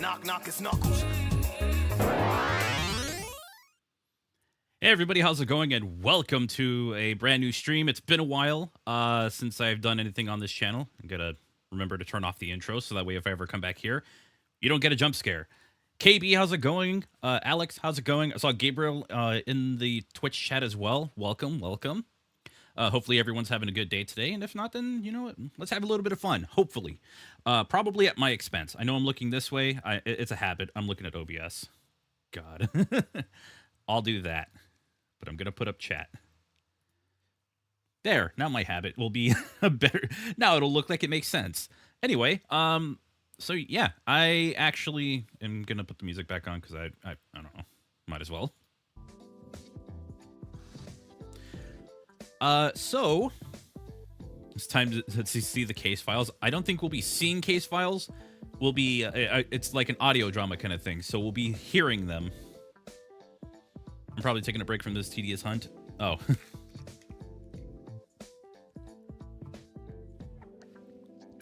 knock, knock, it's Knuckles. Hey everybody, how's it going? And welcome to a brand new stream. It's been a while since I've done anything on this channel. I'm gonna remember to turn off the intro so that way if I ever come back here, you don't get a jump scare. KB, how's it going? Alex, how's it going? I saw Gabriel in the Twitch chat as well. Welcome, welcome. Hopefully everyone's having a good day today, and if not, then, you know what, let's have a little bit of fun, hopefully. Probably at my expense. I know I'm looking this way. It's a habit. I'm looking at OBS. God. I'll do that. But I'm going to put up chat. There, now my habit will be better. Now it'll look like it makes sense. Anyway, so yeah, I actually am going to put the music back on because I don't know, might as well. So it's time to see the case files. I don't think we'll be seeing case files. We'll be, it's like an audio drama kind of thing. So we'll be hearing them. I'm probably taking a break from this tedious hunt. Oh.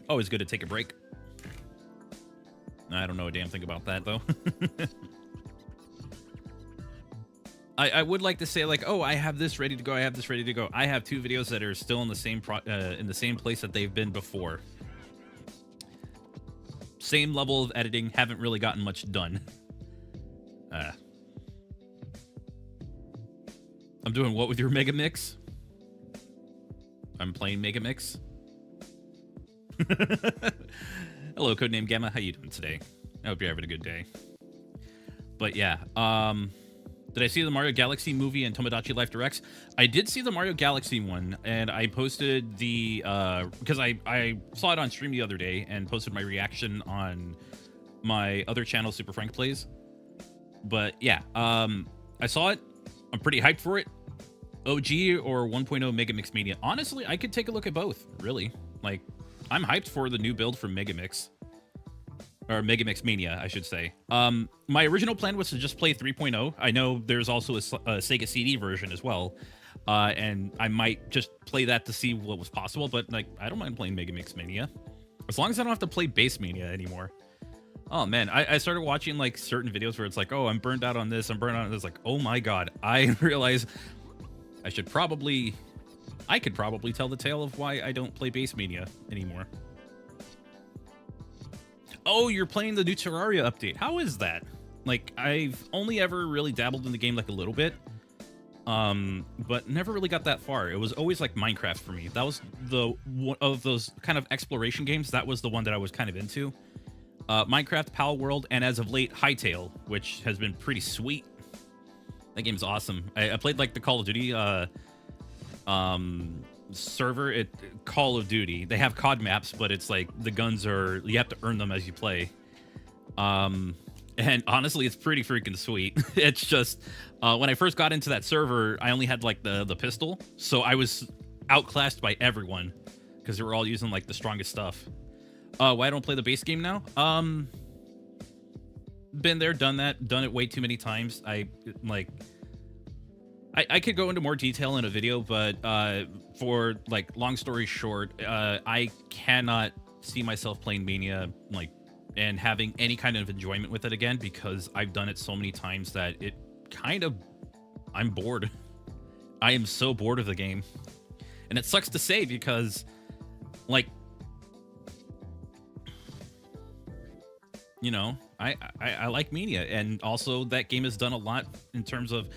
Always good to take a break. I don't know a damn thing about that, though. I would like to say, like, oh, I have this ready to go. I have this ready to go. I have two videos that are still in the same place that they've been before. Same level of editing. Haven't really gotten much done. I'm doing what with your Megamix? I'm playing Megamix. Hello, Codename Gamma. How you doing today? I hope you're having a good day. But yeah, did I see the Mario Galaxy movie and Tomodachi Life Directs? I did see the Mario Galaxy one, and I posted the, because I saw it on stream the other day and posted my reaction on my other channel, Super Frank Plays. But yeah, I saw it. I'm pretty hyped for it. OG or 1.0 Megamix Mania. Honestly, I could take a look at both, really. Like, I'm hyped for the new build from Megamix. Or Megamix Mania, I should say. My original plan was to just play 3.0. I know there's also a Sega CD version as well. And I might just play that to see what was possible. But, like, I don't mind playing Megamix Mania. As long as I don't have to play Base Mania anymore. Oh, man. I started watching, like, certain videos where it's like, oh, I'm burned out on this. I'm burned out on this. Like, oh, my God. I realize I could probably tell the tale of why I don't play Base Mania anymore. Oh, you're playing the new Terraria update. How is that? Like, I've only ever really dabbled in the game like a little bit, but never really got that far. It was always like Minecraft for me. That was one of those kind of exploration games. That was the one that I was kind of into. Minecraft, Pal World, and as of late, Hytale, which has been pretty sweet. That game's awesome. I played like the Call of Duty server. Call of Duty. They have COD maps, but it's like the guns are, you have to earn them as you play. And honestly, it's pretty freaking sweet. It's just when I first got into that server, I only had like the pistol, so I was outclassed by everyone because they were all using like the strongest stuff. Why I don't play the base game now? Been there, done that, done it way too many times. I could go into more detail in a video, but for like long story short, I cannot see myself playing Mania like and having any kind of enjoyment with it again because I've done it so many times that it kind of, I'm bored. I am so bored of the game, and it sucks to say because like, you know, I like Mania, and also that game has done a lot in terms of,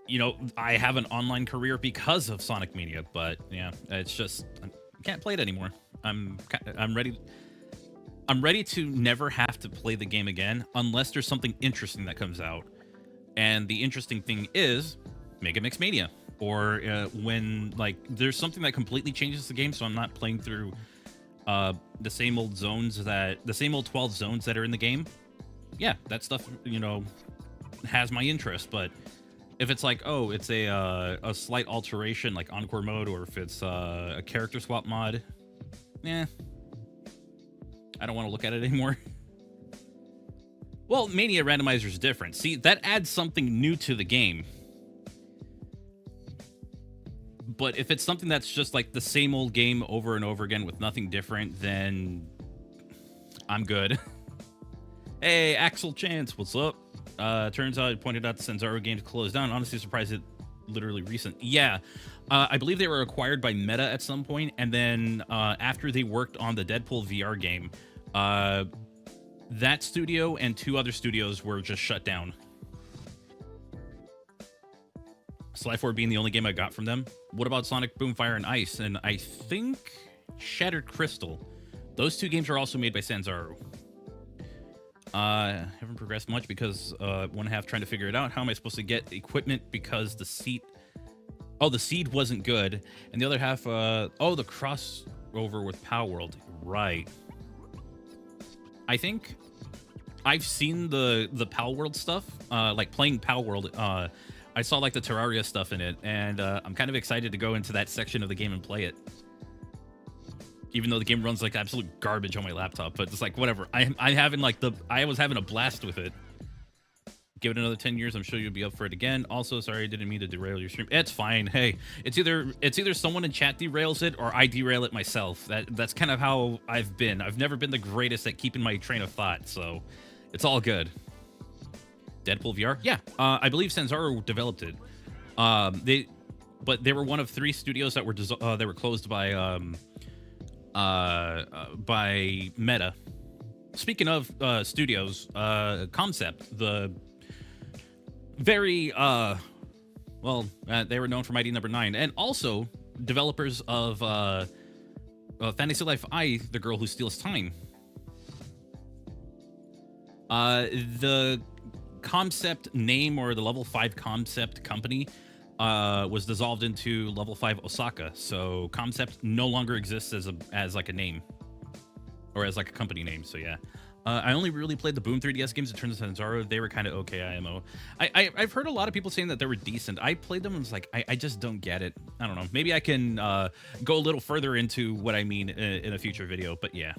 you know, I have an online career because of Sonic Mania, but yeah, it's just I can't play it anymore. I'm ready to never have to play the game again unless there's something interesting that comes out, and the interesting thing is Megamix Mania, or when like there's something that completely changes the game, so I'm not playing through the same old 12 zones that are in the game. Yeah, that stuff, you know, has my interest. But if it's like, oh, it's a slight alteration like Encore mode, or if it's a character swap mod, I don't want to look at it anymore. Well, Mania Randomizer is different. See, that adds something new to the game. But if it's something that's just like the same old game over and over again with nothing different, then I'm good. Hey, Axel Chance, what's up? Turns out it pointed out the Sanzaro games closed down. Honestly, surprised it literally recent. Yeah, I believe they were acquired by Meta at some point, and then after they worked on the Deadpool VR game, that studio and 2 other studios were just shut down. Sly 4 being the only game I got from them. What about Sonic Boom Fire and Ice? And I think Shattered Crystal. Those 2 games are also made by Sanzaro. Haven't progressed much because one half trying to figure it out. How am I supposed to get equipment because the seed wasn't good, and the other half the crossover with Power World. Right. I think I've seen the Power World stuff, like playing Power World. I saw like the Terraria stuff in it, and I'm kind of excited to go into that section of the game and play it. Even though the game runs like absolute garbage on my laptop, but it's like whatever. I was having a blast with it. Give it another 10 years, I'm sure you'll be up for it again. Also, sorry, I didn't mean to derail your stream. It's fine. Hey, it's either someone in chat derails it or I derail it myself. That's kind of how I've been. I've never been the greatest at keeping my train of thought, so it's all good. Deadpool VR? Yeah, I believe Sanzaro developed it. But they were one of 3 studios that were closed by Meta. Speaking of studios, Concept, the very they were known for Mighty Number 9, and also developers of Fantasy Life I, The Girl Who Steals Time. The Concept name, or the Level 5 Concept company, was dissolved into Level 5 Osaka, so Concept no longer exists as like a name, or as like a company name. So yeah, I only really played the Boom 3DS games. It turns out Sanzaro, they were kind of okay IMO. I've heard a lot of people saying that they were decent. I played them and was like, I just don't get it. I don't know. Maybe I can go a little further into what I mean in a future video. But yeah,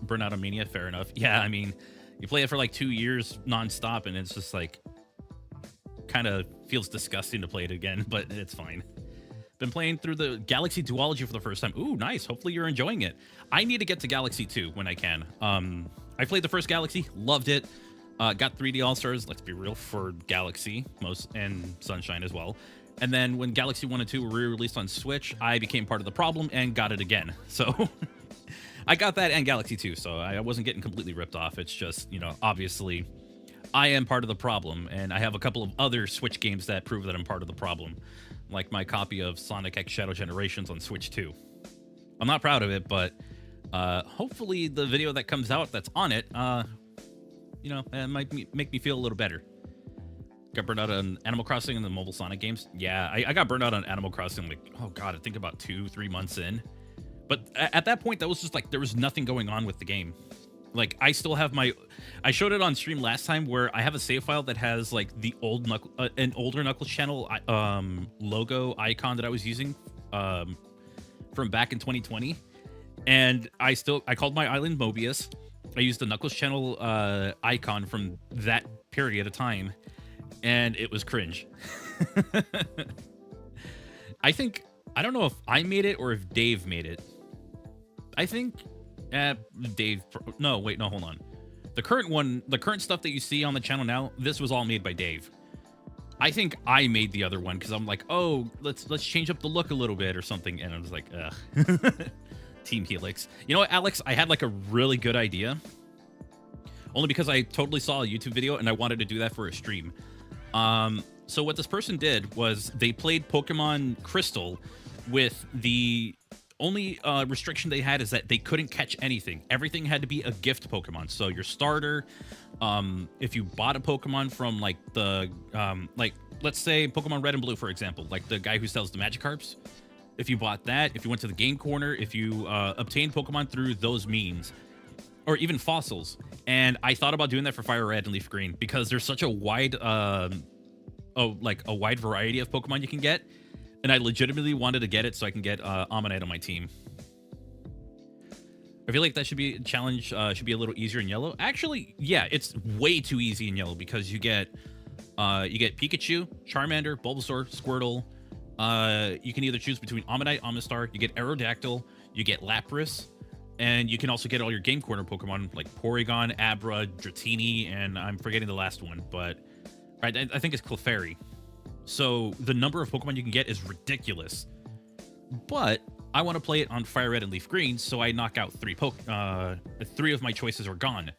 Burnout on Mania, fair enough. Yeah, I mean, you play it for like 2 years nonstop, and it's just like, kind of feels disgusting to play it again, but it's fine. Been playing through the Galaxy Duology for the first time. Ooh, nice. Hopefully you're enjoying it. I need to get to Galaxy 2 when I can. I played the first Galaxy, loved it. Got 3D All-Stars, let's be real, for Galaxy, and Sunshine as well. And then when Galaxy 1 and 2 were re-released on Switch, I became part of the problem and got it again. So I got that and Galaxy 2, so I wasn't getting completely ripped off. It's just, obviously I am part of the problem, and I have a couple of other Switch games that prove that I'm part of the problem, like my copy of Sonic X Shadow Generations on Switch 2. I'm not proud of it, but hopefully the video that comes out that's on it, it might make me feel a little better. Got burned out on Animal Crossing and the mobile Sonic games. Yeah, I got burned out on Animal Crossing, like, oh god, I think about 2-3 months in. But at that point, that was just like, there was nothing going on with the game. Like, I still have I showed it on stream last time, where I have a save file that has like the an older Knuckles channel logo icon that I was using from back in 2020, and I called my island Mobius. I used the Knuckles channel icon from that period of time, and it was cringe. I don't know if I made it or if Dave made it. I think Dave. No, wait, no, hold on. The current stuff that you see on the channel now, this was all made by Dave. I think I made the other one because I'm like, oh, let's change up the look a little bit or something, and I was like, ugh. Team Helix. You know what, Alex? I had like a really good idea, only because I totally saw a YouTube video and I wanted to do that for a stream. So what this person did was they played Pokemon Crystal with the only restriction they had is that they couldn't catch anything. Everything had to be a gift Pokemon. So your starter, if you bought a Pokemon from like the, let's say Pokemon Red and Blue, for example, like the guy who sells the Magikarps, if you bought that, if you went to the game corner, if you obtained Pokemon through those means, or even fossils. And I thought about doing that for Fire Red and Leaf Green because there's such a wide, a wide variety of Pokemon you can get. And I legitimately wanted to get it so I can get Ammonite on my team. I feel like that should be a challenge, should be a little easier in yellow. Actually, yeah, it's way too easy in yellow because you get Pikachu, Charmander, Bulbasaur, Squirtle. You can either choose between Ammonite, Amistar, you get Aerodactyl, you get Lapras, And you can also get all your Game Corner Pokemon like Porygon, Abra, Dratini, and I'm forgetting the last one, but right, I think it's Clefairy. So the number of Pokemon you can get is ridiculous. But I want to play it on Fire Red and Leaf Green, so I knock out three of my choices are gone.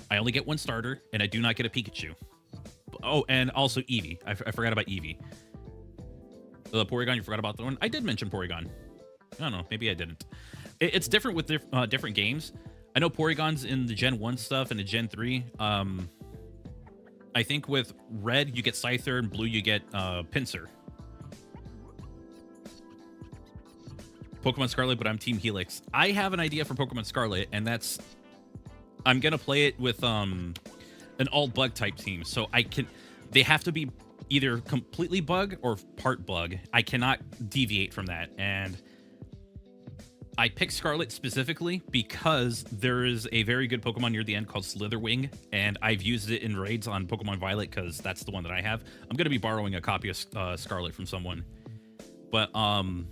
I only get one starter, and I do not get a Pikachu. Oh, and also Eevee. I forgot about Eevee. The Porygon, you forgot about that one? I did mention Porygon. I don't know, maybe I didn't. It's different with different games. I know Porygon's in the Gen 1 stuff and the Gen 3. I think with Red, you get Scyther, and Blue, you get Pinsir. Pokemon Scarlet, but I'm Team Helix. I have an idea for Pokemon Scarlet, and that's... I'm going to play it with an all-bug type team. So they have to be either completely bug or part bug. I cannot deviate from that. And I picked Scarlet specifically because there is a very good Pokemon near the end called Slitherwing, and I've used it in raids on Pokemon Violet because that's the one that I have. I'm going to be borrowing a copy of Scarlet from someone. But I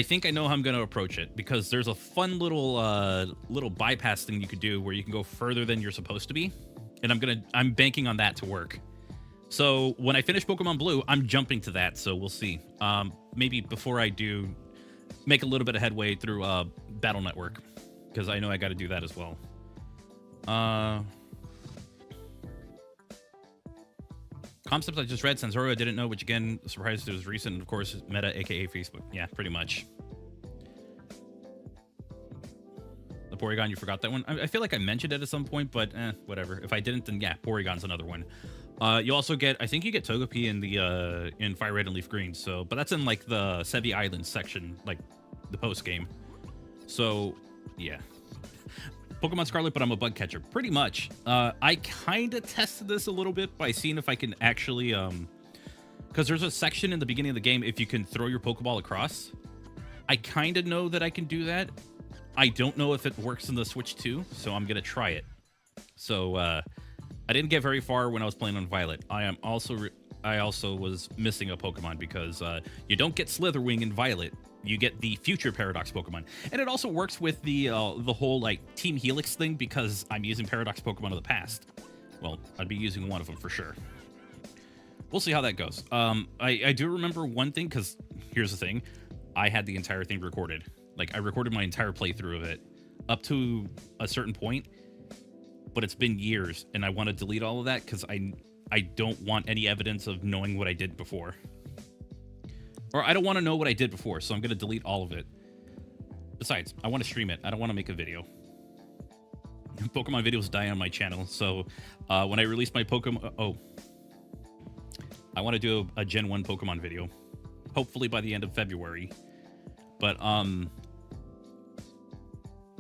think I know how I'm going to approach it because there's a fun little bypass thing you could do where you can go further than you're supposed to be, and I'm banking on that to work. So when I finish Pokemon Blue, I'm jumping to that, so we'll see. Maybe before I do, make a little bit of headway through Battle Network, because I know I got to do that as well. Concepts I just read, Sanzoro I didn't know, which again, surprised it was recent, of course, Meta, aka Facebook. Yeah, pretty much. The Porygon, you forgot that one? I feel like I mentioned it at some point, but whatever. If I didn't, then yeah, Porygon's another one. You also get, I think you get Togepi in the in Fire Red and Leaf Green, so, but that's in like the Sevi Island section, like the post game. So yeah, Pokemon Scarlet, but I'm a bug catcher, pretty much. I kind of tested this a little bit by seeing if I can actually, because there's a section in the beginning of the game if you can throw your Pokeball across. I kind of know that I can do that. I don't know if it works in the Switch too, so I'm gonna try it. So I didn't get very far when I was playing on Violet. I also was missing a Pokemon because you don't get Slitherwing in Violet. You get the future Paradox Pokemon. And it also works with the whole like Team Helix thing because I'm using Paradox Pokemon of the past. Well, I'd be using one of them for sure. We'll see how that goes. I do remember one thing because here's the thing. I had the entire thing recorded. Like I recorded my entire playthrough of it up to a certain point. But it's been years, and I want to delete all of that because I don't want any evidence of knowing what I did before. Or I don't want to know what I did before, so I'm going to delete all of it. Besides, I want to stream it. I don't want to make a video. Pokemon videos die on my channel, so when I release my Pokemon... Oh. I want to do a Gen 1 Pokemon video. Hopefully by the end of February. But,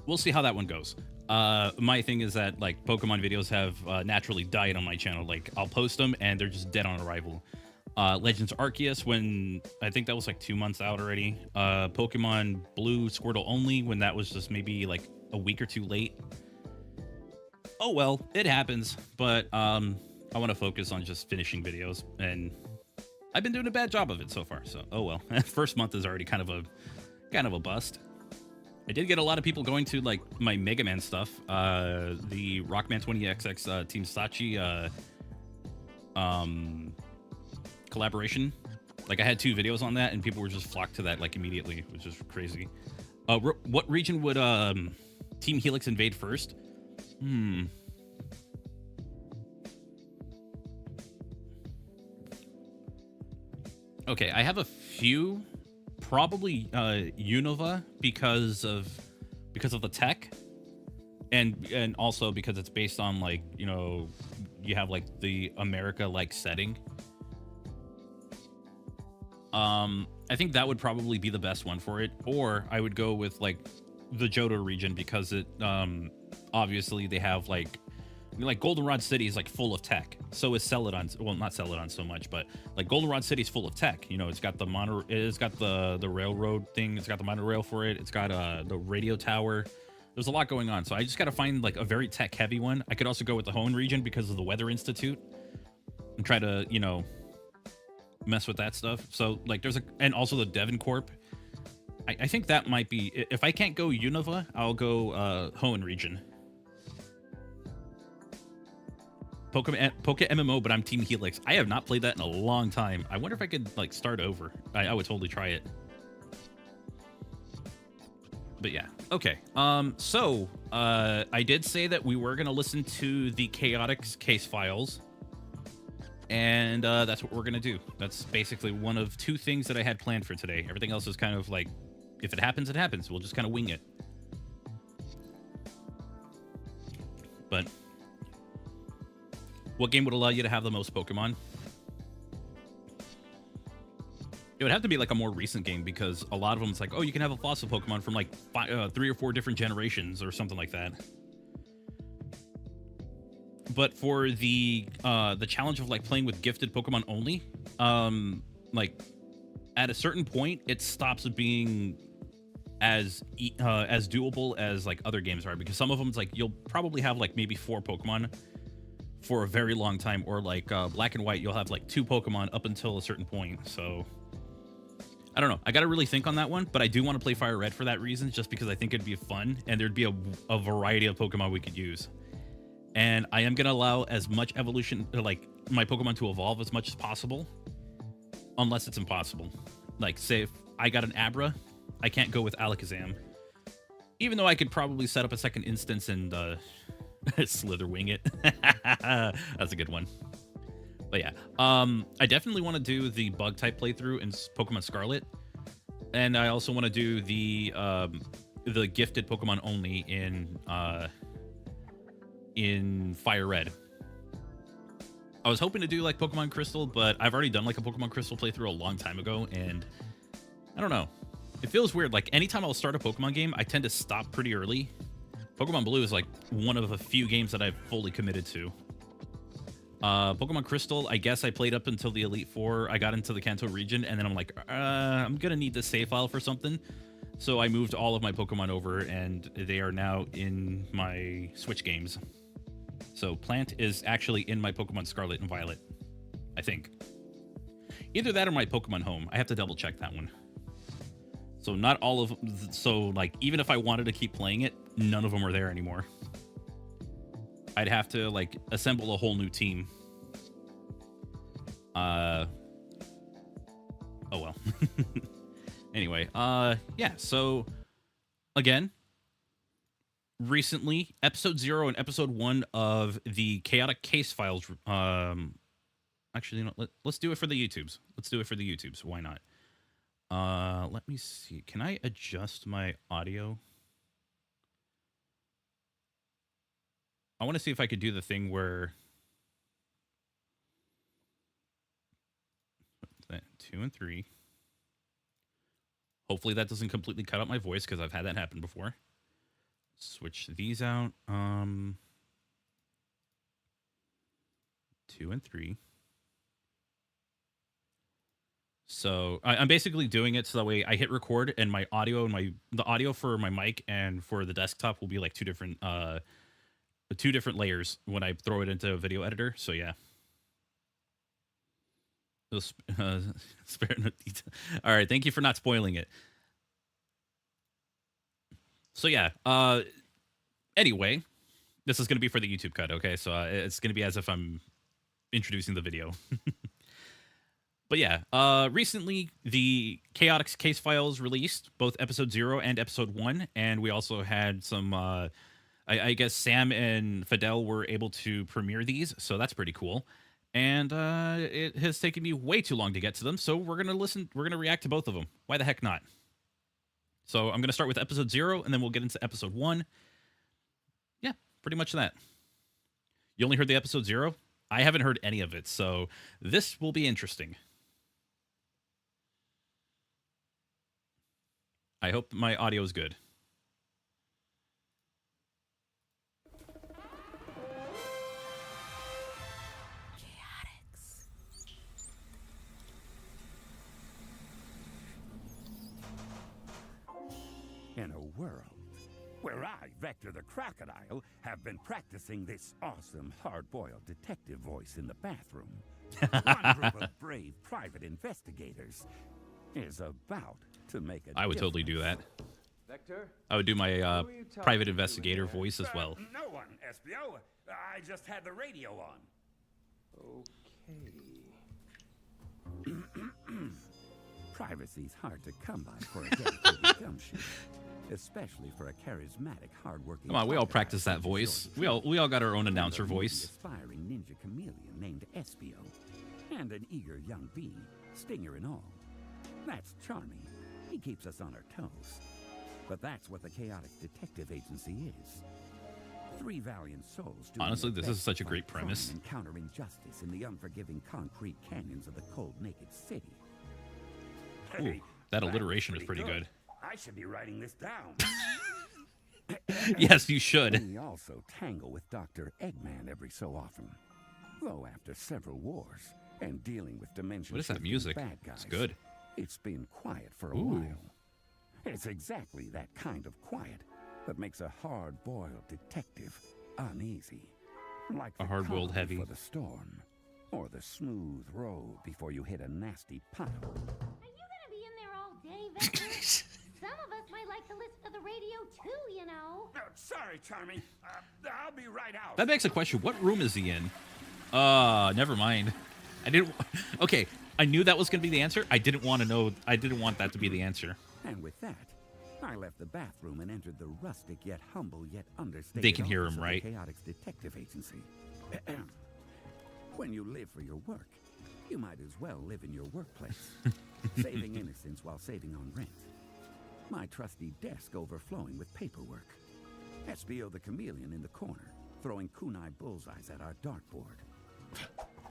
we'll see how that one goes. My thing is that like Pokemon videos have naturally died on my channel. Like I'll post them and they're just dead on arrival. Legends Arceus, when I think that was like 2 months out already. Pokemon Blue Squirtle only, when that was just maybe like a week or two late. Oh well, it happens. But I want to focus on just finishing videos, and I've been doing a bad job of it so far. So oh well. First month is already kind of a bust. I did get a lot of people going to like my Mega Man stuff, the Rockman 20XX Team Sachi collaboration. Like I had 2 videos on that, and people were just flocked to that like immediately, which is crazy. What region would Team Helix invade first? Okay, I have a few. Probably Unova because of the tech, and also because it's based on like, you know, you have like the America like setting. I think that would probably be the best one for it, or I would go with like the Johto region because it obviously they have like Goldenrod City is like full of tech. So is Celadon. Well, not Celadon so much, but like Goldenrod City is full of tech. You know, it's got the railroad thing. It's got the monorail for it. It's got the radio tower. There's a lot going on. So I just got to find like a very tech heavy one. I could also go with the Hoenn region because of the Weather Institute and try to, you know, mess with that stuff. So like and also the Devon Corp. I think that might be... If I can't go Unova, I'll go Hoenn region. Poke MMO, but I'm Team Helix. I have not played that in a long time. I wonder if I could, like, start over. I would totally try it. But yeah, okay. So I did say that we were going to listen to the Chaotix Casefiles. And that's what we're going to do. That's basically one of two things that I had planned for today. Everything else is kind of like, if it happens, it happens. We'll just kind of wing it. But what game would allow you to have the most Pokemon? It would have to be like a more recent game, because a lot of them, it's like, oh, you can have a fossil Pokemon from like 3 or 4 different generations or something like that. But for the challenge of like playing with gifted Pokemon only, like at a certain point, it stops being as doable as like other games are, because some of them, it's like you'll probably have like maybe 4 Pokemon for a very long time, or like Black and White, you'll have like 2 Pokemon up until a certain point. So I don't know. I got to really think on that one, but I do want to play Fire Red for that reason, just because I think it'd be fun and there'd be a variety of Pokemon we could use. And I am going to allow as much evolution, like my Pokemon to evolve as much as possible, unless it's impossible. Like, say if I got an Abra, I can't go with Alakazam. Even though I could probably set up a second instance and Slitherwing it. That's a good one. But yeah, I definitely want to do the Bug-type playthrough in Pokemon Scarlet. And I also want to do the gifted Pokemon only in Fire Red. I was hoping to do like Pokemon Crystal, but I've already done like a Pokemon Crystal playthrough a long time ago, and I don't know. It feels weird. Like anytime I'll start a Pokemon game, I tend to stop pretty early. Pokemon Blue is like one of a few games that I've fully committed to. Pokemon Crystal, I guess I played up until the Elite Four. I got into the Kanto region, and then I'm like, I'm gonna need this save file for something. So I moved all of my Pokemon over, and they are now in my Switch games. So Plant is actually in my Pokemon Scarlet and Violet, I think. Either that or my Pokemon Home. I have to double check that one. So not all of... So, like, even if I wanted to keep playing it, none of them are there anymore. I'd have to, like, assemble a whole new team. Oh, well. Anyway, yeah, so, again, recently, Episode 0 and Episode 1 of the Chaotix Casefiles, actually, you know, let's do it for the YouTubes. Let's do it for the YouTubes. Why not? Let me see. Can I adjust my audio? I want to see if I could do the thing where... 2 and 3. Hopefully that doesn't completely cut out my voice, because I've had that happen before. Switch these out. 2 and 3. So I'm basically doing it so that way I hit record, and my audio and the audio for my mic and for the desktop will be like two different layers when I throw it into a video editor. So yeah. Spare no detail. All right, thank you for not spoiling it. So yeah, anyway, this is going to be for the YouTube cut, okay? So it's going to be as if I'm introducing the video. But yeah, recently the Chaotix Casefiles released, both Episode 0 and Episode 1, and we also had some, I guess Sam and Fidel were able to premiere these, so that's pretty cool. And it has taken me way too long to get to them, so we're going to react to both of them. Why the heck not? So I'm going to start with Episode 0, and then we'll get into Episode 1. Yeah, pretty much that. You only heard the Episode 0? I haven't heard any of it, so this will be interesting. I hope my audio is good. In a world where I, Vector the Crocodile, have been practicing this awesome hard-boiled detective voice in the bathroom, one group of brave private investigators is about to make a I would totally do that. Vector? I would do my Who are you talking private to in investigator there? voice as well. No one, SBO. I just had the radio on. Okay. Privacy's hard to come by for a dedicated gum shooter, especially for a charismatic, hardworking. Come on, we all crocodile practice that such as voice. yours. We all got our own And announcer a voice. aspiring ninja chameleon named Espio, and an eager young bee, Stinger and all. That's charming. He keeps us on our toes. But that's what the Chaotix Detective Agency is. Three valiant souls. doing Honestly, their this is best such a to great fight crime premise. and counter injustice in the unforgiving concrete canyons of the cold, naked city. Ooh, that that's alliteration is pretty good. I should be writing this down. Yes, you should. We also tangle with Dr. Eggman every so often. Though after several wars and dealing with dimension What is that shifting music? bad guys, It's good. it's been quiet for a Ooh. while. It's exactly that kind of quiet that makes a hard-boiled detective uneasy. Like A the hard-boiled calm heavy. before the storm, or the smooth road before you hit a nasty pothole. Are you gonna be in there all day, Vector? Some of us might like to listen to the radio too, you know. Oh, sorry, Charmy. I'll be right out. That begs a question. What room is he in? Never mind. I didn't. Okay, I knew that was going to be the answer. I didn't want to know. I didn't want that to be the answer. And with that, I left the bathroom and entered the rustic yet humble yet understated They can hear office him, of the right? Chaotix Detective Agency. When you live for your work, you might as well live in your workplace, saving innocence while saving on rent. My trusty desk overflowing with paperwork. SBO the chameleon in the corner, throwing kunai bullseyes at our dartboard.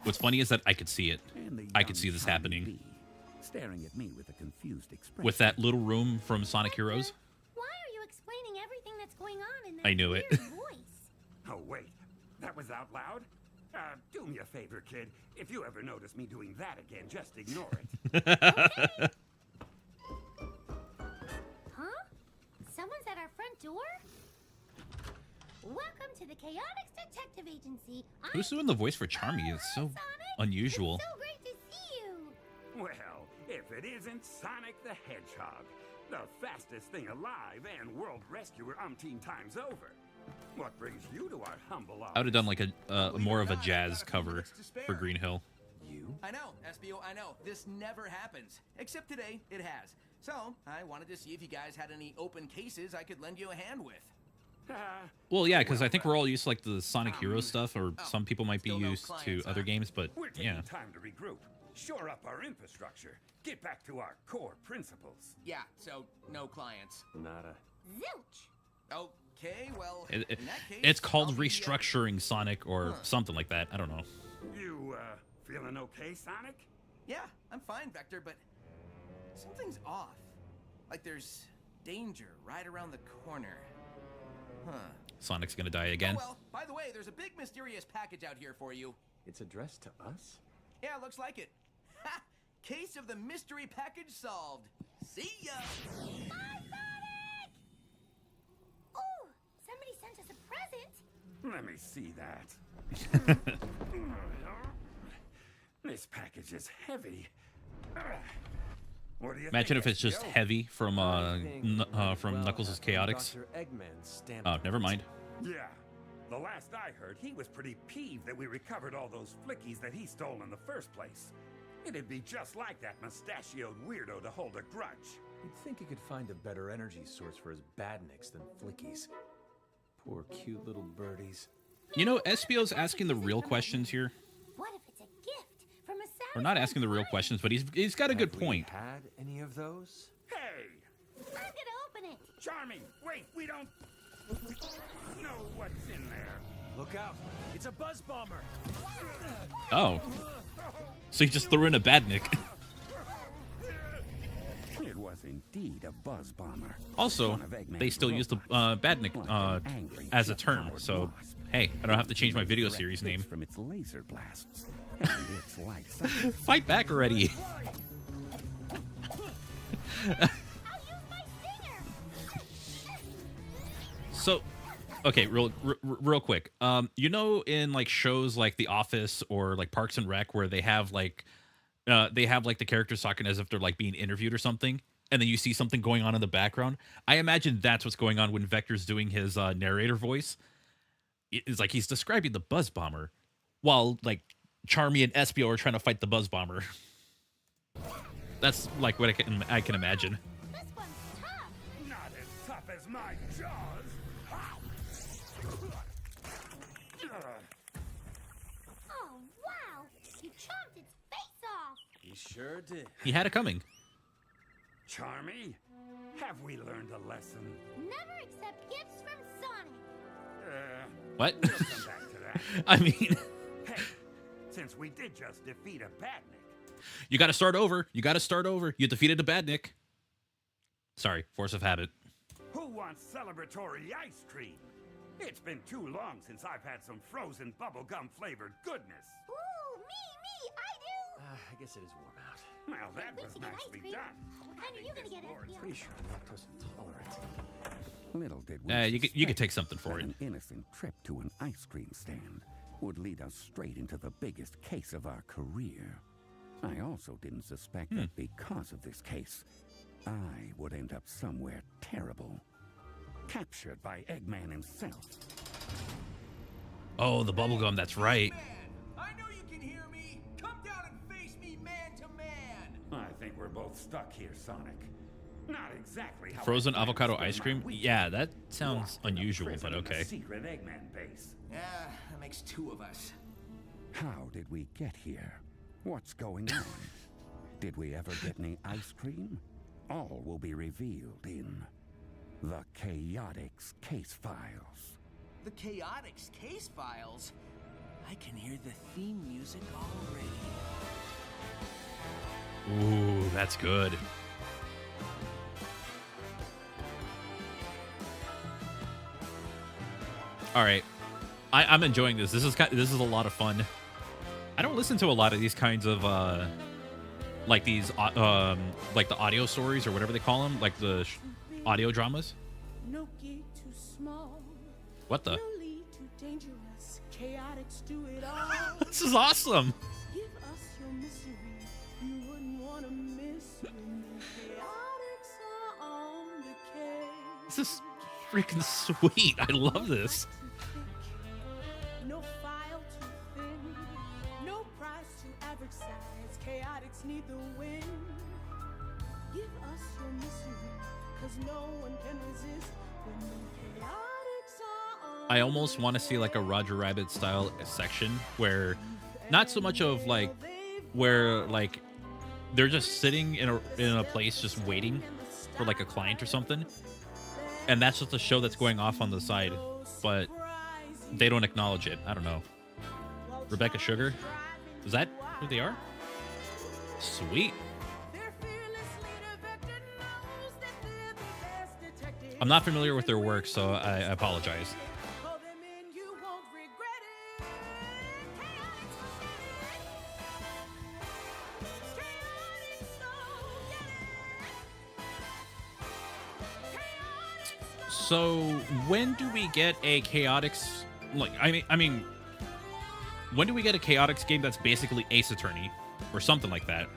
What's funny is that I could see it. And the I could young see this charming happening. bee, staring at me with a confused expression. With that little room from Sonic Heroes. Why are you explaining everything that's going on in that I knew it. weird voice? Oh, wait. That was out loud? Do me a favor, kid. If you ever notice me doing that again, just ignore it. Huh? Someone's at our front door? Welcome to the Chaotix Detective Agency. Who's doing the voice for Charmy? It's so Sonic. unusual. It's so great to see you. Well, if it isn't Sonic the Hedgehog, the fastest thing alive and world rescuer umpteen times over. What brings you to our humble office? I would have done like a more of a jazz cover for Green Hill. You? I know, SBO, I know. This never happens. Except today, it has. So, I wanted to see if you guys had any open cases I could lend you a hand with. Well, yeah, because I think we're all used to like the Sonic Heroes stuff, or some people might be still no used to clients, other huh? games, but We're taking yeah. time to regroup, shore up our infrastructure, get back to our core principles. Yeah, so no clients. Nada. Zilch. Okay, well, It- in that case, It's called I'll be, restructuring Sonic or something like that. I don't know. You, feeling okay, Sonic? Yeah, I'm fine, Vector, but something's off. Like there's danger right around the corner. Huh. Sonic's gonna die again. Oh, well, by the way, there's a big mysterious package out here for you. It's addressed to us? Yeah, looks like it. Ha! Case of the mystery package solved. See ya! Bye, Sonic! Oh, somebody sent us a present. Let me see that. This package is heavy. What do you Imagine think, if it's just SBO? heavy from Well, Knuckles' Chaotix. Dr. Eggman stamped Oh, it. never mind. Yeah. The last I heard, he was pretty peeved that we recovered all those flickies that he stole in the first place. It'd be just like that mustachioed weirdo to hold a grudge. You'd think he could find a better energy source for his badniks than flickies. Poor cute little birdies. You know, SBO's asking the real questions here. What if it's a gift from a We're not asking the real friend? questions, but he's got a good Have we point. had any of those? Hey! I'm gonna open it. Charming! Wait, we don't know what's in there. Look out! It's a buzz bomber! Oh, so he just threw in a badnik. It was indeed a buzz bomber. Also, One of Eggman's they still use the robots. badnik Like an angry, as a term. jet-powered So, wasp. hey, I don't have to change my video Direct series hits name. from its laser blasts. And it's like something. Fight back already. I'll use my stinger. So, okay, real quick. You know, in like shows like The Office or like Parks and Rec, where they have like the characters talking as if they're like being interviewed or something. and then you see something going on in the background. I imagine that's what's going on when Vector's doing his narrator voice. It's like he's describing the buzz bomber while like Charmy and Espio are trying to fight the buzz bomber. That's like what I can imagine. This one's tough. Not as tough as my jaws. Oh, wow. You chomped its face off. He sure did. He had it coming. Charmy, have we learned a lesson? Never accept gifts from Sonic. What? We'll come back to that. I mean, Hey, since we did just defeat a badnik, you got to start over. You got to start over. You defeated a badnik. Sorry, force of habit. who wants celebratory ice cream? It's been too long since I've had some frozen bubblegum flavored goodness. Ooh, me, I do. I guess it is warm out. Well, that Wait was to get ice nicely cream. done. What kind are you gonna get, Espio? Pretty sure I'm lactose intolerant. Little did we You could take something for that it. an innocent trip to an ice cream stand would lead us straight into the biggest case of our career. I also didn't suspect that because of this case, I would end up somewhere terrible. Captured by Eggman himself. Oh, the bubblegum. That's right. Man, I know you can hear me. Come down and face me man to man. I think we're both stuck here, Sonic. Not exactly how Frozen I planned to avocado spend ice my cream? weekend. Yeah, that sounds Locked in a unusual, prison but in a okay. secret Eggman base. Yeah, that makes two of us. How did we get here? What's going on? Did we ever get any ice cream? All will be revealed in the Chaotix Casefiles. The Chaotix Casefiles? I can hear the theme music already. Ooh, that's good. All right, I'm enjoying this. This is a lot of fun. I don't listen to a lot of these kinds of like these like the audio stories or whatever they call them, like the audio dramas. No gate too small. What the? No lead too dangerous. Chaotix do it all. This is awesome. Give us your misery. You wouldn't want to miss when the chaotics are on the case. This is freaking sweet. I love this. No file too thin. No price too average size. Chaotix need the win. Give us your misery. Cause no one can resist when the chaotics are on. I almost want to see like a Roger Rabbit style section where not so much of like where like they're just sitting in a place just waiting for like a client or something, and that's just a show that's going off on the side, but they don't acknowledge it. I don't know. Rebecca Sugar, is that who they are? Sweet. I'm not familiar with their work, so I apologize. So when do we get a Chaotix? Like, I mean, when do we get a Chaotix game that's basically Ace Attorney or something like that?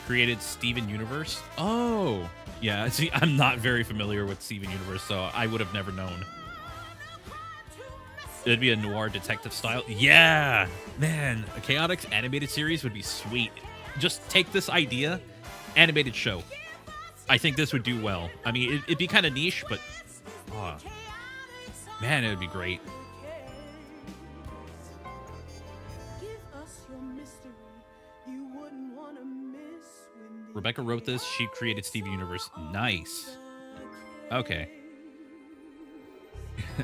Created Steven Universe. Oh, yeah. See, I'm not very familiar with Steven Universe, so I would have never known. It'd be a noir detective style. Yeah, man, a Chaotix animated series would be sweet. Just take this idea, animated show. I think this would do well. I mean, it'd be kind of niche, but oh, man, it would be great. Rebecca wrote this. She created Steven Universe. Nice. Okay.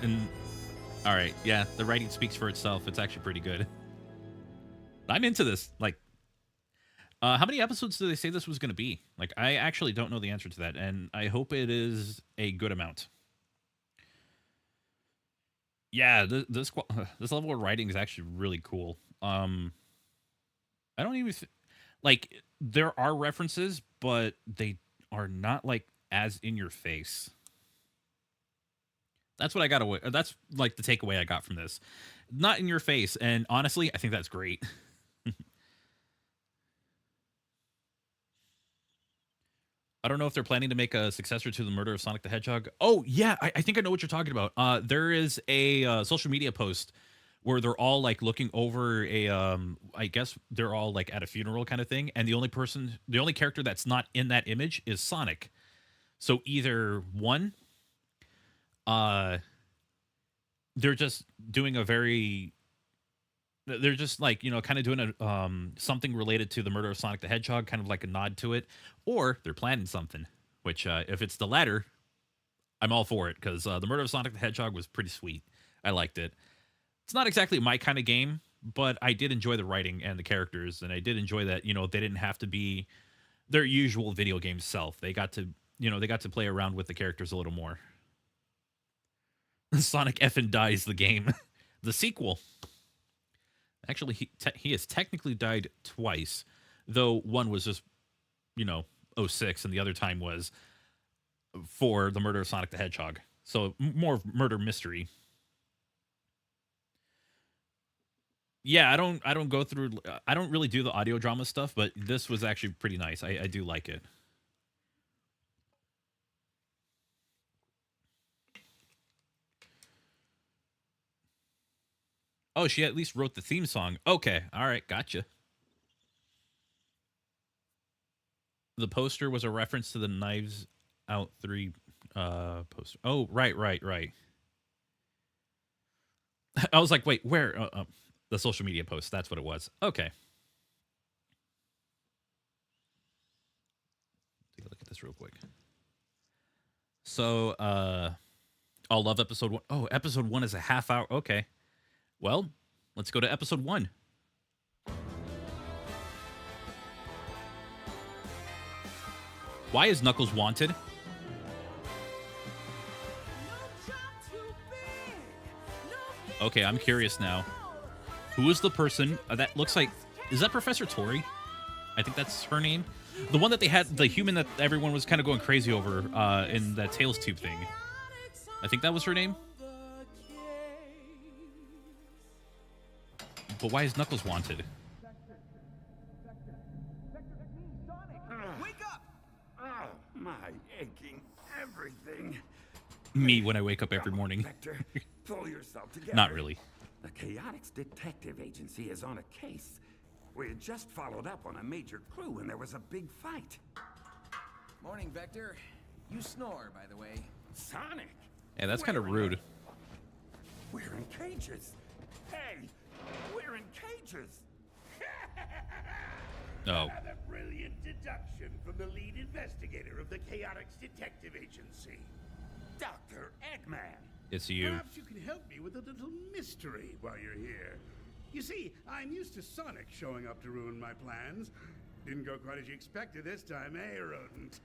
And all right, yeah, the writing speaks for itself. It's actually pretty good. I'm into this. Like, how many episodes did they say this was going to be? Like, I actually don't know the answer to that, and I hope it is a good amount. Yeah, this level of writing is actually really cool. I don't even like. There are references, but they are not like as in your face. That's what I got away. That's like the takeaway I got from this. Not in your face, and honestly, I think that's great. I don't know if they're planning to make a successor to the murder of Sonic the Hedgehog. Oh, yeah, I think I know what you're talking about. There is a social media post where they're all like looking over a, I guess they're all like at a funeral kind of thing. And the only character that's not in that image is Sonic. So either one, they're just doing they're just like, kind of doing a something related to the murder of Sonic the Hedgehog, kind of like a nod to it, or they're planning something, which if it's the latter, I'm all for it, because the murder of Sonic the Hedgehog was pretty sweet. I liked it. It's not exactly my kind of game, but I did enjoy the writing and the characters, and I did enjoy that, they didn't have to be their usual video game self. They got to, they got to play around with the characters a little more. Sonic effing dies the game. The sequel. Actually, he has technically died twice, though one was just, 06, and the other time was for the murder of Sonic the Hedgehog. So more of murder mystery. Yeah, I don't go through. I don't really do the audio drama stuff, but this was actually pretty nice. I do like it. Oh, she at least wrote the theme song. Okay, all right, gotcha. The poster was a reference to the Knives Out 3 poster. Oh, right. I was like, wait, where? The social media post. That's what it was. Okay. Take a look at this real quick. So, I'll love episode 1. Oh, episode 1 is a half hour. Okay. Well, let's go to episode 1. Why is Knuckles wanted? Okay, I'm curious now. Who is the person that looks like... Is that Professor Tori? I think that's her name. The one that they had, the human that everyone was kind of going crazy over in that Tails Tube thing. I think that was her name. But why is Knuckles wanted? Wake up! Oh, my aching everything. Me when I wake up every morning. Vector, pull yourself together. Not really. The Chaotix Detective Agency is on a case. We had just followed up on a major clue when there was a big fight. Morning, Vector. You snore, by the way. Sonic! Yeah, that's kind of rude. We're in cages. Hey, we're in cages. Oh. Another brilliant deduction from the lead investigator of the Chaotix Detective Agency. Dr. Eggman. It's you. Perhaps you can help me with a little mystery while you're here. You see, I'm used to Sonic showing up to ruin my plans. Didn't go quite as you expected this time, eh, rodent?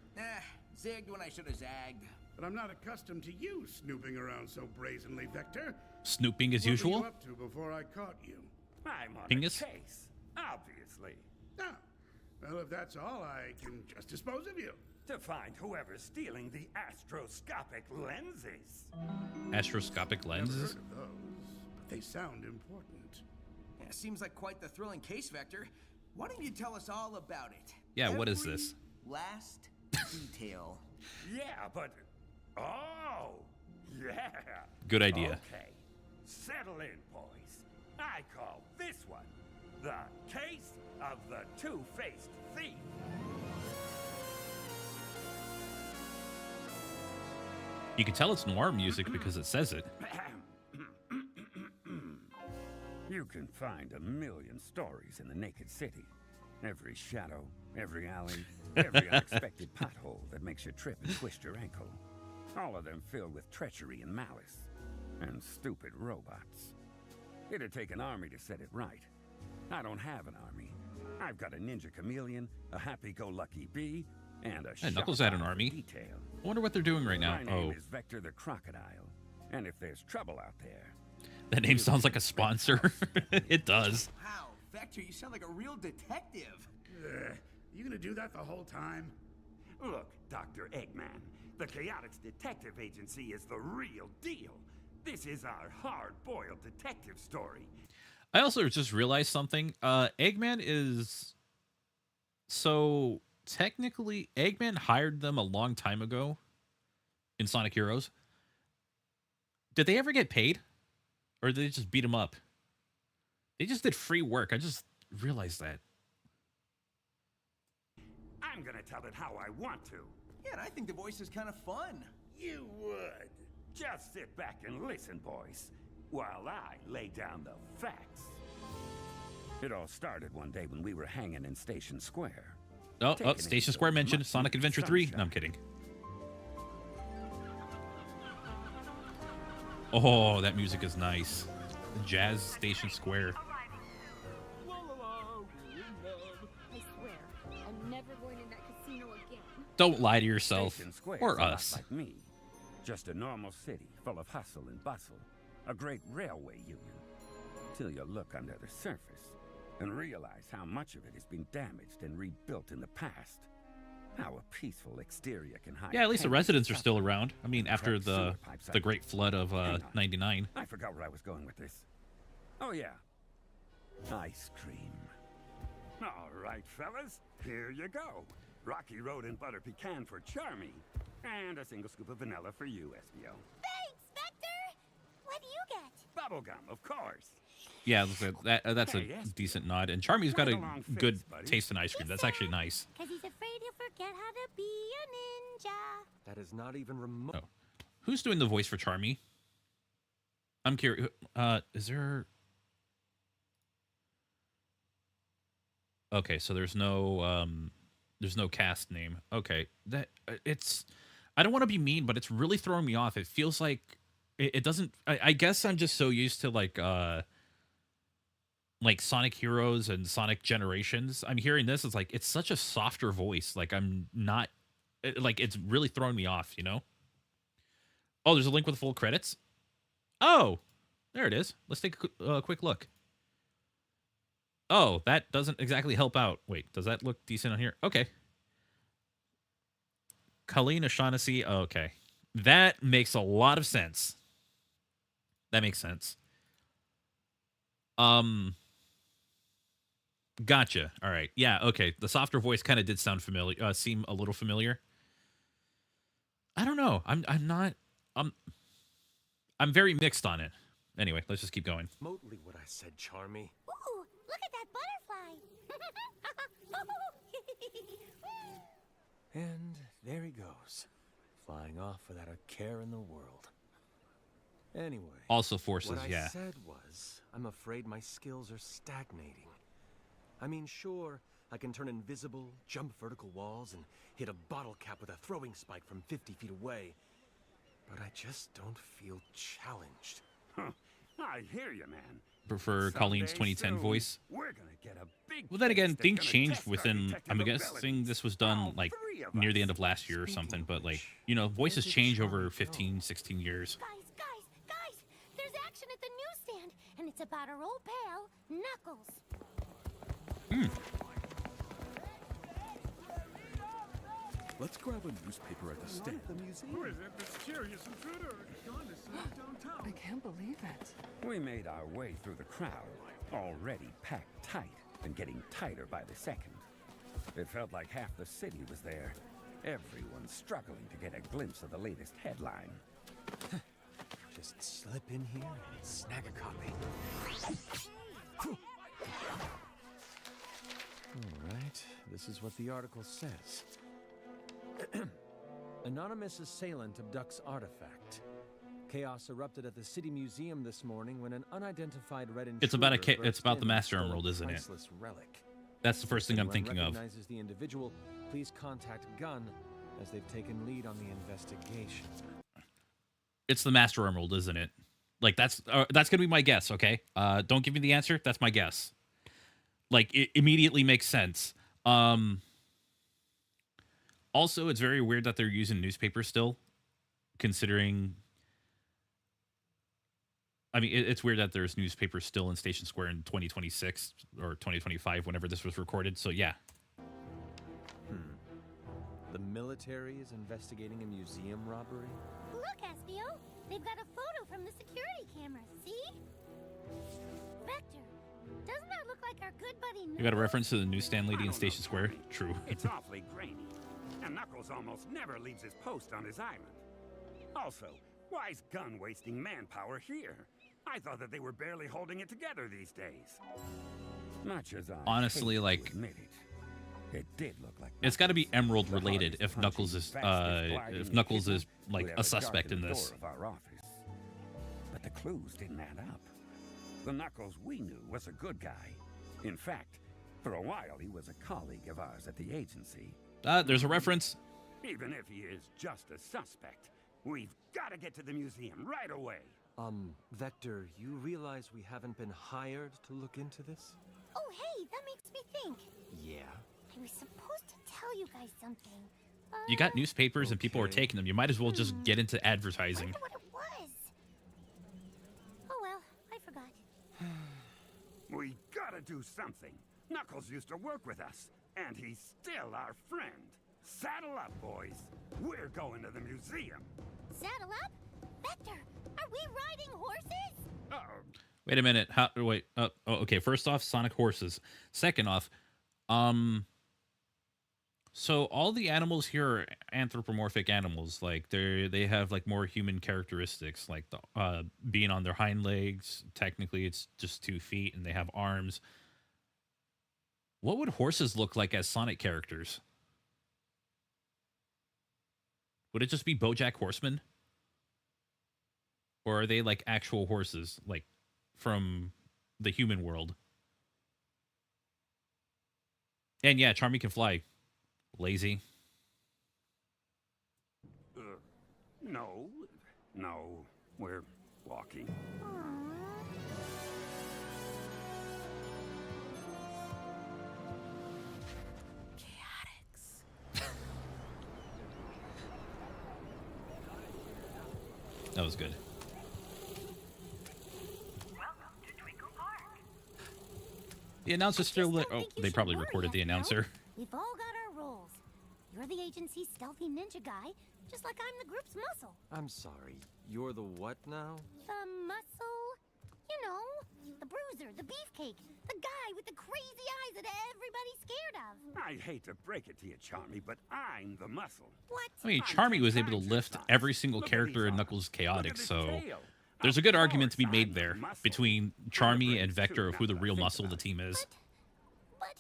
Zigged when I should have zagged. But I'm not accustomed to you snooping around so brazenly, Vector. Snooping as What usual? were you up to before I caught you? I'm on Pingus? a case, obviously. Ah, well, if that's all, I can just dispose of you. To find whoever's stealing the astroscopic lenses. Astroscopic Never lenses? heard of those, but they sound important. Yeah, seems like quite the thrilling case, Vector. Why don't you tell us all about it? Yeah, what is Every this? Last detail. Yeah, but... Oh! Yeah! Good idea. Okay. Settle in, boys. I call this one the Case of the Two-Faced Thief. You can tell it's noir music because it says it. You can find a million stories in the Naked City. Every shadow, every alley, every unexpected pothole that makes you trip and twist your ankle. All of them filled with treachery and malice. And stupid robots. It'd take an army to set it right. I don't have an army. I've got a ninja chameleon, a happy-go-lucky bee, and a Hey, Knuckles had an army. detail. I wonder what they're doing right now. My name Oh, is Vector the Crocodile. And if there's trouble out there, that name sounds like a sponsor. It does. Wow, Vector, you sound like a real detective. You gonna do that the whole time? look, Dr. Eggman, the Chaotix Detective Agency is the real deal. This is our hard-boiled detective story. I also just realized something. Eggman is so technically, Eggman hired them a long time ago in Sonic Heroes. Did they ever get paid? Or did they just beat him up? They just did free work. I just realized that. I'm gonna tell it how I want to. Yeah, and I think the voice is kind of fun. You would. Just sit back and listen, boys, while I lay down the facts. It all started one day when we were hanging in Station Square. Oh, Station Square mentioned Sonic Adventure 3. No, I'm kidding. Oh, that music is nice. Jazz Station Square. I swear, I'm never going in that casino again. Don't lie to yourself Station Square's or a lot us. like me. Just a normal city full of hustle and bustle. A great railway union. Till you look under the surface and realize how much of it has been damaged and rebuilt in the past. How a peaceful exterior can hide. Yeah, at least the pain residents and are still suffering. around. I mean, after Cracked sewer the pipes the Great Flood of Hang on. 99. I forgot where I was going with this. Oh, yeah. Ice cream. All right, fellas. Here you go. Rocky Road and butter pecan for Charmy. And a single scoop of vanilla for you, SBO. Thanks, Vector! What do you get? Bubblegum, of course. Yeah, that's a Hey, yes. decent nod. And Charmy's got Right a along good face, buddy. taste in ice cream. That's actually nice. Because he's afraid he'll forget how to be a ninja. That is not even remote. Oh. Who's doing the voice for Charmy? I'm curious. Is there... Okay, so there's no cast name. Okay, that it's... I don't want to be mean, but it's really throwing me off. It feels like it doesn't... I guess I'm just so used to like Sonic Heroes and Sonic Generations. I'm hearing this. It's like it's such a softer voice. Like I'm not... Like it's really throwing me off, you know? Oh, there's a link with full credits? Oh, there it is. Let's take a quick look. Oh, that doesn't exactly help out. Wait, does that look decent on here? Okay. Colleen O'Shaughnessy. Okay. That makes a lot of sense. That makes sense. Gotcha. All right. Yeah, okay. The softer voice kind of did sound familiar, seem a little familiar. I don't know. I'm very mixed on it. Anyway, let's just keep going. Remotely what I said, Charmy. Ooh, look at that butterfly. And there he goes, flying off without a care in the world. Anyway, Also forces, what I yeah. said was, I'm afraid my skills are stagnating. I mean, sure, I can turn invisible, jump vertical walls, and hit a bottle cap with a throwing spike from 50 feet away. But I just don't feel challenged. Huh. I hear you, man. Prefer Colleen's Someday 2010 soon, voice. We're gonna get a big Well, then again, case that's things gonna changed test our within. detective I'm guessing abilities. this was done All like three of near the us. end of last year or something. But like, which, you know, voices where did change Charmy over go? 15, 16 years. Guys, there's action at the newsstand, and it's about our old pal, Knuckles. Let's grab a newspaper at the stand. Who is it, this curious intruder? I can't believe it. We made our way through the crowd, already packed tight and getting tighter by the second. It felt like half the city was there. Everyone struggling to get a glimpse of the latest headline. Just slip in here and snag a copy. All right, this is what the article says. Anonymous assailant abducts artifact. Chaos erupted at the City Museum this morning when an unidentified red intruder It's about burst it's about the in and Master stole a Emerald, isn't it? priceless relic. That's the first thing I'm Anyone thinking of. recognizes the individual, please contact Gunn, as they've taken lead on the investigation. It's the Master Emerald, isn't it? Like that's gonna be my guess. Okay. Don't give me the answer. That's my guess. Like it immediately makes sense. Also, it's very weird that they're using newspapers still, considering. I mean, it's weird that there's newspapers still in Station Square in 2026 or 2025, whenever this was recorded. So yeah. The military is investigating a museum robbery? Look, Espio, they've got a photo from the security cameras, see? Vector, doesn't that look like our our good buddy You got a reference to the newsstand lady in Station Square? Charmy. True. It's awfully grainy, and Knuckles almost never leaves his post on his island. Also, why's gun wasting manpower here? I thought that they were barely holding it together these days. Much as I Honestly, hate to like, admit it did look like it's got to be Knuckles. Emerald The related hardest if Knuckles punching, is fastest gliding if Knuckles kitten is like who a ever suspect in darkened the this. door of our office. But the clues didn't add up. The Knuckles we knew was a good guy. In fact, for a while he was a colleague of ours at the agency. There's a reference. Even if he is just a suspect, we've got to get to the museum right away. Vector, you realize we haven't been hired to look into this? Oh, hey, that makes me think. Yeah. I was supposed to tell you guys something. You got newspapers and people are Okay. taking them. You might as well just get into I advertising. wonder what it was. Oh well, I forgot. We gotta do something. Knuckles used to work with us, and he's still our friend. Saddle up, boys. We're going to the museum. Saddle up? Vector, are we riding horses? Wait a minute. Wait. Oh, okay. First off, Sonic horses. Second off, so all the animals here are anthropomorphic animals. Like they have like more human characteristics, like the being on their hind legs. Technically, it's just 2 feet, and they have arms. What would horses look like as Sonic characters? Would it just be BoJack Horseman? Or are they like actual horses, like from the human world? And yeah, Charmy can fly. Lazy. No, we're walking. That was good. The announcer's still there. Oh, they probably recorded the announcer. We've all got our roles. You're the agency's stealthy ninja guy, just like I'm the group's muscle. I'm sorry. You're the what now? The muscle? You know, the bruiser, the beefcake, the guy with the crazy eyes that everybody's scared of. I hate to break it to you, Charmy, but I'm the muscle. What? I mean, I'm Charmy 10 was able to times lift your size. every single Look at character these in arms. Knuckles Look at Chaotix, his so tail. there's a Of good argument to be course made I'm there the muscle. between And the Charmy brains and Vector too, of who the now that I real think muscle of the about it. team is. But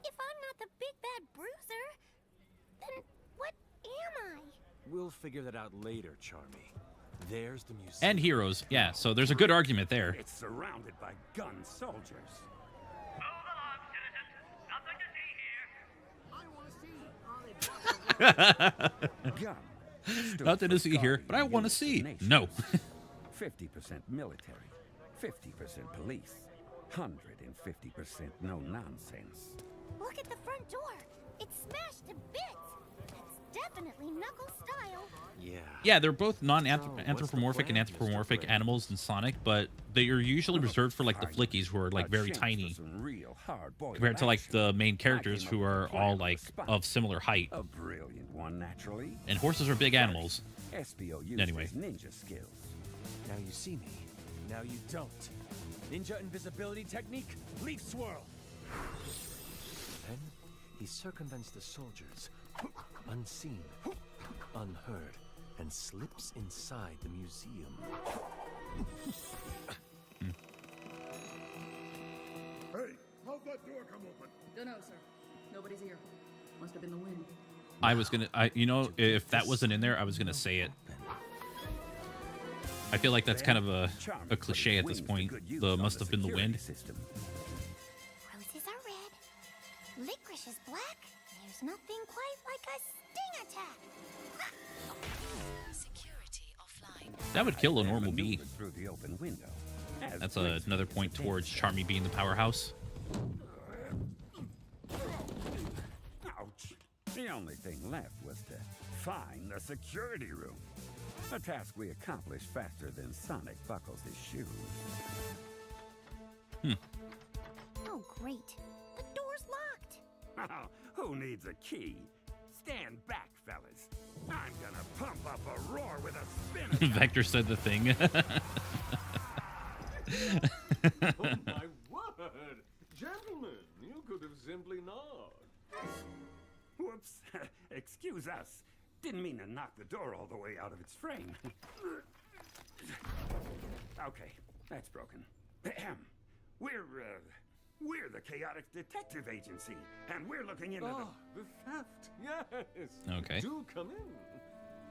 if I'm not the big bad bruiser, then what am I? We'll figure that out later, Charmy. There's the museum. And heroes, yeah, so there's a good argument there. It's surrounded by gun soldiers. Gun. stood Nothing for to see here, guarding but I the want to United see. Nations. No. 50% military, 50% police, 150% no nonsense. Look at the front door. It's smashed to bits. That's definitely Knuckles style. Yeah. Yeah, they're both So, non-anthropomorphic what's and the plan, Mr. anthropomorphic Gray? animals in Sonic, but they are usually reserved for like the Fine. flickies who are like A very chance for tiny some real hard-boiled compared to like action. the main characters came who up with a are plan all on the like spot. of similar height. A brilliant one, naturally. And horses are big animals. SBO used Anyway. his ninja skills. Now you see me. Now you don't. Ninja invisibility technique, leaf swirl. Then he circumvents the soldiers, unseen, unheard, and slips inside the museum. Hey, how'd that door come open? Dunno, sir. Nobody's here. Must have been the wind. I was gonna, you know, if that wasn't in there, I was gonna say it. I feel like that's kind of a cliche at this point. The must have been the wind. System. Roses are red. Licorice is black. There's nothing quite like a sting attack. Security offline. That would kill a And normal bee. maneuvered through the open window. as That's gracefully another as point a towards dancer. Charmy being the powerhouse. Ouch. The only thing left was to find the security room. A task we accomplished faster than Sonic buckles his shoes. Oh, great. The door's locked. Who needs a key? Stand back, fellas. I'm gonna pump up a roar with a spin attack. Vector said the thing. Oh my word! Gentlemen, you could have simply not. Whoops. Excuse us. Didn't mean to knock the door all the way out of its frame. Okay, that's broken. We're the Chaotix Detective Agency, and we're looking into The theft, yes. Okay. Do come in.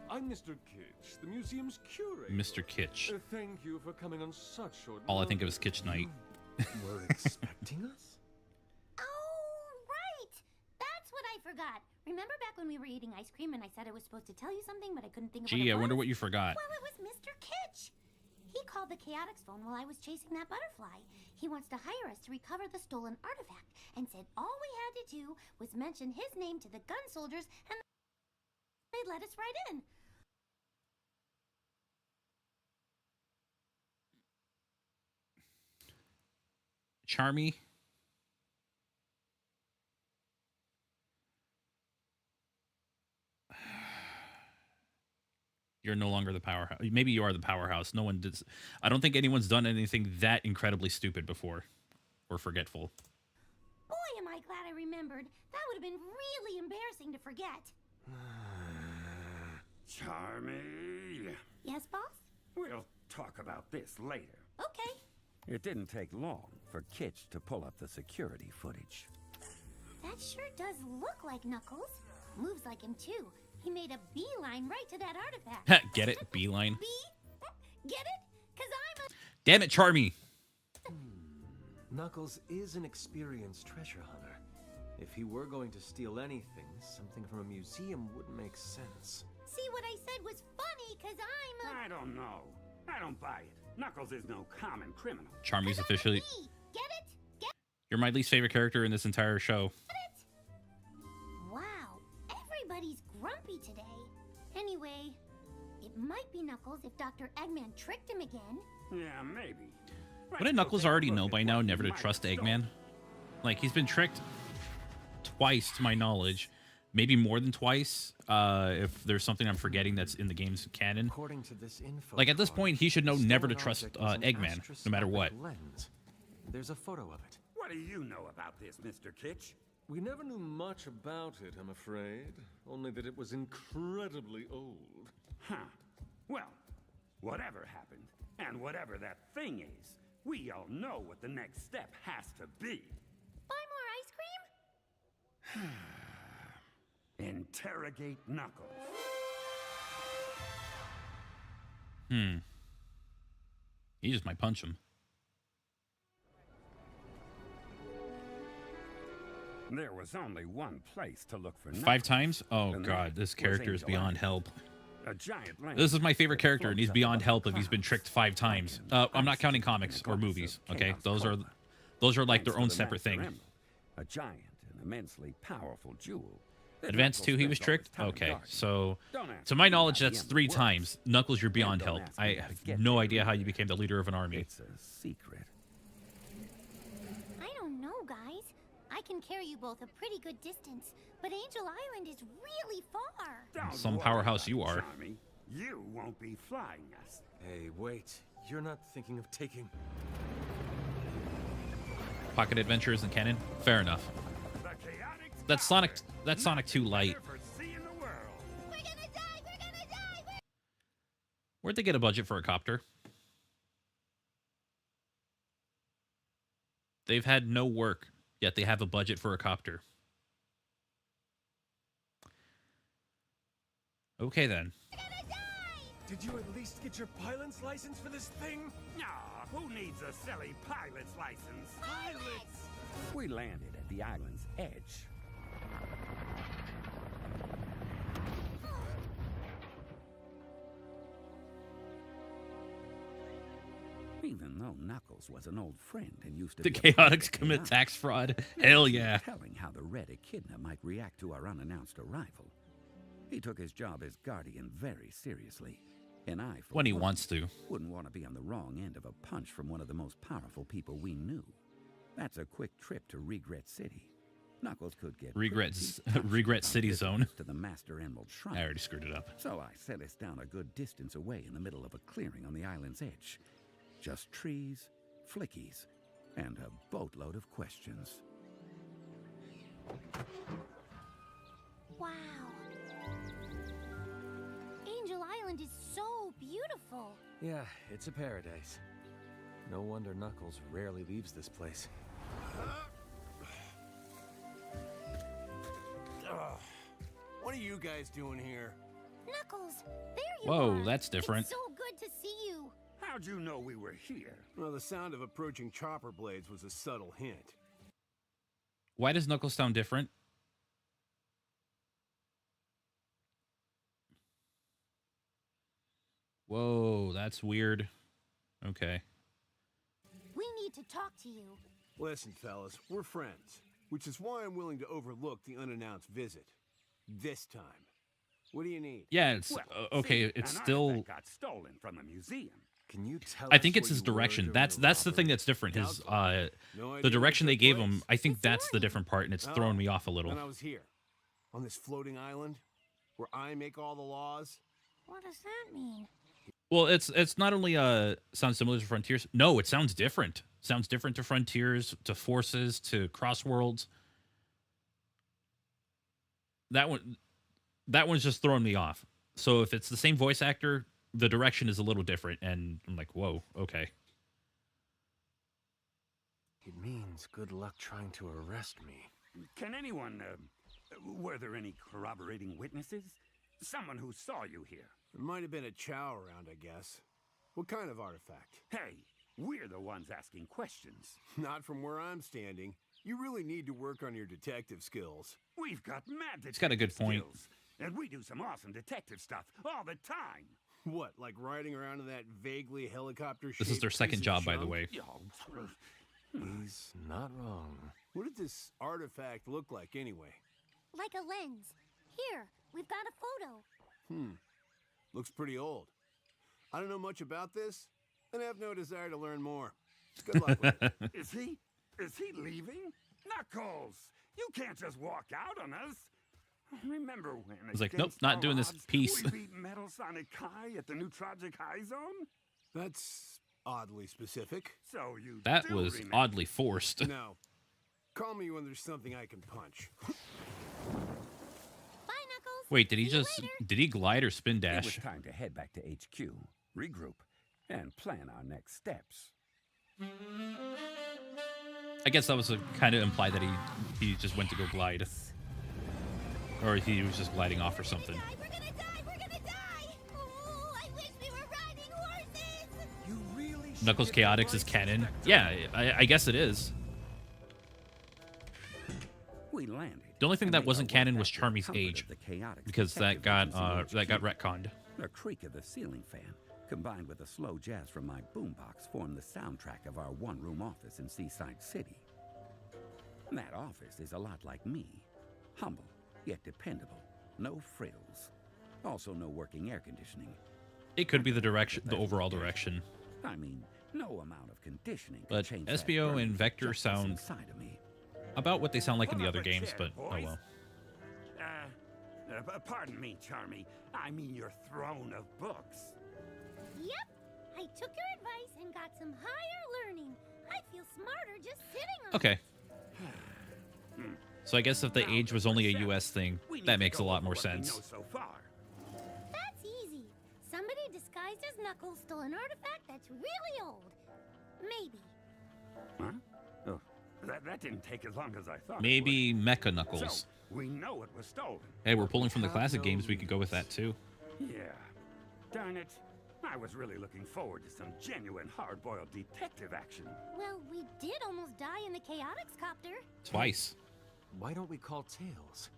I'm Mr. Kitsch, the museum's curator. Mr. Kitsch. Thank you for coming on such short All I think of notice. is Kitsch Night. Were expecting us? Oh, right! That's what I forgot. Remember back when we were eating ice cream and I said I was supposed to tell you something, but I couldn't think of what it Gee, I was? wonder what you forgot. Well, it was Mr. Kitsch. He called the Chaotix phone while I was chasing that butterfly. He wants to hire us to recover the stolen artifact and said all we had to do was mention his name to the gun soldiers and they'd let us right in. Charmy. You're no longer the powerhouse. Maybe you are the powerhouse. No one did. I don't think anyone's done anything that incredibly stupid before or forgetful. Boy, am I glad I remembered. That would have been really embarrassing to forget. Charmy. Yes, boss? We'll talk about this later. Okay. It didn't take long for Kitsch to pull up the security footage. That sure does look like Knuckles. Moves like him, too. He made a beeline right to that artifact. Get it? Beeline. Get it? 'Cause I'm a... Damn it, Charmy. Knuckles is an experienced treasure hunter. If he were going to steal anything, something from a museum wouldn't make sense. See, what I said was funny, 'cause I'm a... I don't know. I don't buy it. Knuckles is no common criminal. Charmy's officially... Me. Get it? Get You're my least favorite character in this entire show. it? Wow, everybody's grumpy today. Anyway, it might be Knuckles if Dr. Eggman tricked him again. Yeah, maybe. Wouldn't Knuckles already know by now never to trust Eggman? Like, he's been tricked twice, to my knowledge. Maybe more than twice, if there's something I'm forgetting that's in the game's canon. According to this info Like, at this card, point, he should know the never to stolen trust object is an Eggman, no matter what. astroscopic lens. There's a photo of it. What do you know about this, Mr. Kitsch? We never knew much about it, I'm afraid. Only that it was incredibly old. Huh. Well, whatever happened, and whatever that thing is, we all know what the next step has to be. Buy more ice cream? Interrogate Knuckles. He just might punch him. There was only one place to look for Knuckles. 5 times? Oh, And God, that this was character is Angel beyond Island. help. A giant lens This is my favorite that character, and he's floats beyond above help the if he's been clouds. tricked 5 times. I'm not counting comics or movies, okay? Those are like their own separate thing. A giant and immensely powerful jewel. that Advance Knuckles 2, he was spent all his tricked? time Okay, guarding. so Don't ask to my me knowledge, how the that's end 3 works. times. Knuckles, you're beyond And don't help. ask me I how to have get no there. idea how you became the leader of an army. It's a secret. I don't know, guys. I can carry you both a pretty good distance, but Angel Island is really far. Don't Some worry powerhouse about you it, are. Charmy. You won't be flying us. Hey, wait. You're not thinking of taking... Pocket Adventure isn't canon? Fair enough. The Chaotix That's Sonic 2 Light. Better for seeing the world. We're gonna die! We're gonna die! Where'd they get a budget for a copter? They've had no work, yet they have a budget for a copter. Okay, then. Did you at least get your pilot's license for this thing? Nah, who needs a silly pilot's license? Pilots! We landed at the island's edge. Even though Knuckles was an old friend and used to The be a part of Chaotix commit Chaotix, tax fraud. there Hell was no yeah. telling how the Red Echidna might react to our unannounced arrival. He took his job as guardian very seriously, and I, for When he one, wants to. wouldn't want to be on the wrong end of a punch from one of the most powerful people we knew. That's a quick trip to Regret City. Knuckles could get Regret pretty touchy Regret on City visits Zone. to the Master Emerald Shrine. I already screwed it up. So I set us down a good distance away in the middle of a clearing on the island's edge. Just trees, flickies, and a boatload of questions. Wow. Angel Island is so beautiful. Yeah, it's a paradise. No wonder Knuckles rarely leaves this place. What are you guys doing here? Knuckles, there you are. Whoa, that's different. It's so good to see you. How'd you know we were here? Well, the sound of approaching chopper blades was a subtle hint. Why does Knuckles sound different? Whoa, that's weird. Okay. We need to talk to you. Listen, fellas, we're friends, which is why I'm willing to overlook the unannounced visit. This time. What do you need? Yeah, it's okay. See, It's an still. artifact got stolen from a museum. Can you tell I think us it's what his you were direction. during That's the robbery? thing that's different. His No idea the what direction they took gave place. him. I think that's the different part, and it's throwing me off a little. And I was here, on this floating island, where I make all the laws. What does that mean? Well, it's not only sounds similar to Frontiers. No, it sounds different. Sounds different to Frontiers, to Forces, to Crossworlds. That one's just throwing me off. So if it's the same voice actor, the direction is a little different, and I'm like, whoa, okay. It means good luck trying to arrest me. Can anyone, were there any corroborating witnesses? Someone who saw you here? There might have been a chow around, I guess. What kind of artifact? Hey, we're the ones asking questions. Not from where I'm standing. You really need to work on your detective skills. We've got mad detective He's got a good point. skills, and we do some awesome detective stuff all the time. What, like riding around in that vaguely helicopter This is their second job, by the way. He's not wrong. What did this artifact look like anyway? Like a lens. Here, we've got a photo. Looks pretty old. I don't know much about this, and have no desire to learn more. Good luck with it. Is he leaving? Knuckles, you can't just walk out on us. Remember when? He's like, nope, against not all doing this. odds, Peace. We beat Metal Sonic High at the new Tragic High Zone. That's oddly specific. So you That do was remember. oddly forced. No. Call me when there's something I can punch. Bye, Knuckles. Wait, did he See you just later. did he glide or spin It was dash? time to head back to HQ, regroup, and plan our next steps. I guess that was kind of implied that he just went to go glide, or he was just gliding off or something. We're gonna die! We're gonna die! Oh, I wish we were riding horses! You really should Knuckles get the Chaotix is right canon. suspect Yeah, on. I guess it is. We landed. The only thing and that made wasn't our way canon back was to the Charmy's comfort age, of the Chaotix because that Detective got Agency HQ. retconned. The creak of the ceiling fan, combined with the slow jazz from my boombox, formed the soundtrack of our one-room office in Seaside City. That office is a lot like me. Humble, yet dependable. No frills. Also no working air conditioning. It could be the direction, the overall direction. I mean, no amount of conditioning can But change that SBO burning and Vector justice sound inside of me. about what they sound like in Pull the up other a games, chair, but oh boys. well. Pardon me, Charmy. I mean your throne of books. Yep, I took your advice and got some higher learning. I feel smarter just sitting on Okay. it. So I guess if the Now age was for only a ourselves, US thing, we need that to makes a go lot over more what we sense. know so far. That's easy. Somebody disguised as Knuckles stole an artifact that's really old. Maybe. Huh? Oh, that didn't take as long as I thought. it Maybe Mecha would. Knuckles. So, we know it was stolen. Hey, we're pulling from the have classic no games. We could go with that too. Yeah. Darn it. I was really looking forward to some genuine hard-boiled detective action. Well, we did almost die in the Chaotix copter. Twice. Why don't we call Tails?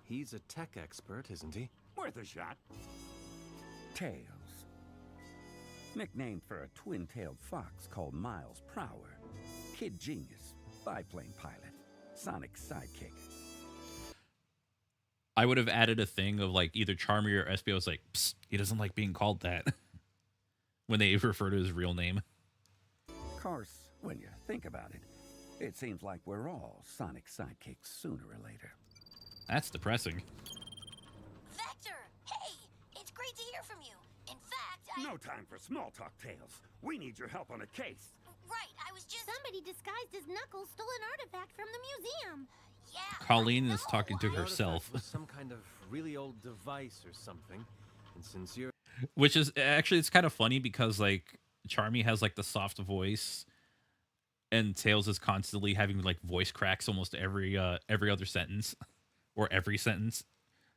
He's a tech expert, isn't he? Worth a shot. Tails. Nicknamed for a twin-tailed fox called Miles Prower. Kid genius. Biplane pilot. Sonic sidekick. I would have added a thing of like either Charmy or SBO was like, psst, he doesn't like being called that when they refer to his real name. Of course, when you think about it, it seems like we're all Sonic sidekicks sooner or later. That's depressing. Vector! Hey! It's great to hear from you. In fact, No time for small talk, Tails. We need your help on a case. Right, I was just... Somebody disguised as Knuckles stole an artifact from the museum. Yeah. Colleen is talking to The herself, artifact was some kind of really old device or something. And since you're... which is actually, it's kind of funny because like Charmy has like the soft voice, and Tails is constantly having like voice cracks almost every other sentence or every sentence.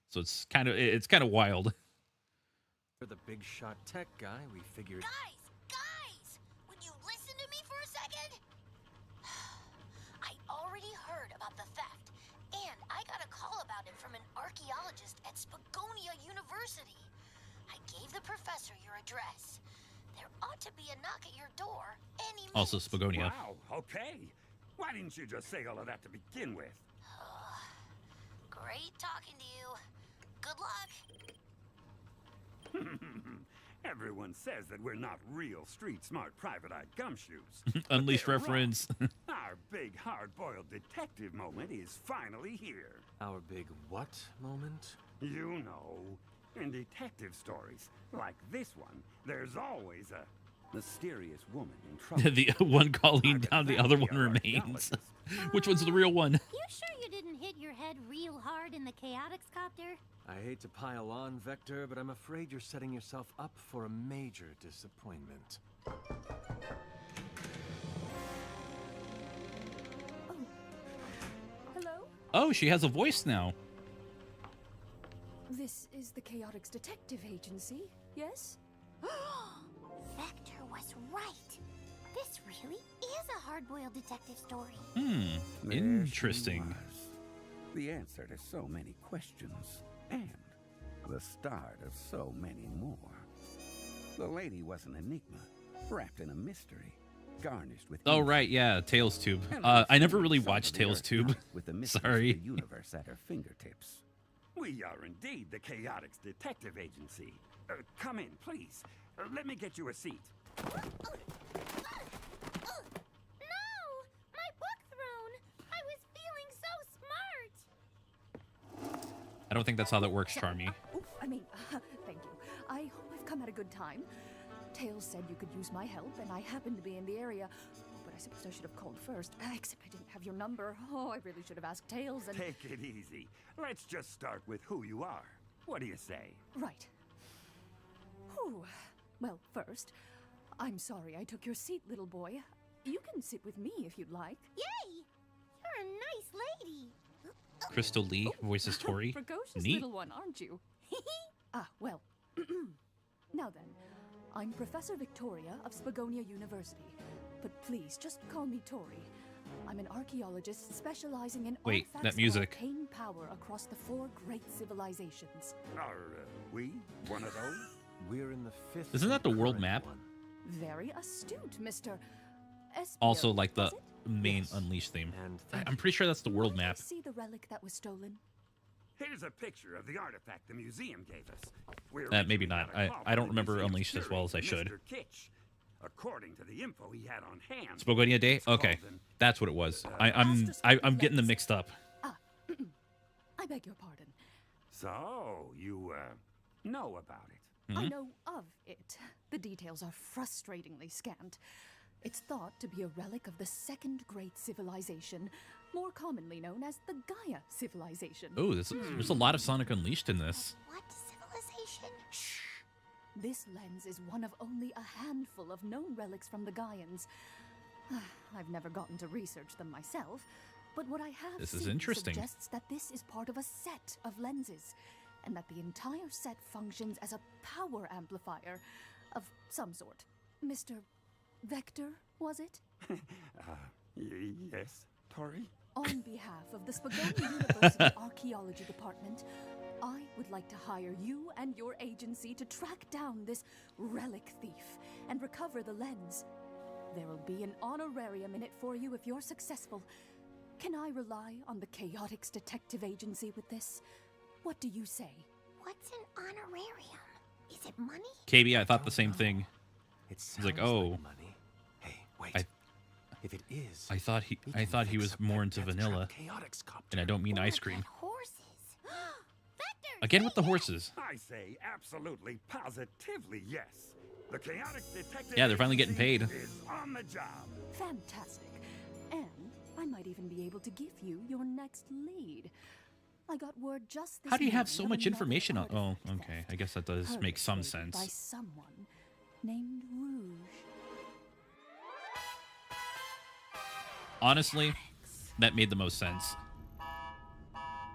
So it's kind of wild. For the big shot tech guy, we figured... Guys! Would you listen to me for a second? I already heard about the theft, and I got a call about it from an archaeologist at Spagonia University. I gave the professor your address. There ought to be a knock at your door any minute. Also Spagonia. Wow, okay. Why didn't you just say all of that to begin with? Great talking to you. Good luck. Everyone says that we're not real street-smart private-eyed gumshoes. Unleashed They're reference. wrong. Our big hard-boiled detective moment is finally here. Our big what moment? You know, in detective stories like this one, there's always a mysterious woman in trouble. The one Colleen down, the other one remains. Which one's the real one? You sure you didn't hit your head real hard in the Chaotix copter? I hate to pile on, Vector, but I'm afraid you're setting yourself up for a major disappointment. Hello? Oh, she has a voice now. This is the Chaotix Detective Agency, yes? Vector was right. This really is a hard-boiled detective story. There she Interesting. was. The answer to so many questions, and the start of so many more. The lady was an enigma, wrapped in a mystery, garnished with... Oh, right, yeah, Tails Tube. And I never really some of watched the Tails Earth Tube. knowledge with the mysteries Sorry. of the universe at her fingertips. We are indeed the Chaotix Detective Agency. Come in, please. Let me get you a seat. No! My book thrown! I was feeling so smart! I don't think that's how that works, Charmy. Thank you. I hope I've come at a good time. Tails said you could use my help, and I happened to be in the area. But I suppose I should have called first, except I didn't have your number. Oh, I really should have asked Tails and... Take it easy. Let's just start with who you are. What do you say? Right. Whew. Well, first, I'm sorry I took your seat, little boy. You can sit with me if you'd like. Yay! You're a nice lady. Crystal Lee voices Tori. Precocious Neat. little one, aren't you? Well. Now then, I'm Professor Victoria of Spagonia University. But please, just call me Tori. I'm an archaeologist specializing in Wait, artifacts that music. of arcane power across the 4 great civilizations. Are we one of those? We're in the 5th... Isn't that the world current map? one. Very astute, Mr. Espio, Also, like the was it? main Yes. Unleashed theme. And I'm pretty sure that's the world Might I map. see the relic that was stolen? Here's a picture of the artifact the museum gave us. We're Maybe originally not. got a call I don't from the remember museum's Unleashed as well as I should. curator, Mr. Kitch. According to the info he had on hand... Spagonia Day? it's Okay, called an- that's what it was. I'm getting them mixed up. I beg your pardon. So, you, know about it. I know of it. The details are frustratingly scant. It's thought to be a relic of the 2nd great civilization, more commonly known as the Gaia civilization. Oh, there's a lot of Sonic Unleashed in this. What civilization? Shh! This lens is one of only a handful of known relics from the Gaians. I've never gotten to research them myself, but what I have This is seen interesting. suggests that this is part of a set of lenses, and that the entire set functions as a power amplifier of some sort. Mr. Vector, was it? Yes, Tori? On behalf of the Spagonia University Archaeology Department, I would like to hire you and your agency to track down this relic thief and recover the lens. There will be an honorarium in it for you if you're successful. Can I rely on the Chaotix Detective Agency with this? What do you say? What's an honorarium? Is it money? KB, I thought the same thing. It It's like, sounds oh. money. Hey, wait. If it is... I thought he can was fix more up into that vanilla, Chaotix copter. and I don't mean Or ice cream. get horses. Vector! Again say with the yes. horses. I say absolutely, positively yes. The chaotic detective. Yeah, they're finally getting paid. Is on the job. Fantastic. And I might even be able to give you your next lead. I got word just this How do you have morning so of much another information on? Oh, artifact okay. theft I guess that does make some perpetrated by sense. someone named Rouge. Honestly, that made the most sense.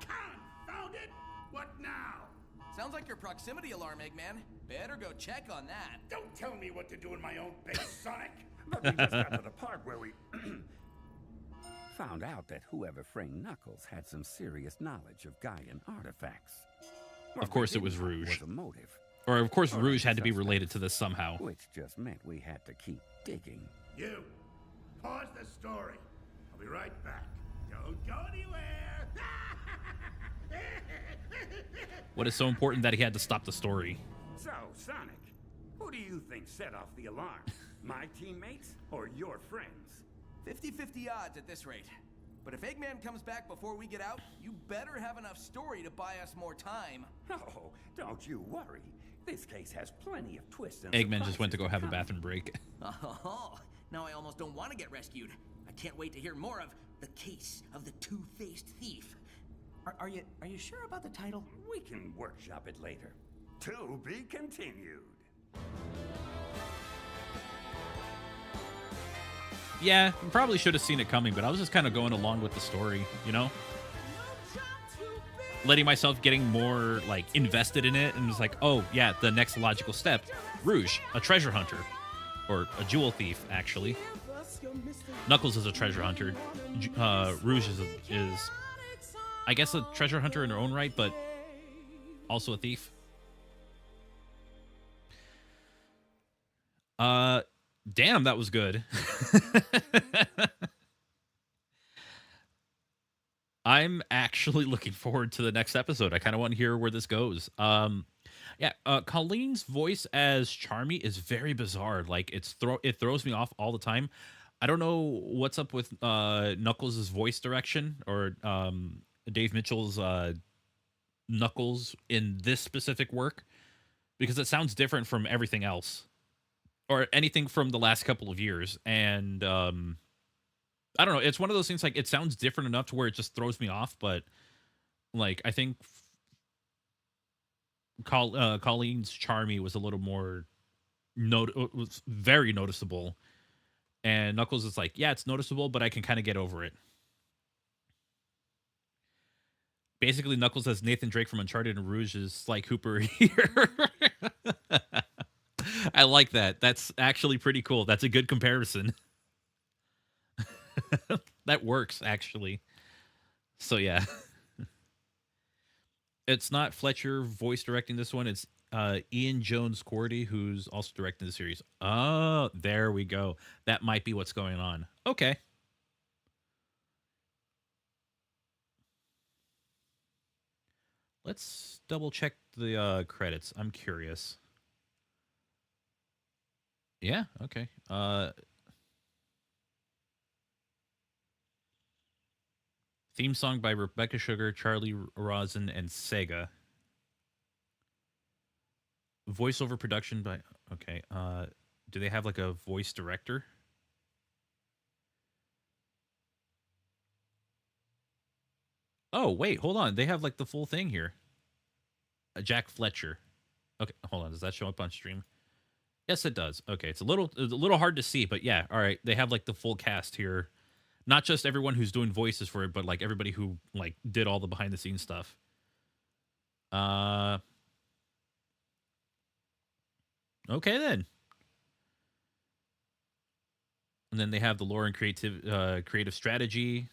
Confound it! What now? Sounds like your proximity alarm, Eggman. Better go check on that. Don't tell me what to do in my own base, Sonic. But we just got to the part where we found out that whoever framed Knuckles had some serious knowledge of Gaian artifacts. Of course it was Rouge. Was a motive. Or, of course, Rouge had to be related to this somehow. Which just meant we had to keep digging. You, pause the story. I'll be right back. Don't go anywhere. What is so important that he had to stop the story? So, Sonic, who do you think set off the alarm? My teammates or your friends? 50-50 odds at this rate. But if Eggman comes back before we get out, you better have enough story to buy us more time. Oh, don't you worry. This case has plenty of twists and Eggman just went to go have a come. bathroom break. Oh, now I almost don't want to get rescued. I can't wait to hear more of The Case of the Two-Faced Thief. Are you sure about the title? We can workshop it later. To be continued. Yeah, probably should have seen it coming, but I was just kind of going along with the story, you know? Letting myself getting more, like, invested in it, and was like, oh, yeah, the next logical step. Rouge, a treasure hunter. Or a jewel thief, actually. Knuckles is a treasure hunter. Rouge is, I guess, a treasure hunter in her own right, but also a thief. Damn, that was good. I'm actually looking forward to the next episode. I kind of want to hear where this goes. Colleen's voice as Charmy is very bizarre. Like it throws me off all the time. I don't know what's up with Knuckles' voice direction or Dave Mitchell's Knuckles in this specific work, because it sounds different from everything else or anything from the last couple of years. And I don't know. It's one of those things, like, it sounds different enough to where it just throws me off. But, like, I think Colleen's Charmy was a little more was very noticeable. And Knuckles is like, yeah, it's noticeable, but I can kind of get over it. Basically, Knuckles has Nathan Drake from Uncharted, and Rouge is Sly Cooper here. I like that. That's actually pretty cool. That's a good comparison. That works, actually. So, yeah. It's not Fletcher voice directing this one. It's Ian Jones-Cordy, who's also directing the series. Oh, there we go. That might be what's going on. Okay. Let's double check the credits. I'm curious. Yeah, okay. Theme song by Rebecca Sugar, Charlie Rosin, and Sega. Voiceover production by... Okay. Do they have, like, a voice director? Oh, wait. Hold on. They have, like, the full thing here. Jack Fletcher. Okay. Hold on. Does that show up on stream? Yes, it does. Okay. It's a little hard to see, but yeah. All right. They have, like, the full cast here. Not just everyone who's doing voices for it, but, like, everybody who, like, did all the behind-the-scenes stuff. Okay, then. And then they have the lore and creative strategy,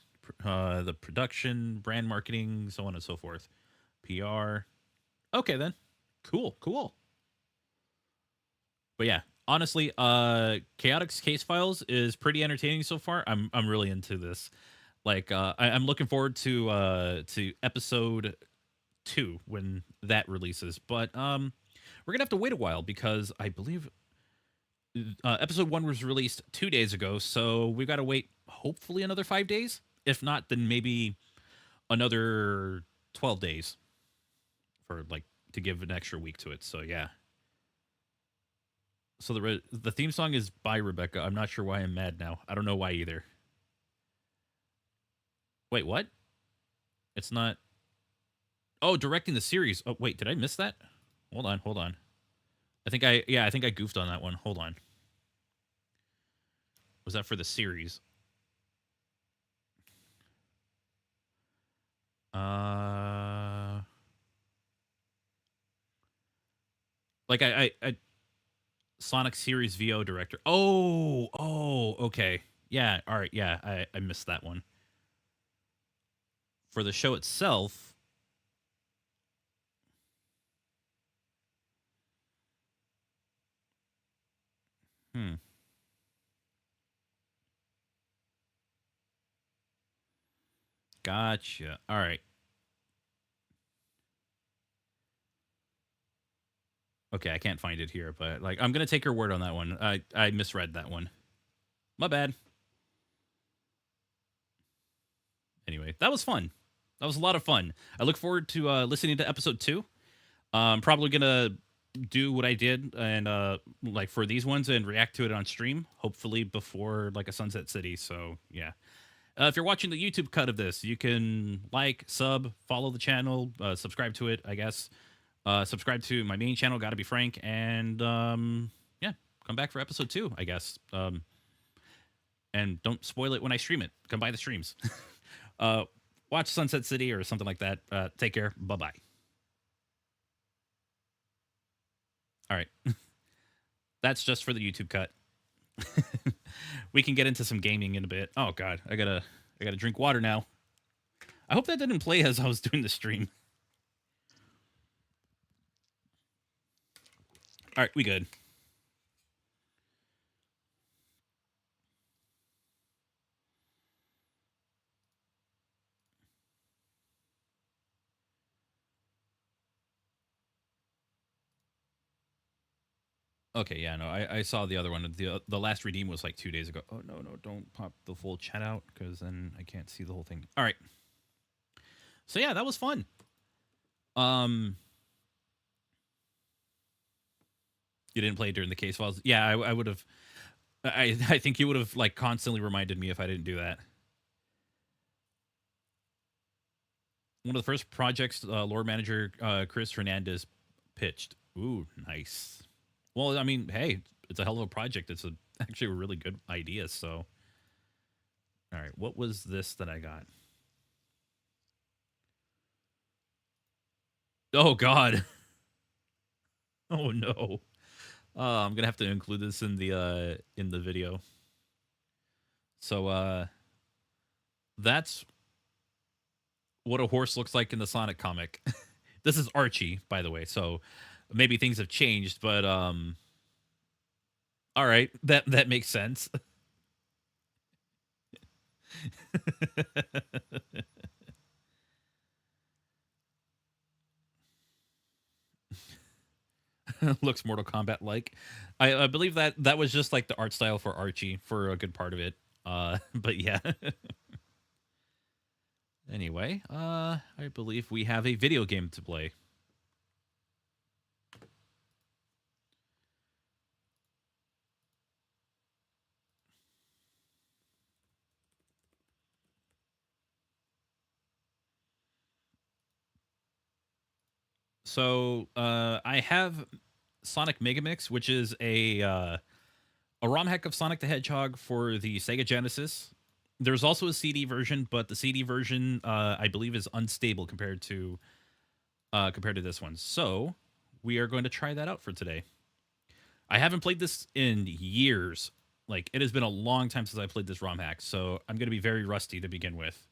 the production, brand marketing, so on and so forth. PR. Okay, then. Cool. But yeah, honestly, Chaotix Casefiles is pretty entertaining so far. I'm really into this. Like, I'm looking forward to episode 2 when that releases. But we're gonna have to wait a while because I believe episode 1 was released 2 days ago, so we've got to wait hopefully another 5 days. If not, then maybe another 12 days for, like, to give an extra week to it. So yeah. So the theme song is by Rebecca. I'm not sure why I'm mad now. I don't know why either. Wait, what? It's not. Oh, directing the series. Oh, wait, did I miss that? Hold on. I think I goofed on that one. Hold on. Was that for the series? Like I Sonic series VO director. Oh, okay. Yeah, all right. Yeah, I missed that one. For the show itself, Gotcha. All right. Okay, I can't find it here, but like I'm gonna take your word on that one. I misread that one. My bad. Anyway, that was fun. That was a lot of fun. I look forward to listening to episode 2. I'm probably gonna do what I did and like for these ones and react to it on stream, hopefully before like a Sunset City. So yeah. If you're watching the YouTube cut of this, you can like, sub, follow the channel, subscribe to it, I guess. Subscribe to my main channel, GottaBeFrank, and yeah, come back for episode 2, I guess. And don't spoil it when I stream it. Come by the streams. Watch Sunset City or something like that. Take care. Bye-bye. All right. That's just for the YouTube cut. We can get into some gaming in a bit. Oh god, I gotta drink water now. I hope that didn't play as I was doing the stream. All right, we good. Okay, yeah, no, I saw the other one. The last redeem was like 2 days ago. Oh, no, don't pop the full chat out because then I can't see the whole thing. All right. So, yeah, that was fun. You didn't play during the case files? Yeah, I would have. I think you would have like constantly reminded me if I didn't do that. One of the first projects lore manager Chris Hernandez pitched. Ooh, nice. Well, I mean, hey, it's a hell of a project. It's actually a really good idea. So, all right, what was this that I got? Oh God. Oh no. I'm gonna have to include this in the video. So that's what a horse looks like in the Sonic comic. This is Archie, by the way. So maybe things have changed, but all right, that makes sense. Looks Mortal Kombat like. I believe that was just like the art style for Archie for a good part of it. But yeah. Anyway, I believe we have a video game to play. So I have Sonic Megamix, which is a ROM hack of Sonic the Hedgehog for the Sega Genesis. There's also a CD version, but the CD version I believe is unstable compared to this one. So we are going to try that out for today. I haven't played this in years. Like, it has been a long time since I played this ROM hack, so I'm going to be very rusty to begin with.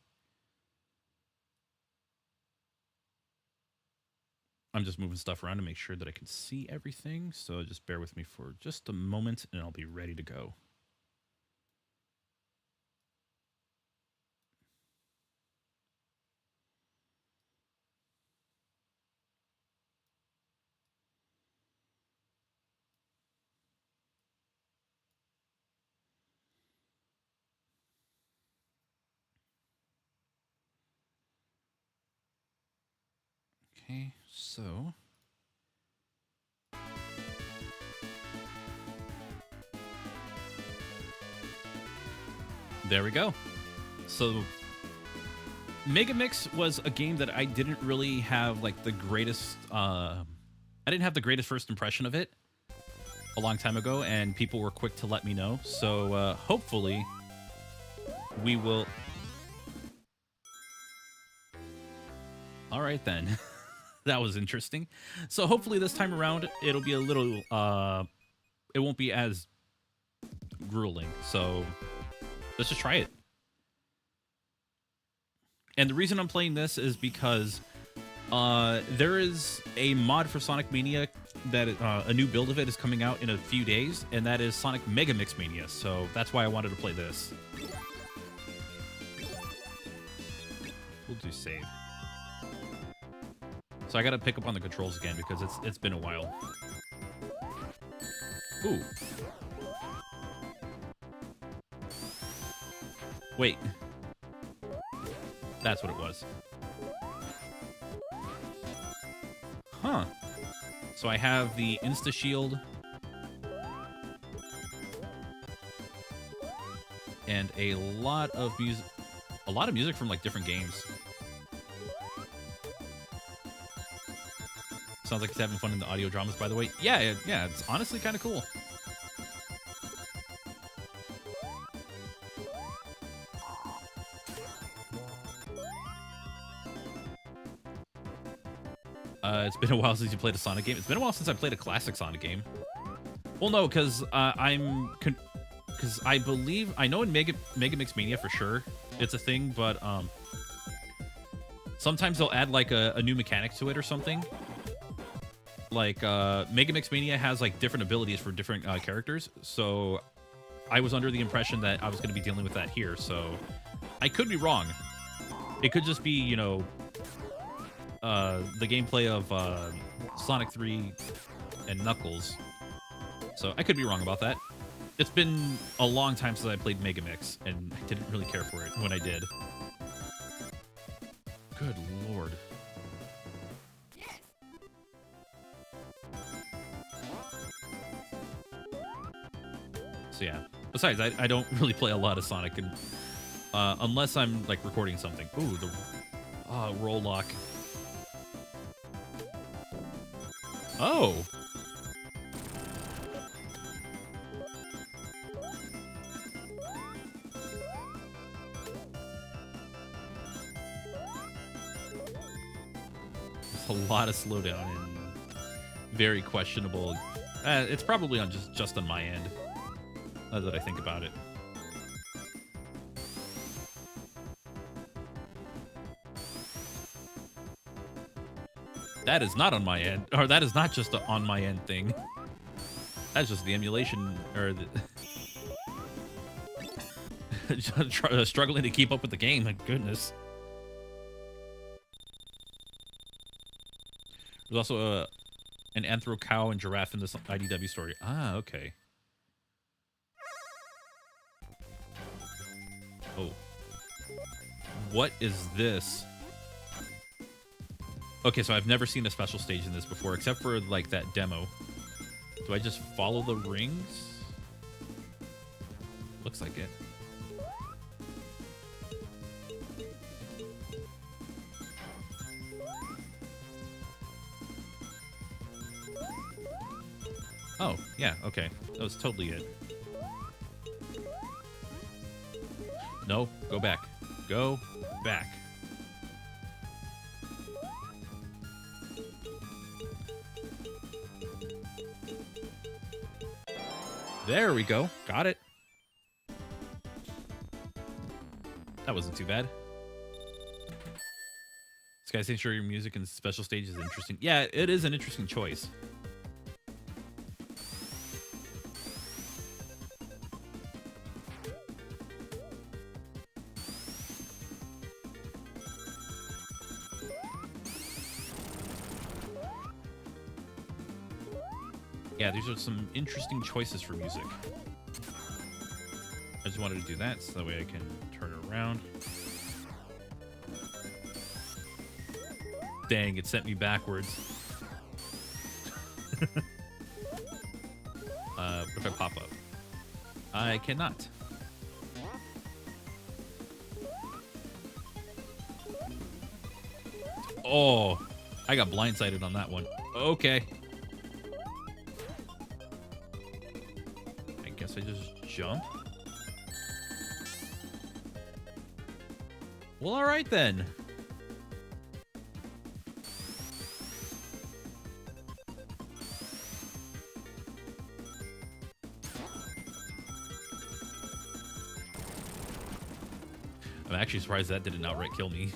I'm just moving stuff around to make sure that I can see everything. So just bear with me for just a moment and I'll be ready to go. Okay, so There we go. So Megamix was a game that I didn't really have like the greatest I didn't have the greatest first impression of it a long time ago, and people were quick to let me know. So hopefully we will. All right then. That was interesting. So hopefully this time around it'll be a little it won't be as grueling. So let's just try it. And the reason I'm playing this is because there is a mod for Sonic Mania that a new build of it is coming out in a few days, and that is Sonic Megamix Mania. So that's why I wanted to play this. We'll do save. So I gotta pick up on the controls again because it's been a while. Ooh. Wait. That's what it was. Huh. So I have the Insta Shield and a lot of music from like different games. Sounds like it's having fun in the audio dramas, by the way. Yeah, it's honestly kind of cool. It's been a while since you played a Sonic game. It's been a while since I played a classic Sonic game. Well, no, because I believe I know in Megamix Mania for sure it's a thing, but sometimes they'll add like a new mechanic to it or something. Like Megamix Mania has like different abilities for different characters, so I was under the impression that I was going to be dealing with that here. So I could be wrong. It could just be, you know, the gameplay of Sonic 3 and Knuckles. So I could be wrong about that. It's been a long time since I played Megamix, and I didn't really care for it when I did. Good lord. So yeah. Besides, I don't really play a lot of Sonic, and unless I'm like recording something. Ooh, the roll lock. Oh. There's a lot of slowdown and very questionable. It's probably on just on my end. Now that I think about it. That is not on my end, or that is not just a on my end thing. That's just the emulation, or the struggling to keep up with the game. My goodness. There's also an anthro cow and giraffe in this IDW story. Ah, okay. Oh. What is this? Okay, so I've never seen a special stage in this before, except for, like, that demo. Do I just follow the rings? Looks like it. Oh, yeah, okay. That was totally it. No, go back. Go back. There we go. Got it. That wasn't too bad. This guy's saying sure your music and special stage is interesting. Yeah, it is an interesting choice. Yeah, these are some interesting choices for music. I just wanted to do that so that way I can turn around. Dang, it sent me backwards. What if I pop up? I cannot. Oh, I got blindsided on that one. Okay. I guess I just jump. Well, all right then. I'm actually surprised that didn't outright kill me.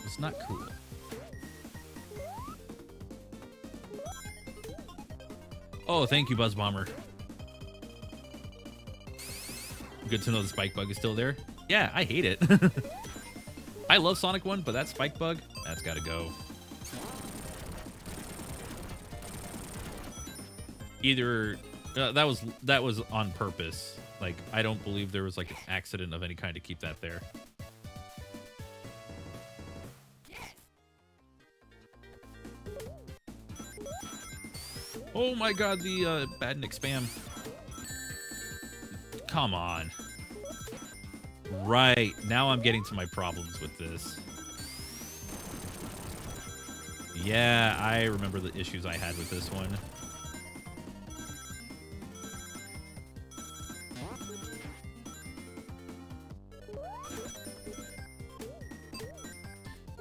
It's not cool. Oh, thank you, Buzz Bomber. Good to know the spike bug is still there. Yeah, I hate it. I love Sonic 1, but that spike bug, that's gotta go. Either that was on purpose. Like, I don't believe there was like an accident of any kind to keep that there. Oh my god, the Badnik spam. Come on. Right, now I'm getting to my problems with this. Yeah, I remember the issues I had with this one.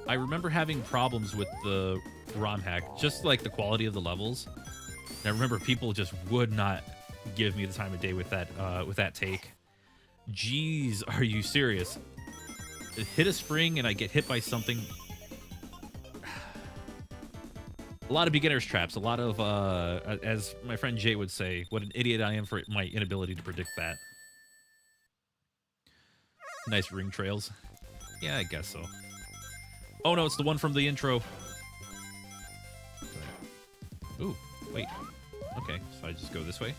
I remember having problems with the ROM hack, just like the quality of the levels. And I remember people just would not give me the time of day with that take. Jeez, are you serious? Hit a spring and I get hit by something. A lot of beginner's traps. A lot of, as my friend Jay would say, what an idiot I am for my inability to predict that. Nice ring trails. Yeah, I guess so. Oh no, it's the one from the intro. Ooh, wait. Okay, so I just go this way.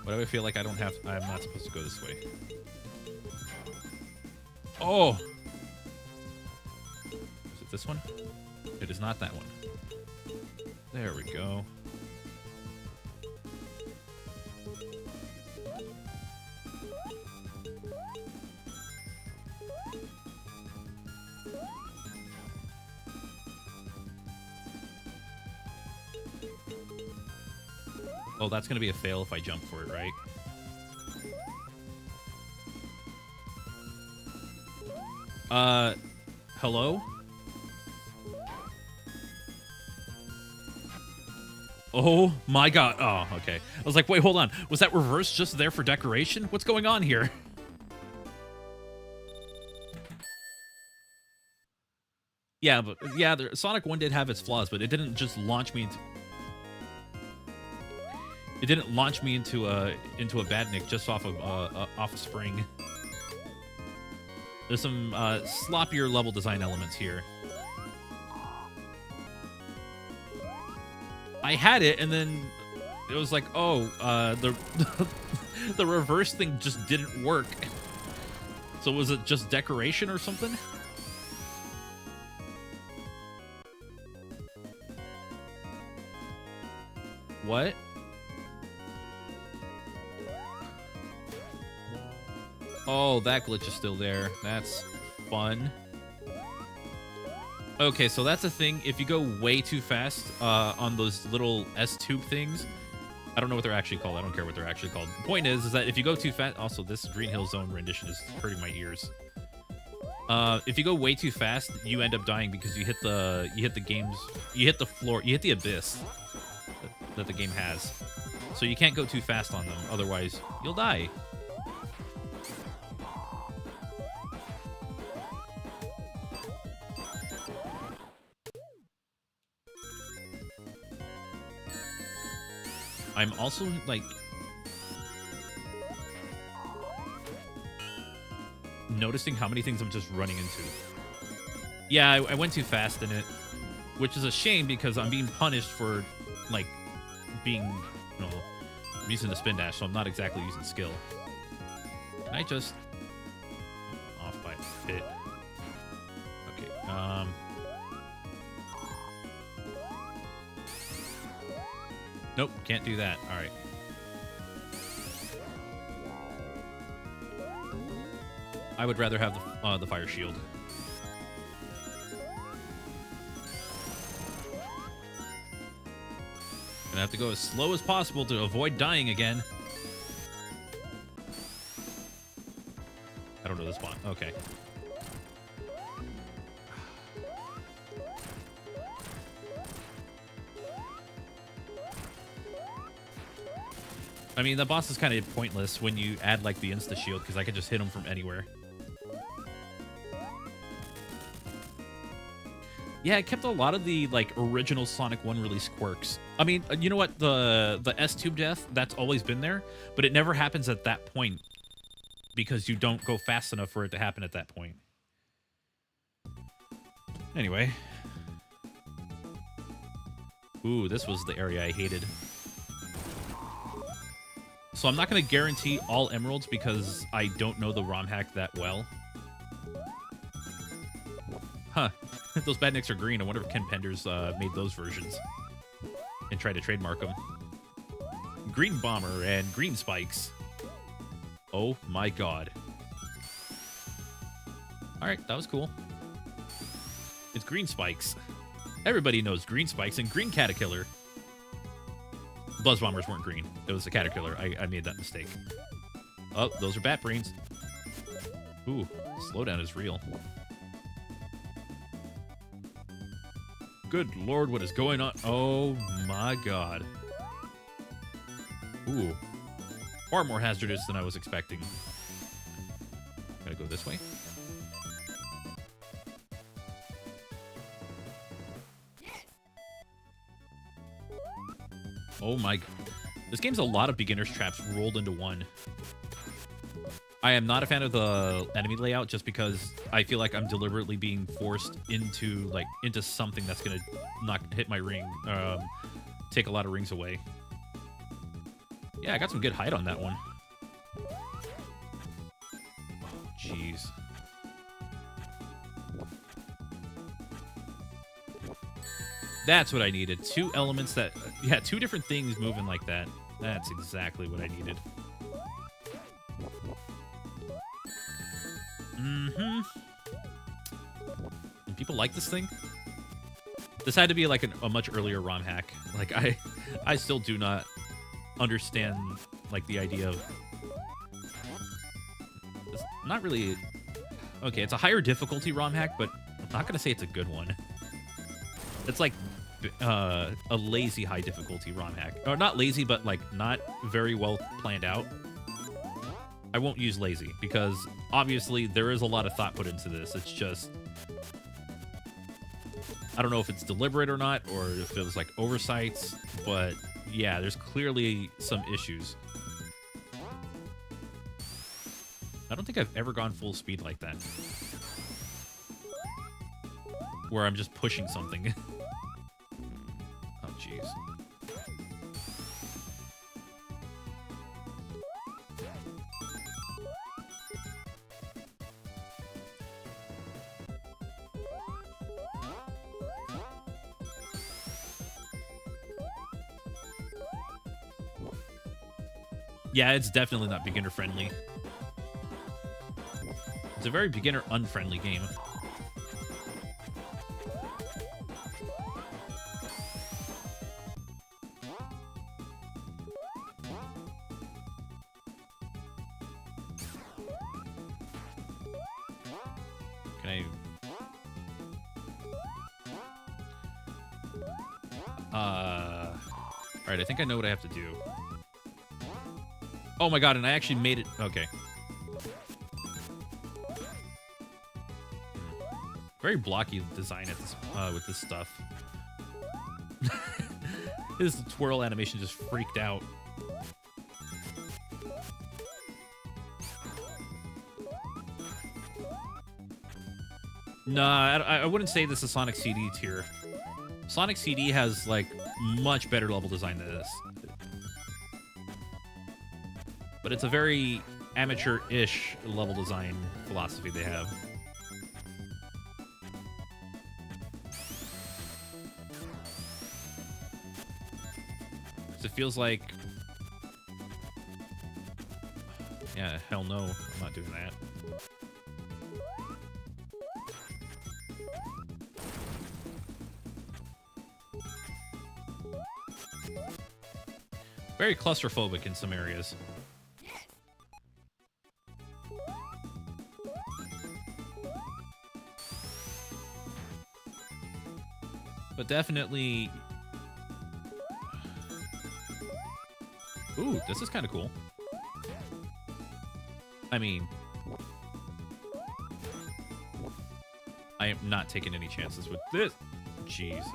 Why do I feel like I'm not supposed to go this way? Oh! Is it this one? It is not that one. There we go. Oh, that's going to be a fail if I jump for it, right? Hello? Oh my god. Oh, okay. I was like, wait, hold on. Was that reverse just there for decoration? What's going on here? Yeah, but yeah, Sonic 1 did have its flaws, but it didn't just launch me into... It didn't launch me into a badnik just off a spring. There's some sloppier level design elements here. I had it, and then it was like, oh, the reverse thing just didn't work. So was it just decoration or something? What? Oh, that glitch is still there. That's fun. Okay, so that's a thing. If you go way too fast on those little S-tube things, I don't know what they're actually called. I don't care what they're actually called. The point is that if you go too fast... Also, this Green Hill Zone rendition is hurting my ears. If you go way too fast, you end up dying because you hit the floor, you hit the abyss that the game has. So you can't go too fast on them, otherwise you'll die. I'm also, like, noticing how many things I'm just running into. Yeah, I went too fast in it, which is a shame because I'm being punished for, like, being, you know, I'm using the spin dash, so I'm not exactly using skill. Can I just off by a bit? Okay. Nope, can't do that. All right. I would rather have the fire shield. Gonna have to go as slow as possible to avoid dying again. I don't know the spawn. Okay. I mean, the boss is kind of pointless when you add, like, the insta-shield, because I can just hit him from anywhere. Yeah, it kept a lot of the, like, original Sonic 1 release quirks. I mean, you know what? The S-tube death, that's always been there, but it never happens at that point because you don't go fast enough for it to happen at that point. Anyway. Ooh, this was the area I hated. So I'm not going to guarantee all emeralds because I don't know the ROM hack that well. Huh. Those badniks are green. I wonder if Ken Penders made those versions and tried to trademark them. Green Bomber and green spikes. Oh my god. Alright, that was cool. It's green spikes. Everybody knows green spikes and green Caterkiller. Buzz Bombers weren't green. It was a Caterkiller. I made that mistake. Oh, those are bat brains. Ooh, slowdown is real. Good lord, what is going on? Oh my god. Ooh. Far more hazardous than I was expecting. Gotta go this way. Oh my... This game's a lot of beginner's traps rolled into one. I am not a fan of the enemy layout just because I feel like I'm deliberately being forced into something that's gonna not hit my ring, take a lot of rings away. Yeah, I got some good height on that one. Oh, jeez. That's what I needed. Two elements that... Yeah, two different things moving like that. That's exactly what I needed. Mm-hmm. And people like this thing? This had to be like a much earlier ROM hack. Like, I still do not understand, like, the idea of... It's not really... Okay, it's a higher difficulty ROM hack, but I'm not going to say it's a good one. It's like a lazy high difficulty ROM hack. Or not lazy, but like not very well planned out. I won't use lazy because obviously there is a lot of thought put into this. It's just... I don't know if it's deliberate or not, or if it was like oversights, but yeah, there's clearly some issues. I don't think I've ever gone full speed like that. Where I'm just pushing something. Oh, jeez. Yeah, it's definitely not beginner friendly. It's a very beginner unfriendly game. Can I... Alright, I think I know what I have to do. Oh my god, and I actually made it... Okay. Very blocky design at this, with this stuff. His twirl animation just freaked out. Nah, I wouldn't say this is Sonic CD tier. Sonic CD has, like, much better level design than this. But it's a very amateur-ish level design philosophy they have. It feels like... Yeah, hell no, I'm not doing that. Very claustrophobic in some areas. But definitely... Ooh, this is kind of cool. I mean... I am not taking any chances with this. Jesus.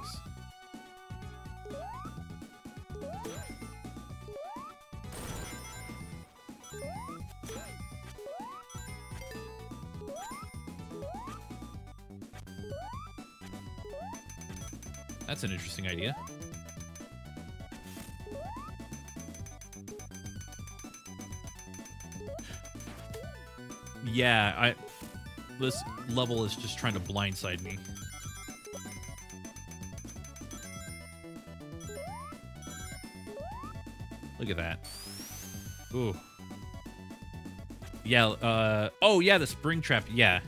That's an interesting idea. Yeah, this level is just trying to blindside me. Look at that. Ooh. Yeah, oh yeah, the spring trap, yeah.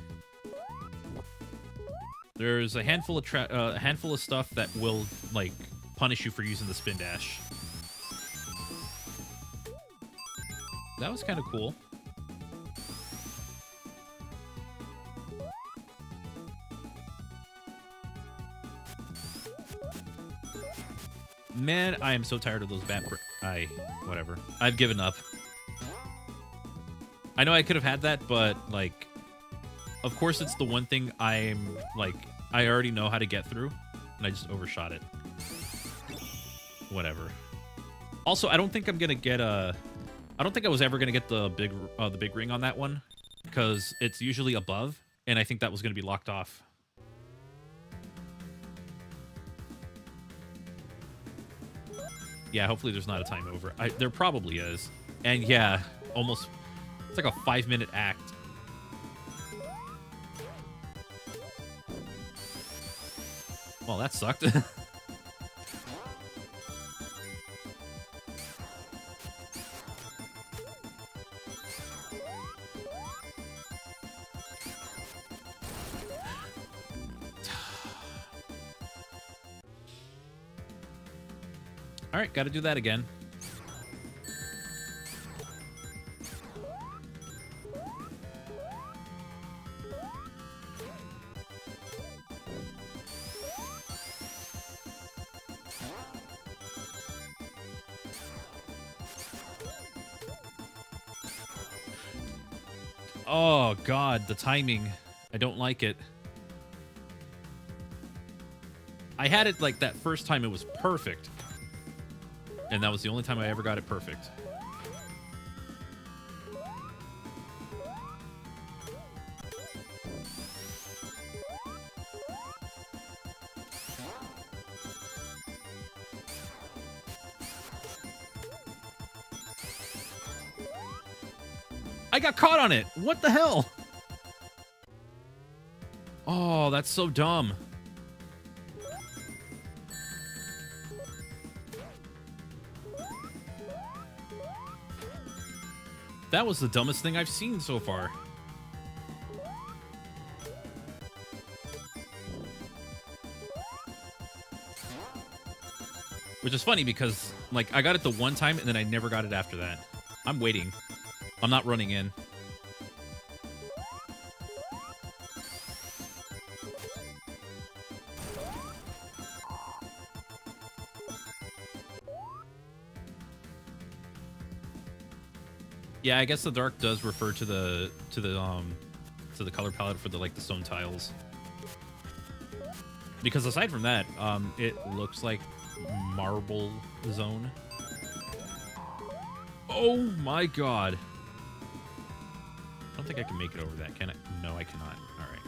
There's a handful of stuff that will, like, punish you for using the spin dash. That was kind of cool. Man, I am so tired of those whatever. I've given up. I know I could have had that, but, like, of course it's the one thing I'm, like, I already know how to get through, and I just overshot it. Whatever. Also, I don't think I'm gonna get I don't think I was ever gonna get the big ring on that one, because it's usually above, and I think that was gonna be locked off. Yeah, hopefully there's not a time over. There probably is. And yeah, almost... It's like a 5-minute act. Well, that sucked. All right, got to do that again. Oh, God, the timing. I don't like it. I had it like that first time, it was perfect. And that was the only time I ever got it perfect. I got caught on it! What the hell? Oh, that's so dumb. That was the dumbest thing I've seen so far. Which is funny because, like, I got it the one time and then I never got it after that. I'm waiting. I'm not running in. Yeah, I guess the dark does refer to the color palette for the stone tiles. Because aside from that, it looks like marble zone. Oh my god. I don't think I can make it over that, can I? No, I cannot. Alright.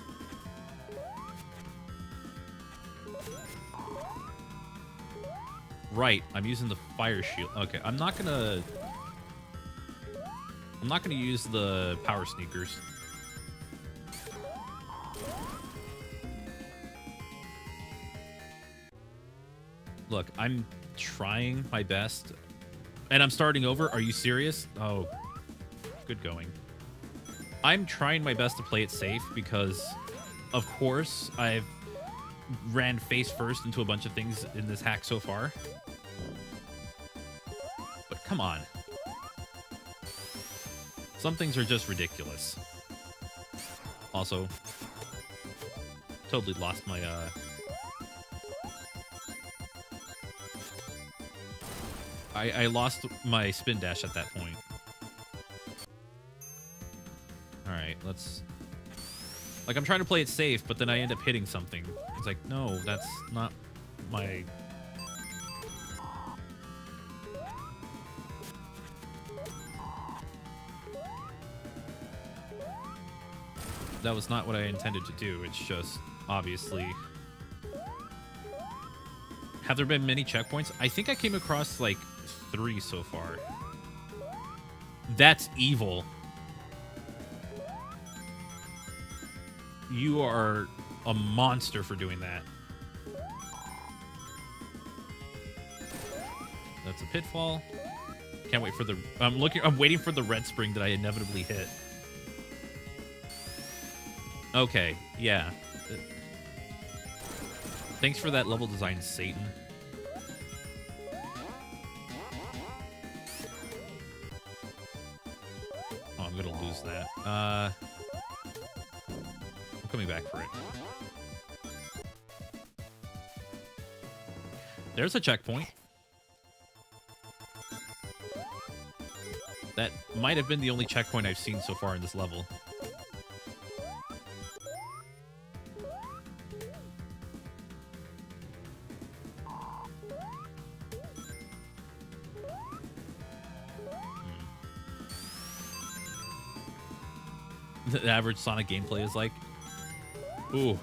Right, I'm using the fire shield. Okay, I'm not gonna... I'm not going to use the power sneakers. Look, I'm trying my best. And I'm starting over? Are you serious? Oh, good going. I'm trying my best to play it safe because, of course, I've ran face first into a bunch of things in this hack so far. But come on. Some things are just ridiculous. Also, totally lost my, I lost my spin dash at that point. Alright, let's... Like, I'm trying to play it safe, but then I end up hitting something. It's like, no, that's not my... That was not what I intended to do. It's just, obviously... Have there been many checkpoints? I think I came across, like, 3 so far. That's evil. You are a monster for doing that. That's a pitfall. Can't wait for the... I'm waiting for the red spring that I inevitably hit. Okay, yeah. Thanks for that level design, Satan. Oh, I'm gonna lose that. I'm coming back for it. There's a checkpoint. That might have been the only checkpoint I've seen so far in this level. The average Sonic gameplay is like, ooh.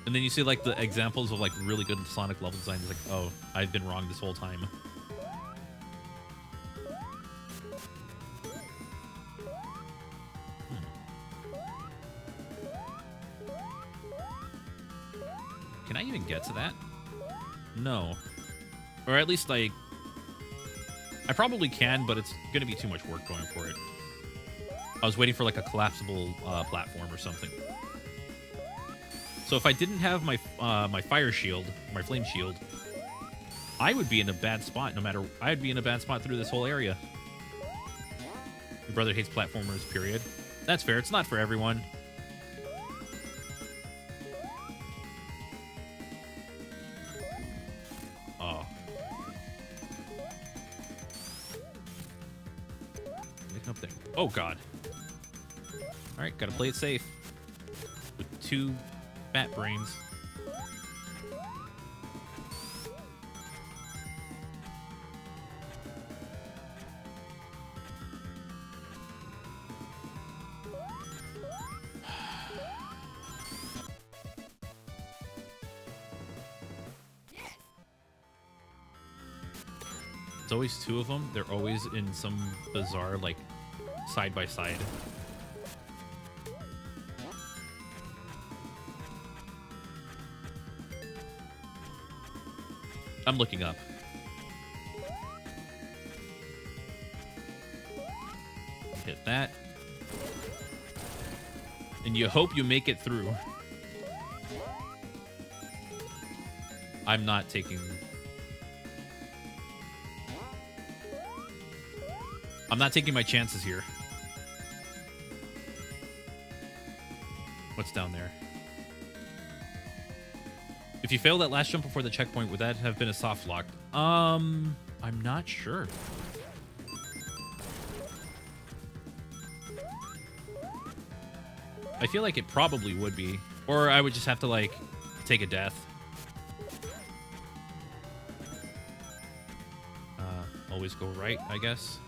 And then you see like the examples of like really good Sonic level design. It's like, oh, I've been wrong this whole time. Can I even get to that? No. Or at least like, I probably can, but it's gonna be too much work going for it. I was waiting for like a collapsible platform or something. So if I didn't have my my fire shield, my flame shield, I would be in a bad spot. I'd be in a bad spot through this whole area. Your brother hates platformers, period. That's fair. It's not for everyone. Oh. Wake up there. Oh God. All right, gotta play it safe. With 2 bat brains. It's always 2 of them. They're always in some bizarre, like, side by side. I'm looking up. Hit that. And you hope you make it through. I'm not taking... I'm not taking my chances here. What's down there? If you fail that last jump before the checkpoint, would that have been a soft lock? I'm not sure. I feel like it probably would be. Or I would just have to, like, take a death. Always go right, I guess.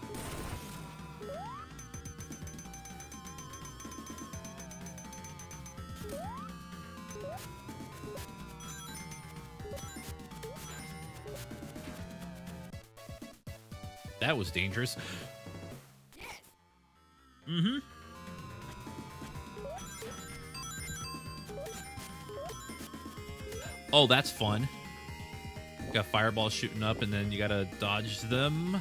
That was dangerous. Mm-hmm. Oh, that's fun. Got fireballs shooting up, and then you gotta dodge them.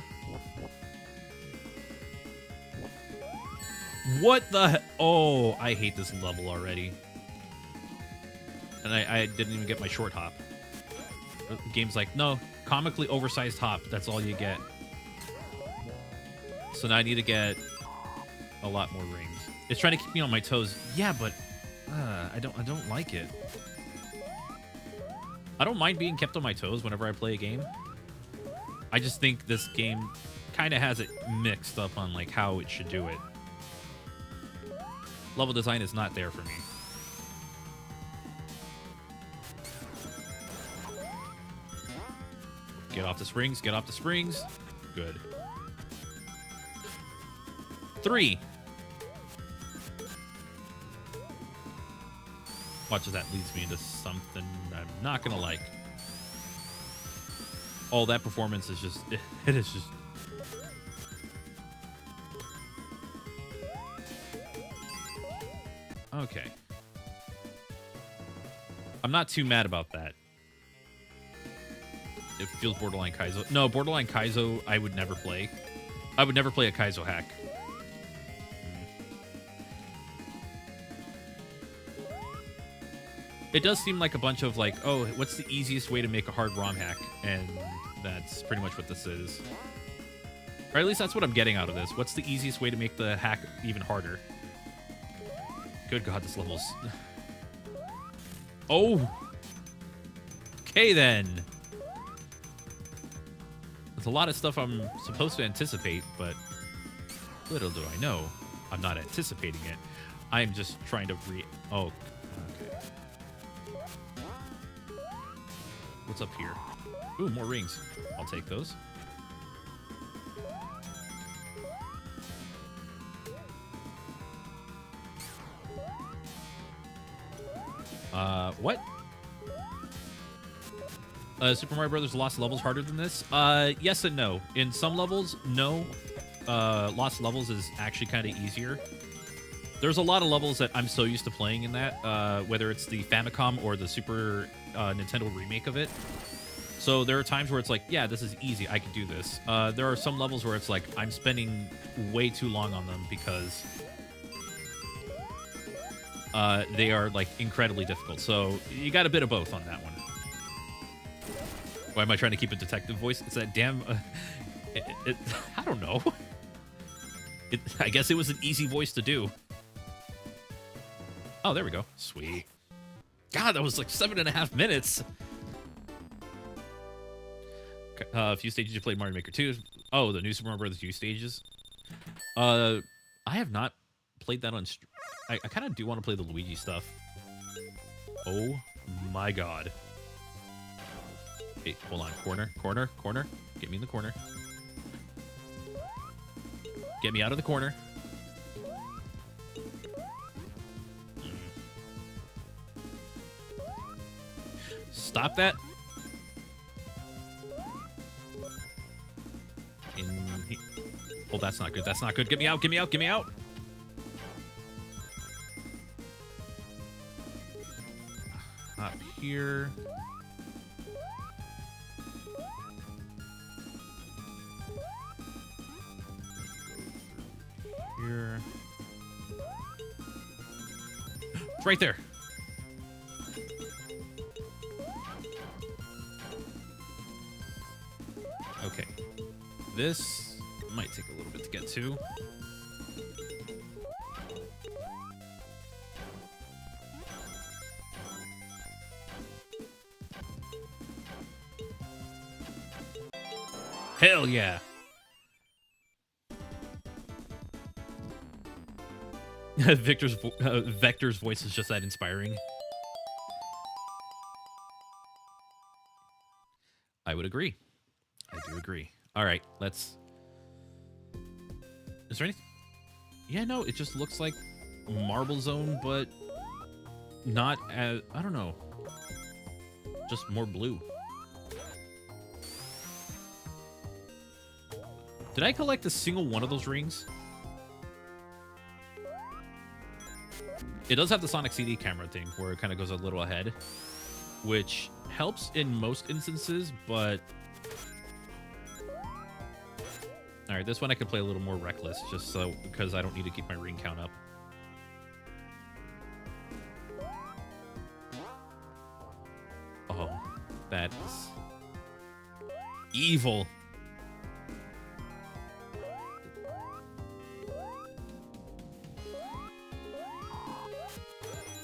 What the? Oh, I hate this level already. And I didn't even get my short hop. The game's like, no, comically oversized hop. That's all you get. So now I need to get a lot more rings. It's trying to keep me on my toes. Yeah, but I don't like it. I don't mind being kept on my toes whenever I play a game. I just think this game kind of has it mixed up on like how it should do it. Level design is not there for me. Get off the springs, get off the springs. Good. 3. Watch as that leads me into something I'm not gonna like. Oh, that performance is just... It is just... Okay. I'm not too mad about that. It feels borderline Kaizo. No, borderline Kaizo I would never play. I would never play a Kaizo hack. It does seem like a bunch of like, oh, what's the easiest way to make a hard ROM hack? And that's pretty much what this is. Or at least that's what I'm getting out of this. What's the easiest way to make the hack even harder? Good God, this level's... Oh! Okay, then. There's a lot of stuff I'm supposed to anticipate, but little do I know, I'm not anticipating it. I'm just trying to Oh, okay. What's up here? Ooh, more rings. I'll take those. What? Super Mario Brothers Lost Levels harder than this? Yes and no. In some levels, no. Lost Levels is actually kind of easier. There's a lot of levels that I'm so used to playing in that, whether it's the Famicom or the Super Nintendo remake of it. So there are times where it's like, yeah, this is easy. I can do this. There are some levels where it's like, I'm spending way too long on them because they are like incredibly difficult. So you got a bit of both on that one. Why am I trying to keep a detective voice? It's that damn... I don't know. I guess it was an easy voice to do. Oh, there we go. Sweet. God, that was like 7.5 minutes. A few stages you played Mario Maker 2. Oh, the new Super Mario Bros. U stages. I have not played that on... I kind of do want to play the Luigi stuff. Oh my God. Hey, hold on. Corner, corner, corner. Get me in the corner. Get me out of the corner. Stop that. Oh, that's not good. That's not good. Get me out. Get me out. Get me out. Up here. Here. It's right there. Okay. This might take a little bit to get to. Hell yeah. Vector's voice is just that inspiring. I would agree. I do agree. All right, let's... Is there anything? Yeah, no, it just looks like Marble Zone, but not as... I don't know. Just more blue. Did I collect a single one of those rings? It does have the Sonic CD camera thing where it kind of goes a little ahead, which helps in most instances, but... Alright, this one I could play a little more reckless, just so because I don't need to keep my ring count up. Oh, that is evil.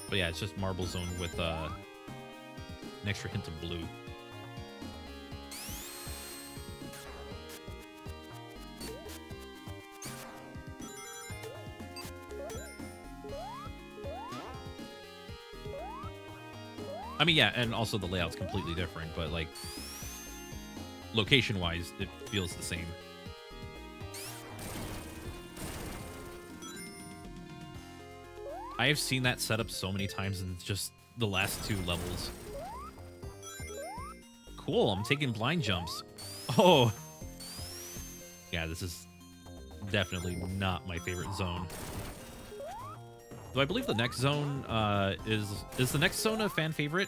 But yeah, it's just Marble Zone with an extra hint of blue. I mean, yeah, and also the layout's completely different, but like location-wise, it feels the same. I have seen that setup so many times in just the last 2 levels. Cool, I'm taking blind jumps. Oh! Yeah, this is definitely not my favorite zone. Though I believe the next zone is the next zone a fan favorite?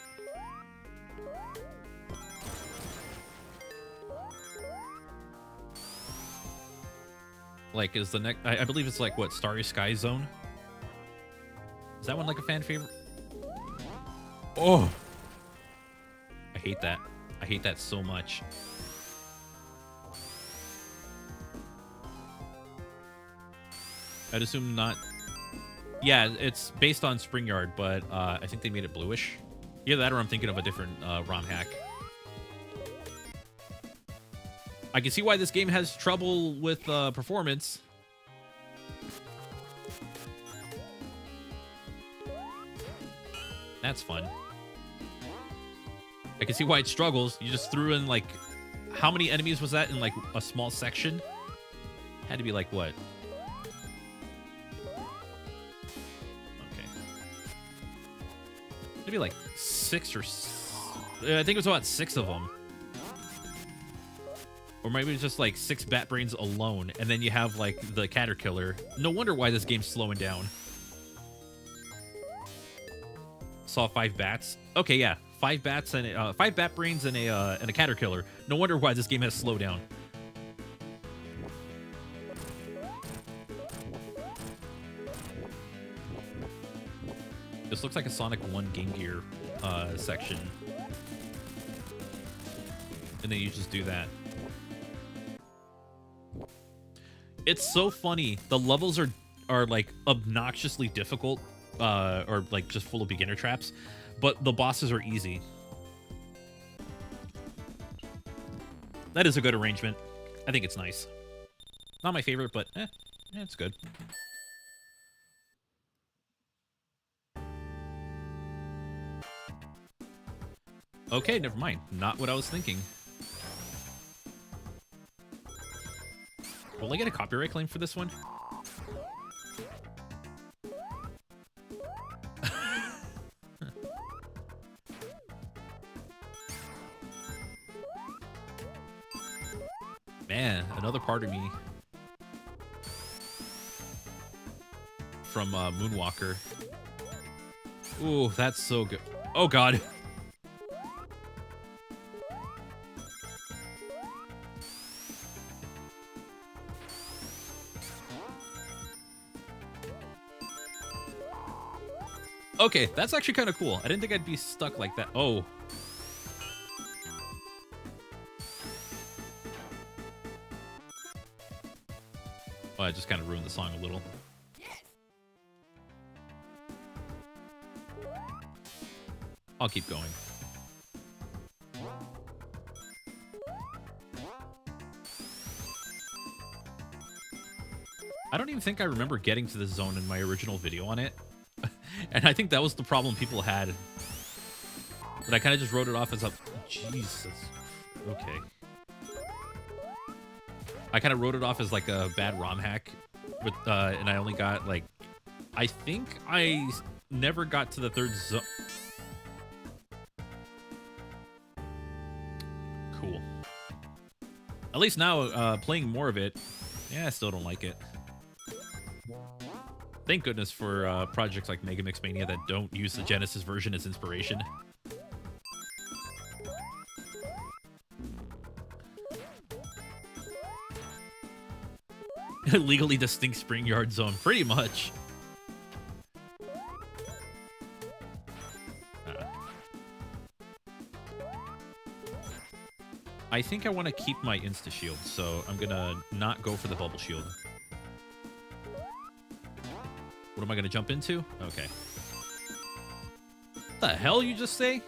Like, is the next... I believe it's like, what, Starry Sky Zone? Is that one like a fan favorite? Oh! I hate that. I hate that so much. I'd assume not... Yeah, it's based on Spring Yard, but I think they made it bluish. Either that or I'm thinking of a different ROM hack. I can see why this game has trouble with performance. That's fun. I can see why it struggles. You just threw in, like... How many enemies was that in, like, a small section? Had to be, like, what? Maybe like 6 or... I think it was about 6 of them. Or maybe it's just like 6 bat brains alone, and then you have like the caterpillar. No wonder why this game's slowing down. Saw 5 bats. Okay, yeah, 5 bats and 5 bat brains and a caterpillar. No wonder why this game has slowed down. This looks like a Sonic 1 Game Gear section. And then you just do that. It's so funny. The levels are like obnoxiously difficult, or like just full of beginner traps, but the bosses are easy. That is a good arrangement. I think it's nice. Not my favorite, but it's good. Okay, never mind. Not what I was thinking. Will I get a copyright claim for this one? Man, another part of me from Moonwalker. Ooh, that's so good. Oh, God. Okay, that's actually kind of cool. I didn't think I'd be stuck like that. Oh. Well, I just kind of ruined the song a little. I'll keep going. I don't even think I remember getting to this zone in my original video on it. And I think that was the problem people had. But I kind of just wrote it off as a... Jesus. Okay. I kind of wrote it off as like a bad ROM hack. With, and I only got like... I think I never got to the 3rd zone. Cool. At least now, playing more of it, yeah, I still don't like it. Thank goodness for projects like Megamix Mania that don't use the Genesis version as inspiration. Legally distinct spring yard zone, pretty much. I think I want to keep my insta shield, so I'm gonna not go for the bubble shield. What am I gonna jump into? Okay. What the hell you just say?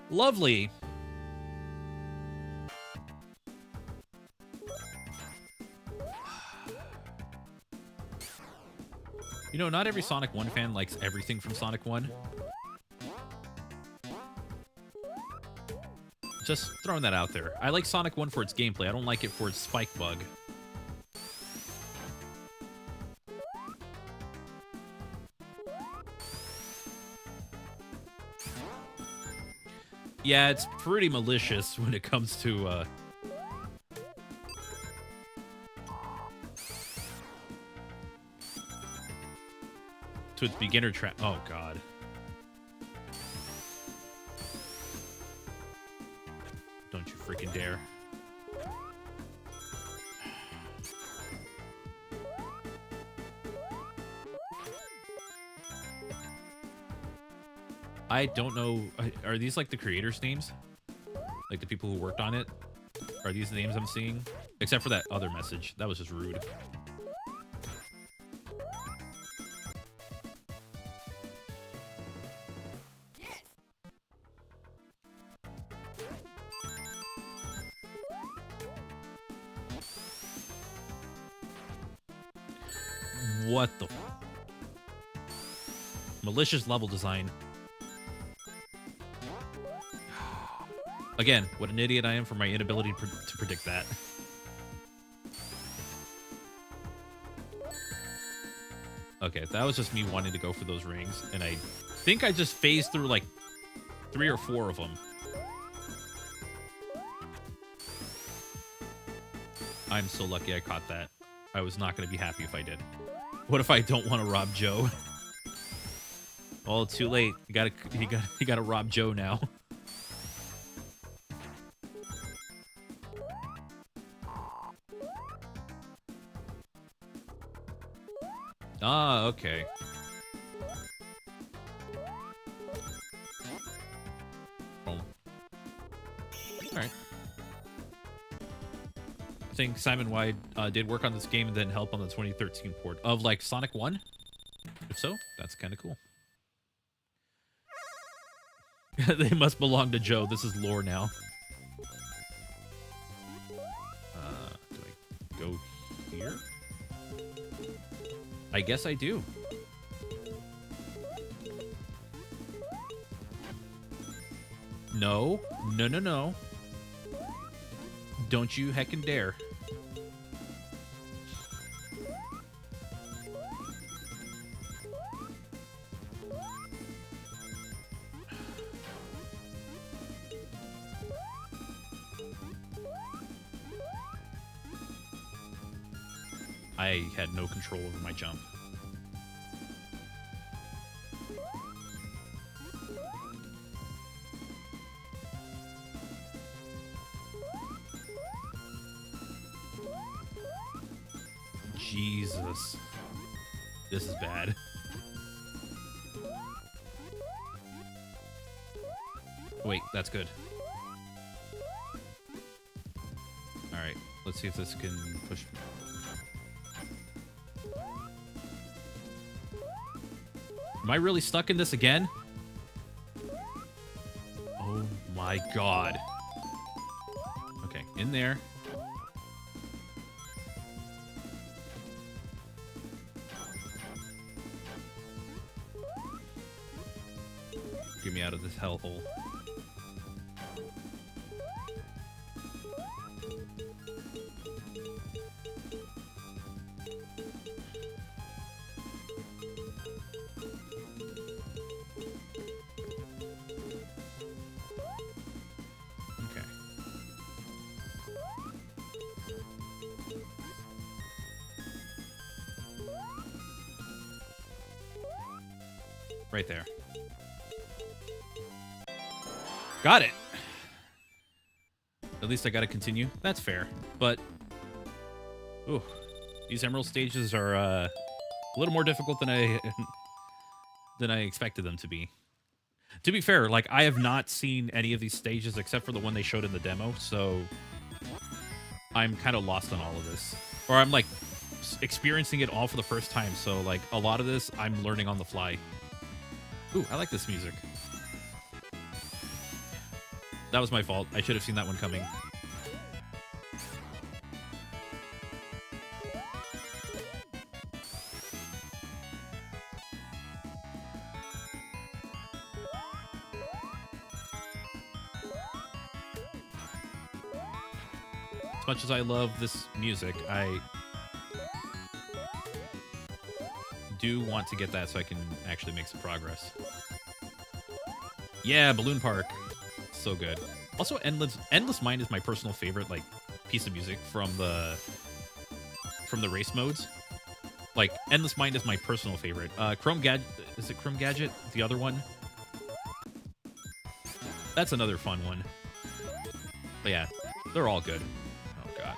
Lovely. You know, not every Sonic 1 fan likes everything from Sonic 1. Just throwing that out there. I like Sonic 1 for its gameplay. I don't like it for its spike bug. Yeah, it's pretty malicious when it comes to its beginner trap. Oh god. Don't you freaking dare. I don't know. Are these like the creators' names? Like the people who worked on it? Are these the names I'm seeing? Except for that other message. That was just rude. What the... Malicious level design. Again, what an idiot I am for my inability to predict that. Okay, that was just me wanting to go for those rings, and I think I just phased through like 3 or 4 of them. I'm so lucky I caught that. I was not going to be happy if I did. What if I don't want to rob Joe? Oh, too late. You gotta rob Joe now. Ah, okay. Oh. Alright. I think Simon Wyde did work on this game and then help on the 2013 port of, like, Sonic 1? If so, that's kind of cool. They must belong to Joe. This is lore now. Do I go here? I guess I do. No. No, no, no. Don't you heckin' dare. I had no control over my jump. Jesus. This is bad. Wait, that's good. Alright, let's see if this can push... Am I really stuck in this again? Oh my god. Okay, in there. Get me out of this hellhole. Right there. Got it. At least I got to continue. That's fair. But, ooh, these emerald stages are a little more difficult than I expected them to be. To be fair, like, I have not seen any of these stages except for the one they showed in the demo, so I'm kind of lost on all of this. Or I'm, like, experiencing it all for the first time, so, like, a lot of this I'm learning on the fly. Ooh, I like this music. That was my fault. I should have seen that one coming. As much as I love this music, I do want to get that so I can actually make some progress. Yeah, Balloon Park. So good. Also, Endless Mine is my personal favorite, like, piece of music from the race modes. Like, Endless Mine is my personal favorite. Chrome Gadget, is it Chrome Gadget? The other one? That's another fun one. But yeah, they're all good. Oh god.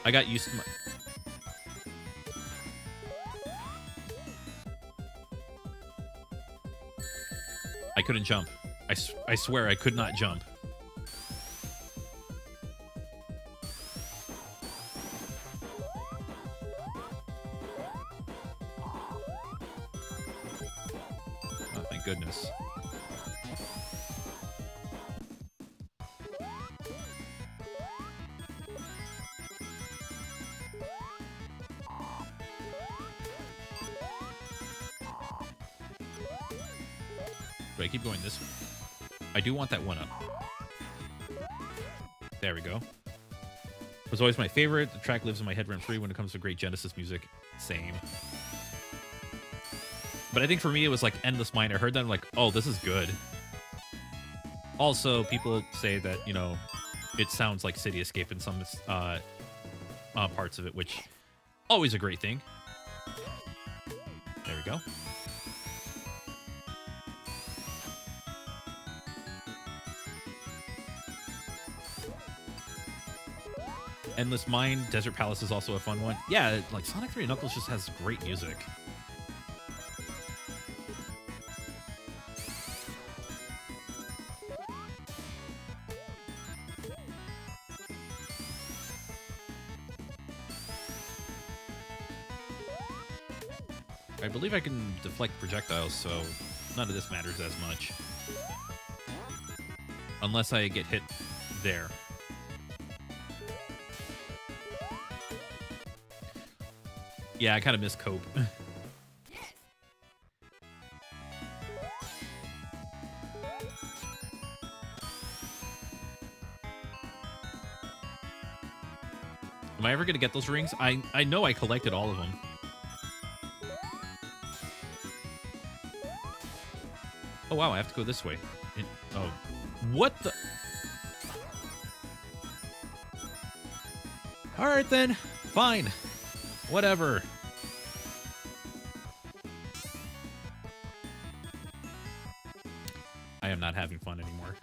I got used to my... I couldn't jump. I swear I could not jump. Oh, thank goodness. Do I keep going this way? I do want that one up. There we go. It was always my favorite. The track lives in my head rent-free when it comes to great Genesis music. Same. But I think for me, it was like Endless Mine. I heard that, I'm like, oh, this is good. Also, people say that, you know, it sounds like City Escape in some parts of it, which always a great thing. There we go. Endless Mine, Desert Palace is also a fun one. Yeah, like Sonic 3 Knuckles just has great music. I believe I can deflect projectiles, so none of this matters as much. Unless I get hit there. Yeah, I kind of miss Cope. Am I ever going to get those rings? I know I collected all of them. Oh, wow, I have to go this way. Oh, what the... All right, then. Fine. Whatever. I am not having fun anymore.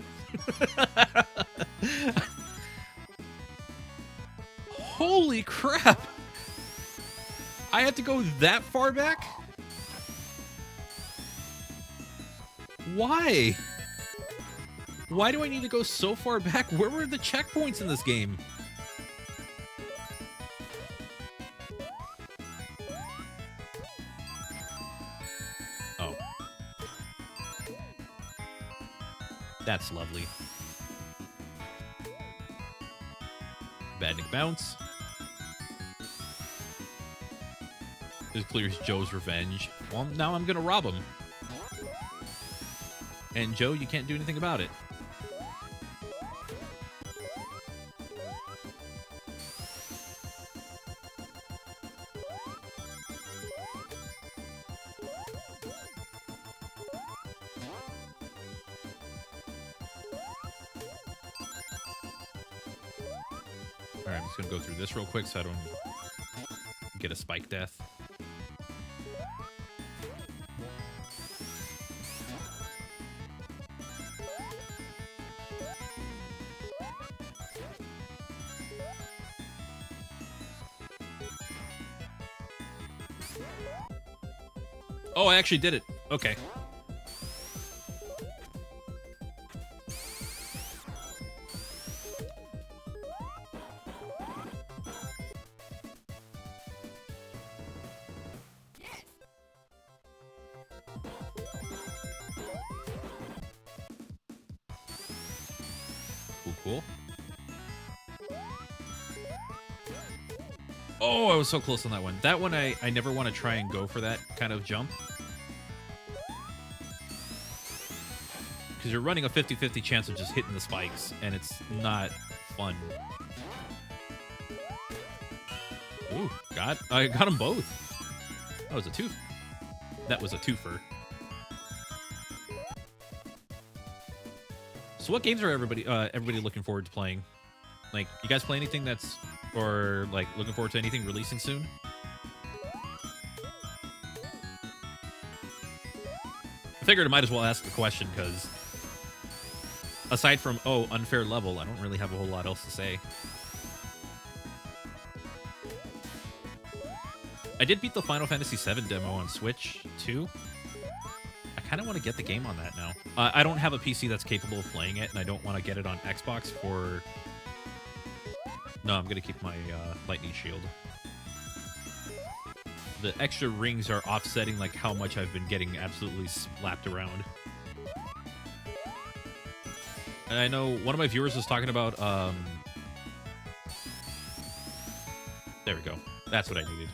Holy crap! I had to go that far back? Why? Why do I need to go so far back? Where were the checkpoints in this game? Oh. That's lovely. Badnik bounce. This clears Joe's revenge. Well, now I'm gonna rob him. And Joe, you can't do anything about it. Alright, I'm just gonna go through this real quick so I don't get a spike death. Oh, I actually did it. Okay. Cool. Oh, I was so close on that one. That one, I never want to try and go for that kind of jump. Because you're running a 50-50 chance of just hitting the spikes, and it's not fun. Ooh, I got them both. That was a twofer. That was a twofer. So what games are everybody looking forward to playing? Like, you guys play anything that's, or like looking forward to anything releasing soon? I figured I might as well ask the question because aside from, oh, unfair level, I don't really have a whole lot else to say. I did beat the Final Fantasy VII demo on Switch too. I kind of want to get the game on that now. I don't have a PC that's capable of playing it, and I don't want to get it on Xbox for... No, I'm going to keep my lightning shield. The extra rings are offsetting like how much I've been getting absolutely slapped around. And I know one of my viewers was talking about... There we go. That's what I needed.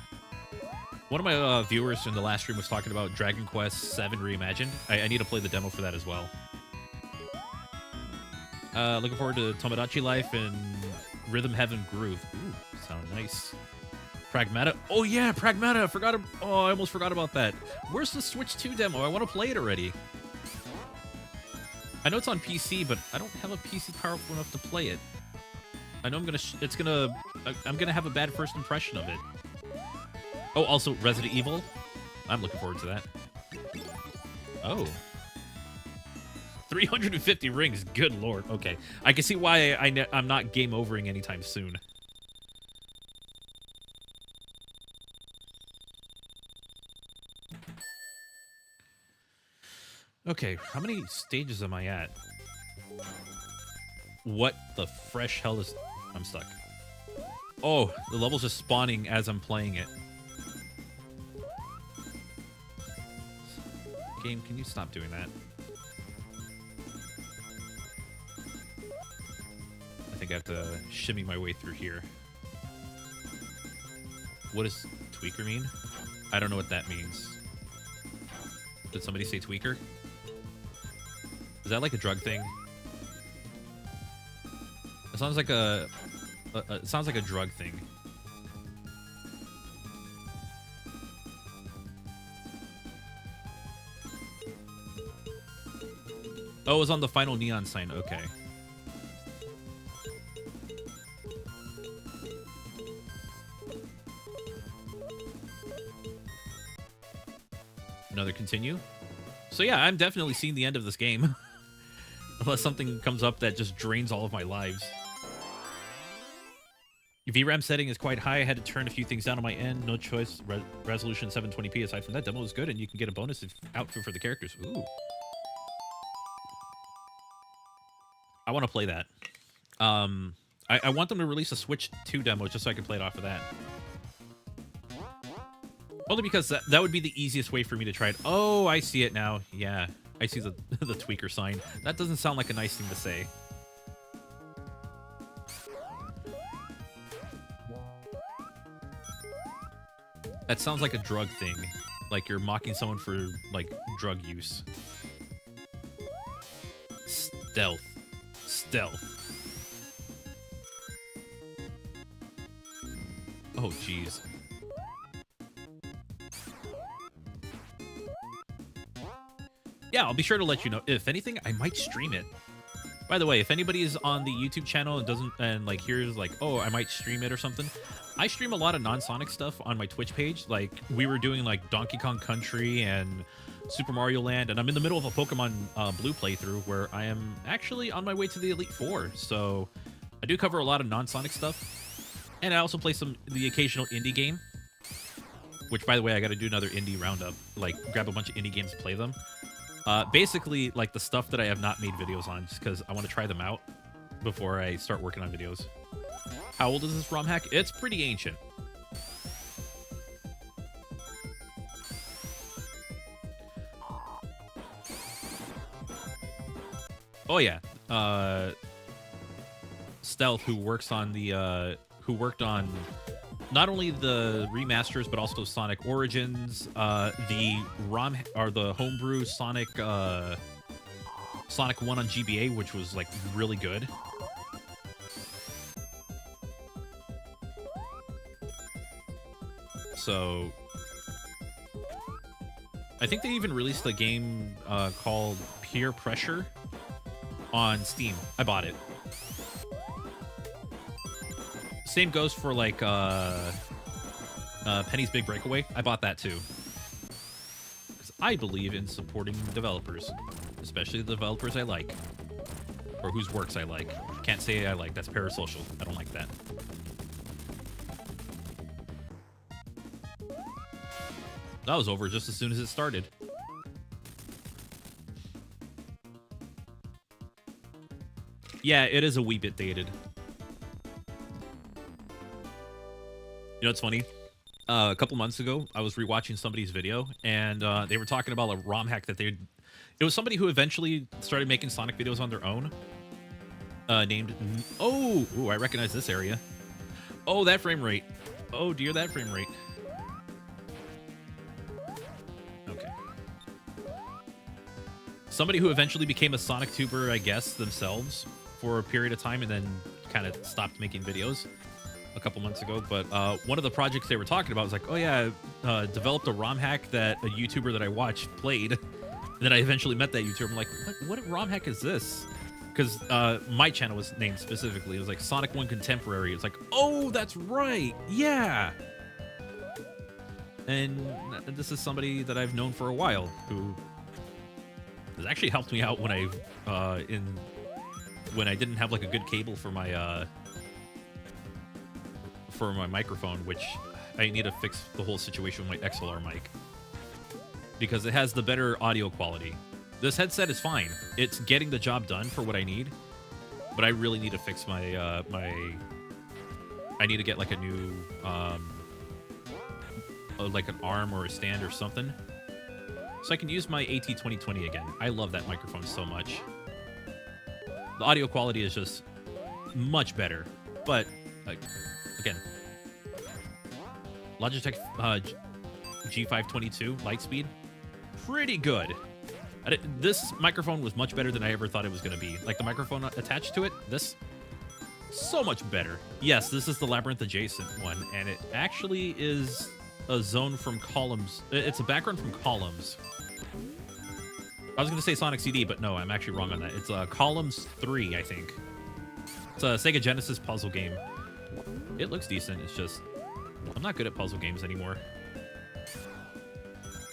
One of my viewers in the last stream was talking about Dragon Quest VII Reimagined. I need to play the demo for that as well. Looking forward to Tomodachi Life and Rhythm Heaven Groove. Ooh, sound nice. Pragmata. Oh yeah, Pragmata. I almost forgot about that. Where's the Switch 2 demo? I want to play it already. I know it's on PC, but I don't have a PC powerful enough to play it. I know I'm gonna have a bad first impression of it. Oh, also Resident Evil. I'm looking forward to that. Oh. 350 rings. Good lord. Okay. I can see why I'm not game overing anytime soon. Okay, how many stages am I at? What the fresh hell is... I'm stuck. Oh, the level's just spawning as I'm playing it. Game, can you stop doing that? I think I have to shimmy my way through here. What does tweaker mean? I don't know what that means. Did somebody say tweaker? Is that like a drug thing? It sounds like it sounds like a drug thing. Oh, it was on the final neon sign. Okay. Another continue. So yeah, I'm definitely seeing the end of this game. Unless something comes up that just drains all of my lives. VRAM setting is quite high. I had to turn a few things down on my end. No choice. Resolution 720p. Aside from that, demo is good, and you can get a bonus outfit for the characters. Ooh. I want to play that. I want them to release a Switch 2 demo just so I can play it off of that. Only because that would be the easiest way for me to try it. Oh, I see it now. Yeah, I see the tweaker sign. That doesn't sound like a nice thing to say. That sounds like a drug thing. Like you're mocking someone for, like, drug use. Stealth. Stealth. Oh, jeez. Yeah, I'll be sure to let you know. If anything, I might stream it. By the way, if anybody is on the YouTube channel and like hears like, oh, I might stream it or something, I stream a lot of non-Sonic stuff on my Twitch page. Like we were doing like Donkey Kong Country and Super Mario Land, and I'm in the middle of a Pokemon Blue playthrough where I am actually on my way to the Elite Four. So I do cover a lot of non-Sonic stuff, and I also play the occasional indie game. which, by the way, I got to do another indie roundup. Like, grab a bunch of indie games and play them. Basically, like, the stuff that I have not made videos on, just because I want to try them out before I start working on videos. How old is this ROM hack? It's pretty ancient. Oh yeah, Stealth, who works on the who worked on not only the remasters but also Sonic Origins, the ROM or the homebrew Sonic Sonic 1 on GBA, which was like really good. So I think they even released a game called Peer Pressure on Steam. I bought it. Same goes for like Penny's Big Breakaway. I bought that too. Because I believe in supporting developers, especially the developers I like. Or whose works I like. Can't say I like. That's parasocial. I don't like that. That was over just as soon as it started. Yeah, it is a wee bit dated. You know what's funny? A couple months ago, I was rewatching somebody's video, and they were talking about a ROM hack that they... It was somebody who eventually started making Sonic videos on their own. Named... Oh! Ooh, I recognize this area. Oh, that frame rate. Oh, dear, that frame rate. Okay. Somebody who eventually became a Sonic tuber, I guess, themselves for a period of time, and then kind of stopped making videos a couple months ago. But one of the projects they were talking about was like, oh yeah, I developed a ROM hack that a YouTuber that I watched played. And then I eventually met that YouTuber. I'm like, what ROM hack is this? Because my channel was named specifically. It was like Sonic 1 Contemporary. It's like, oh, that's right. Yeah. And this is somebody that I've known for a while who has actually helped me out when I didn't have like a good cable for my microphone, which I need to fix the whole situation with my XLR mic because it has the better audio quality. This headset is fine. It's getting the job done for what I need, but I really need to fix my I need to get like a new like an arm or a stand or something so I can use my AT2020 again. I love that microphone so much. The audio quality is just much better, but like again, Logitech G522 Lightspeed, pretty good. This microphone was much better than I ever thought it was going to be. Like the microphone attached to it, this, so much better. Yes, this is the Labyrinth adjacent one, and it actually is a zone from Columns. It's a background from Columns. I was going to say Sonic CD, but no, I'm actually wrong on that. It's Columns 3, I think. It's a Sega Genesis puzzle game. It looks decent. It's just, I'm not good at puzzle games anymore.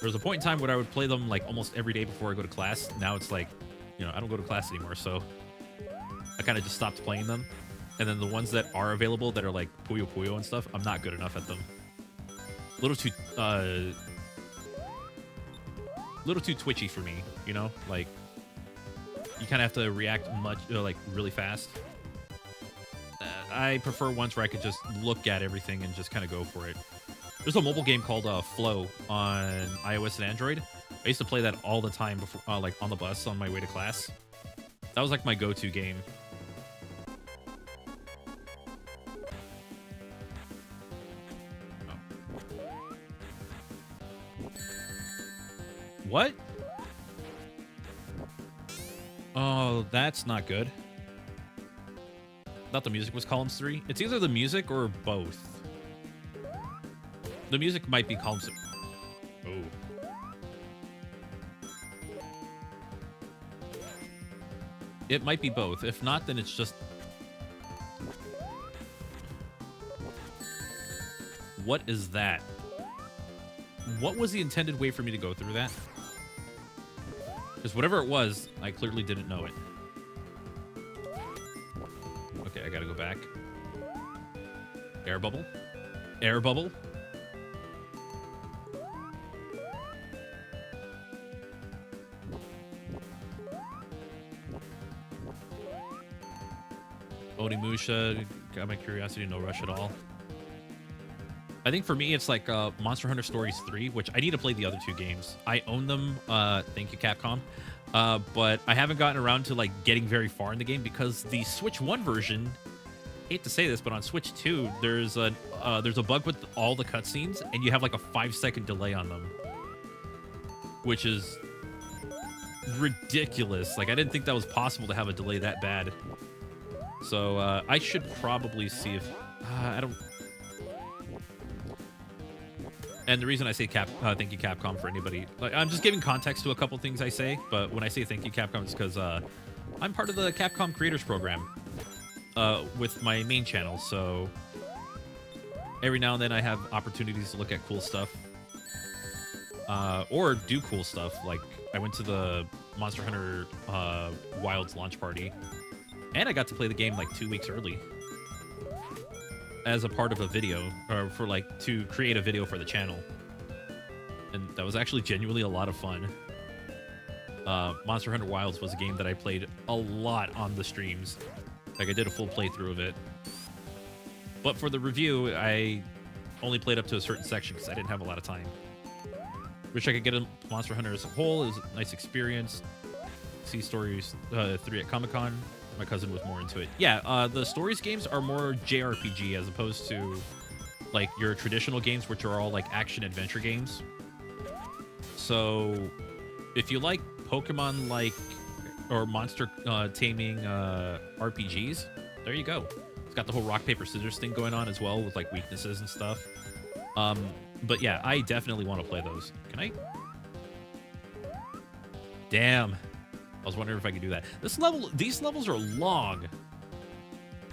There was a point in time where I would play them like almost every day before I go to class. Now it's like, you know, I don't go to class anymore, so I kind of just stopped playing them. And then the ones that are available that are like Puyo Puyo and stuff, I'm not good enough at them. A little too twitchy for me, you know? Like, you kind of have to react like really fast. I prefer ones where I could just look at everything and just kind of go for it. There's a mobile game called Flow on iOS and Android. I used to play that all the time before, like on the bus on my way to class. That was like my go-to game. Oh. What? Oh, that's not good. Thought the music was Columns 3. It's either the music or both. The music might be Columns 3. Oh. It might be both. If not, then it's just... What is that? What was the intended way for me to go through that? Because whatever it was, I clearly didn't know it. Okay, I gotta go back. Air bubble. Air bubble. Onimusha got my curiosity, no rush at all. I think for me, it's like Monster Hunter Stories 3, which I need to play the other two games. I own them, thank you Capcom, but I haven't gotten around to like getting very far in the game because the Switch 1 version, hate to say this, but on Switch 2, there's a bug with all the cutscenes, and you have like a 5-second delay on them, which is ridiculous. Like I didn't think that was possible to have a delay that bad. So I should probably see if I don't. And the reason I say thank you Capcom for anybody, like I'm just giving context to a couple things I say, but when I say thank you Capcom, it's because I'm part of the Capcom Creators Program with my main channel. So every now and then I have opportunities to look at cool stuff or do cool stuff. Like I went to the Monster Hunter Wilds launch party, and I got to play the game like 2 weeks early as a part of a video, or for like to create a video for the channel, and that was actually genuinely a lot of fun. Monster Hunter Wilds was a game that I played a lot on the streams. Like I did a full playthrough of it, but for the review I only played up to a certain section because I didn't have a lot of time. Wish I could get a Monster Hunter as a whole. It was a nice experience. See Stories 3 at Comic-Con. My cousin was more into it. Yeah, the Stories games are more JRPG as opposed to like your traditional games, which are all like action adventure games. So if you like Pokemon like or monster taming RPGs, there you go. It's got the whole rock paper scissors thing going on as well with like weaknesses and stuff. But yeah, I definitely want to play those. Can I? Damn. I was wondering if I could do that. These levels are long.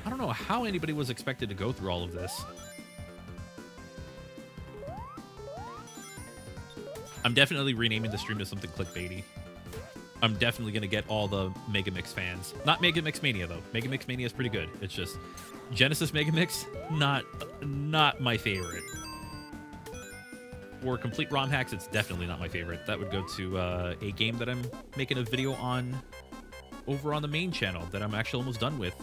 I don't know how anybody was expected to go through all of this. I'm definitely renaming the stream to something clickbaity. I'm definitely going to get all the Megamix fans. Not Megamix Mania, though. Megamix Mania is pretty good. It's just Genesis Megamix, not my favorite. For complete ROM hacks, it's definitely not my favorite. That would go to a game that I'm making a video on over on the main channel that I'm actually almost done with,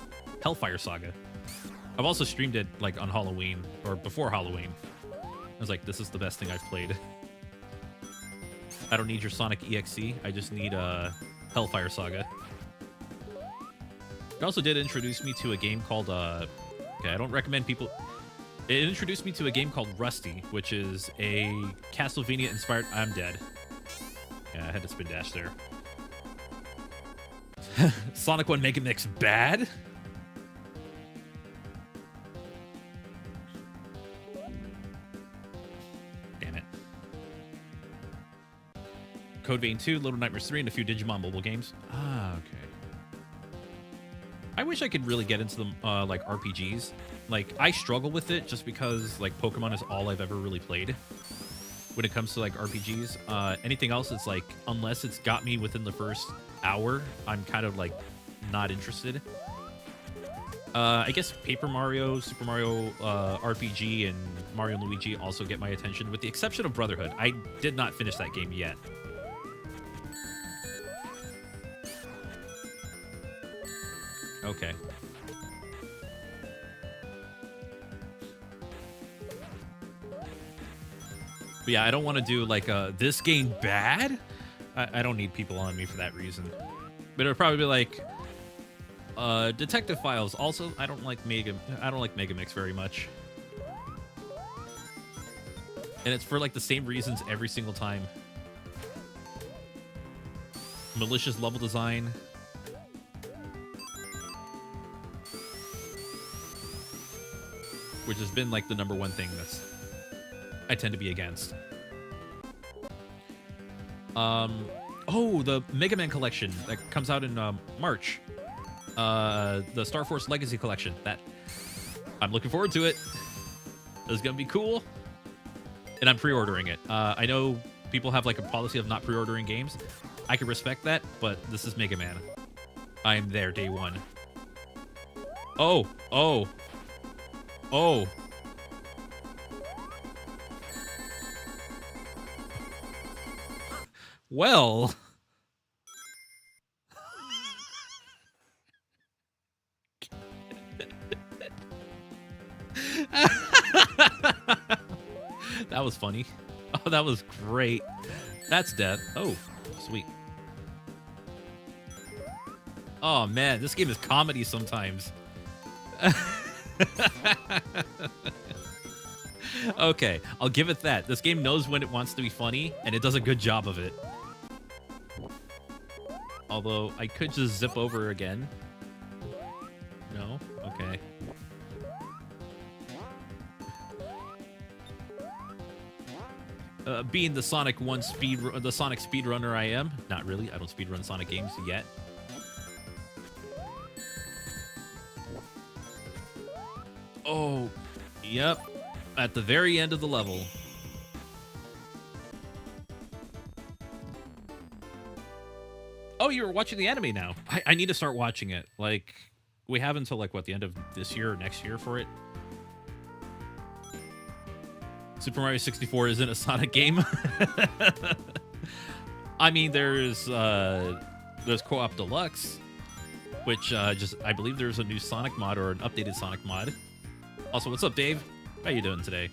Hellfire Saga. I've also streamed it like on Halloween or before Halloween. I was like, this is the best thing I've played. I don't need your Sonic EXE. I just need Hellfire Saga. It also did introduce me to a game called okay, I don't recommend people. It introduced me to a game called Rusty, which is a Castlevania-inspired... I'm dead. Yeah, I had to spin dash there. Sonic 1 Megamix bad? Damn it. Code Vein 2, Little Nightmares 3, and a few Digimon mobile games. Ah, okay. I wish I could really get into the like RPGs. Like I struggle with it just because like Pokemon is all I've ever really played when it comes to like RPGs. Anything else is like, unless it's got me within the first hour, I'm kind of like not interested. I guess Paper Mario, Super Mario RPG, and Mario and Luigi also get my attention, with the exception of Brotherhood. I did not finish that game yet. Okay. But yeah, I don't want to do like this game bad. I don't need people on me for that reason. But it'll probably be like Detective Files. Also, I don't like Megamix very much. And it's for like the same reasons every single time. Malicious level design. Which has been like the #1 thing that's I tend to be against. Oh, the Mega Man collection that comes out in March. The Star Force Legacy collection. That I'm looking forward to it. It's gonna be cool. And I'm pre-ordering it. I know people have like a policy of not pre-ordering games. I can respect that, but this is Mega Man. I am there day one. Oh. Well, That was funny. Oh, that was great. That's death. Oh, sweet. Oh, man, this game is comedy sometimes. Okay, I'll give it that. This game knows when it wants to be funny, and it does a good job of it. Although, I could just zip over again. No? Okay. Being the Sonic speedrunner I am, not really. I don't speedrun Sonic games yet. Oh, yep. At the very end of the level. Oh, you're watching the anime now. I need to start watching it. Like, we have until, like, what, the end of this year or next year for it? Super Mario 64 isn't a Sonic game. I mean, there's Co-op Deluxe, which I believe there's a new Sonic mod or an updated Sonic mod. Also, what's up, Dave? How you doing today?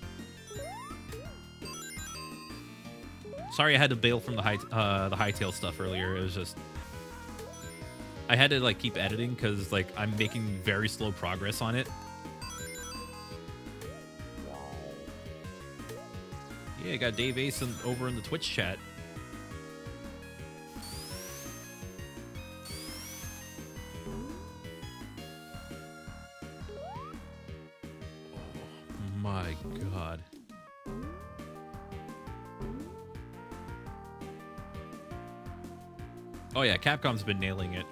Sorry I had to bail from the Hytale stuff earlier. It was just I had to like keep editing because like I'm making very slow progress on it. Yeah, I got DaveAce over in the Twitch chat. Oh my god. Oh yeah, Capcom's been nailing it.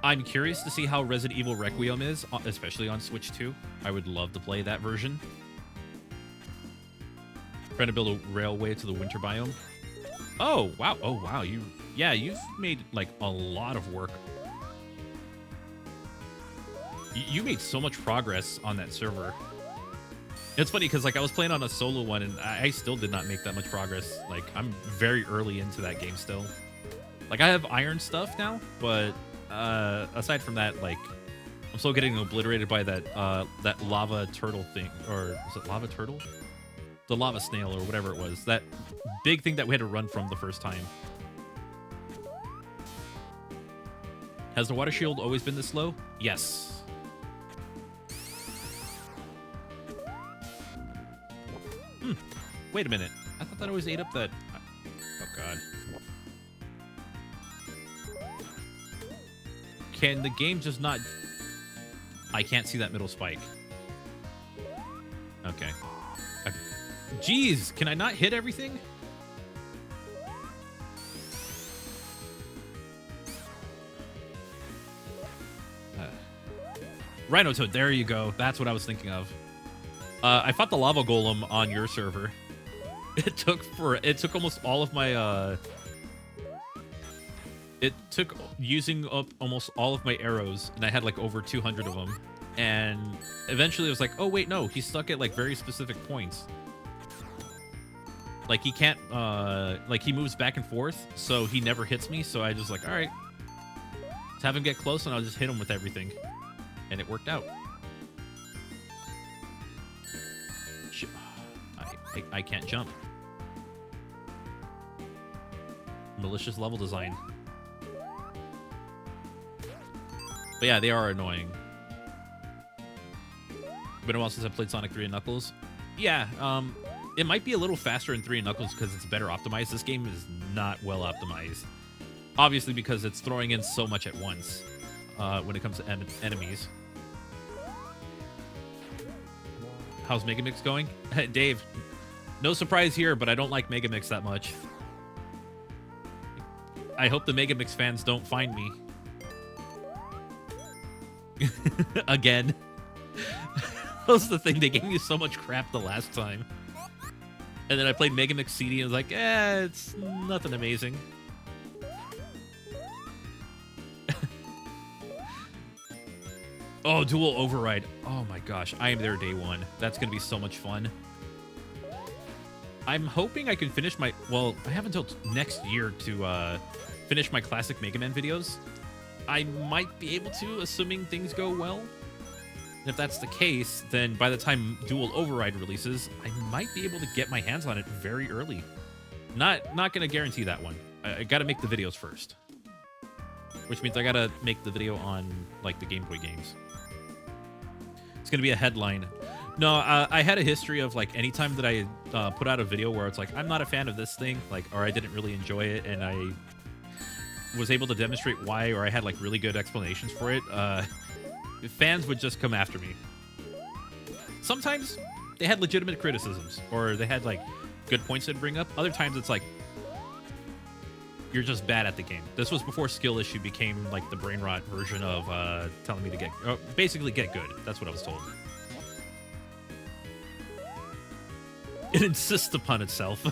I'm curious to see how Resident Evil Requiem is, especially on Switch 2. I would love to play that version. Trying to build a railway to the winter biome. Oh wow! Oh wow! You've made like a lot of work. You made so much progress on that server. It's funny because like I was playing on a solo one and I still did not make that much progress. Like I'm very early into that game still. Like I have iron stuff now, but aside from that, like I'm still getting obliterated by that lava turtle thing, or is it lava turtle? The lava snail or whatever it was. That big thing that we had to run from the first time. Has the water shield always been this slow? Yes. Wait a minute. I thought that always ate up that... Oh, God. Can the game just not... I can't see that middle spike. Okay. Jeez, can I not hit everything? Rhino Toad, there you go. That's what I was thinking of. I fought the lava golem on your server. It took almost all of my it took using up almost all of my arrows, and I had like over 200 of them. And eventually I was like, oh wait, no, he's stuck at like very specific points. Like he can't like he moves back and forth, so he never hits me. So I just like, all right, let's have him get close and I'll just hit him with everything. And it worked out. I can't jump. Malicious level design. But yeah, they are annoying. Been a while since I played Sonic 3 and Knuckles. Yeah, it might be a little faster in 3 and Knuckles because it's better optimized. This game is not well optimized. Obviously because it's throwing in so much at once when it comes to enemies. How's Megamix going? Dave, no surprise here, but I don't like Megamix that much. I hope the Megamix fans don't find me. Again. That was the thing, they gave me so much crap the last time. And then I played Megamix CD and was like, it's nothing amazing. Oh, dual override. Oh my gosh, I am there day one. That's going to be so much fun. I'm hoping I can finish my... Well, I have until next year to finish my classic Mega Man videos. I might be able to, assuming things go well. And if that's the case, then by the time Dual Override releases, I might be able to get my hands on it very early. Not going to guarantee that one. I got to make the videos first. Which means I got to make the video on, like, the Game Boy games. It's going to be a headline. No, I had a history of, like, anytime that I put out a video where it's like, I'm not a fan of this thing, like, or I didn't really enjoy it, and I was able to demonstrate why, or I had, like, really good explanations for it, fans would just come after me. Sometimes they had legitimate criticisms, or they had, like, good points to bring up. Other times it's like, you're just bad at the game. This was before skill issue became, like, the brain rot version of telling me to get, basically get good. That's what I was told. It insists upon itself.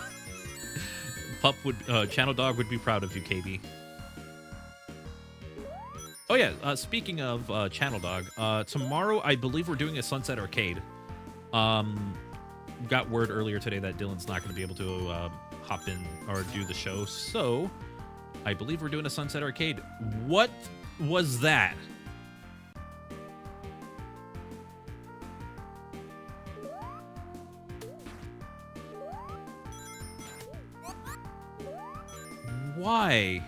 Channel Dog would be proud of you, KB. Oh yeah, speaking of Channel Dog, tomorrow I believe we're doing a Sunset Arcade. Got word earlier today that Dylan's not going to be able to hop in or do the show, so I believe we're doing a Sunset Arcade. What was that? Why?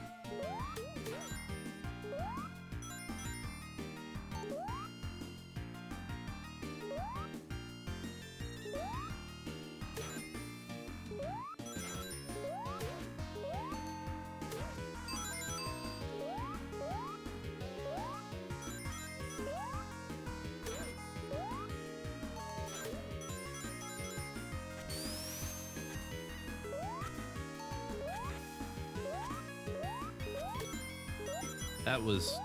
That was...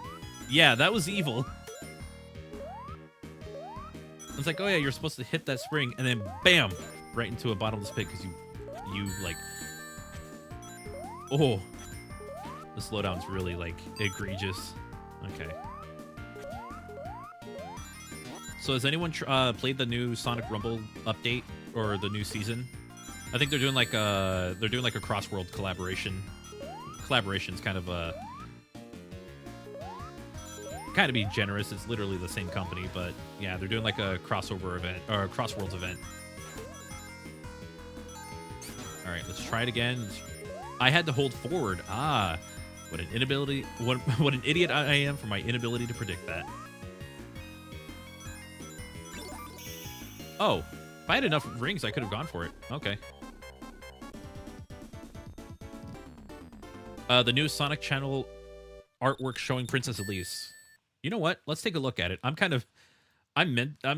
Yeah, that was evil. It's like, oh yeah, you're supposed to hit that spring, and then BAM! Right into a bottomless pit, because you, like... Oh. The slowdown's really, like, egregious. Okay. So has anyone played the new Sonic Rumble update, or the new season? I think they're doing like a cross-world collaboration. Collaboration's kind of a... Kind of be generous, it's literally the same company, but yeah, they're doing like a crossover event or a Crossworlds event. All right, let's try it again. I had to hold forward. Ah, what an inability! What an idiot I am for my inability to predict that. Oh, if I had enough rings, I could have gone for it. Okay. The new Sonic Channel artwork showing Princess Elise. You know what? Let's take a look at it. I'm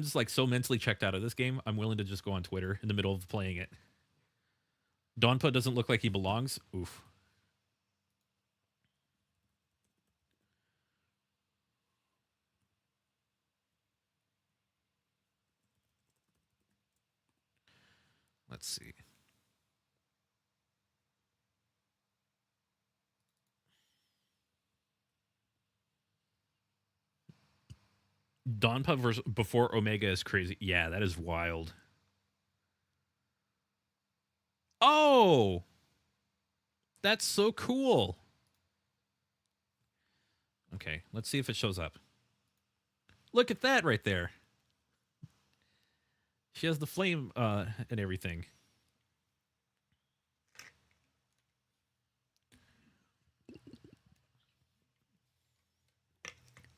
just like so mentally checked out of this game. I'm willing to just go on Twitter in the middle of playing it. Donpa doesn't look like he belongs. Oof. Let's see. Donpa versus before Omega is crazy. Yeah, that is wild. Oh! That's so cool. Okay, let's see if it shows up. Look at that right there. She has the flame and everything.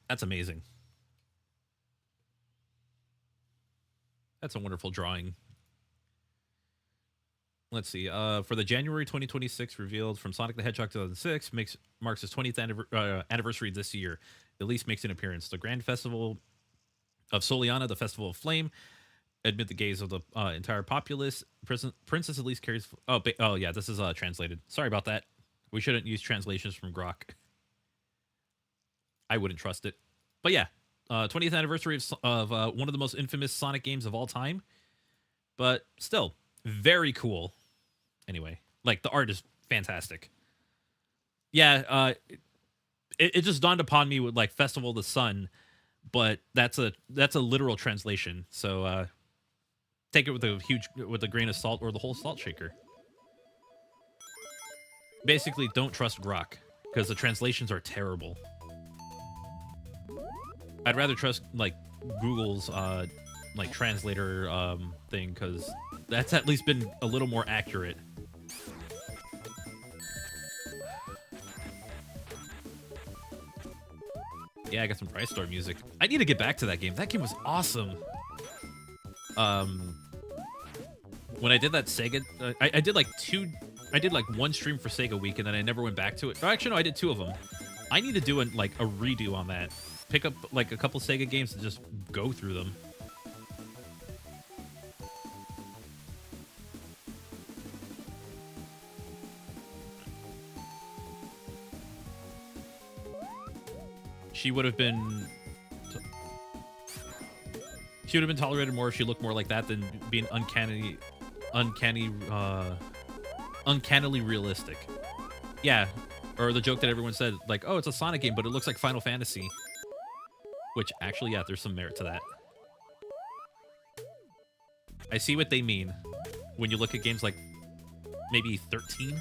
That's amazing. That's a wonderful drawing. Let's see. For the January 2026 revealed from Sonic the Hedgehog 2006 marks its 20th anniversary this year. Elise makes an appearance. The Grand Festival of Soliana, the Festival of Flame, amid the gaze of the entire populace. Princess Elise carries... Oh, yeah, this is translated. Sorry about that. We shouldn't use translations from Grok. I wouldn't trust it. But yeah. 20th anniversary of one of the most infamous Sonic games of all time. But still, very cool. Anyway, like, the art is fantastic. Yeah, it just dawned upon me with, like, Festival of the Sun, but that's a literal translation. So take it with a grain of salt or the whole salt shaker. Basically, don't trust Grok, because the translations are terrible. I'd rather trust, like, Google's like translator thing, because that's at least been a little more accurate. Yeah, I got some Price Store music. I need to get back to that game. That game was awesome. When I did that Sega, I did like one stream for Sega Week, and then I never went back to it. Oh, actually, no, I did 2 of them. I need to do like a redo on that. Pick up like a couple Sega games and just go through them. She would have been tolerated more if she looked more like that than being uncannily realistic. Yeah, or the joke that everyone said, like, oh, it's a Sonic game, but it looks like Final Fantasy. Which, actually, yeah, there's some merit to that. I see what they mean when you look at games like maybe 13.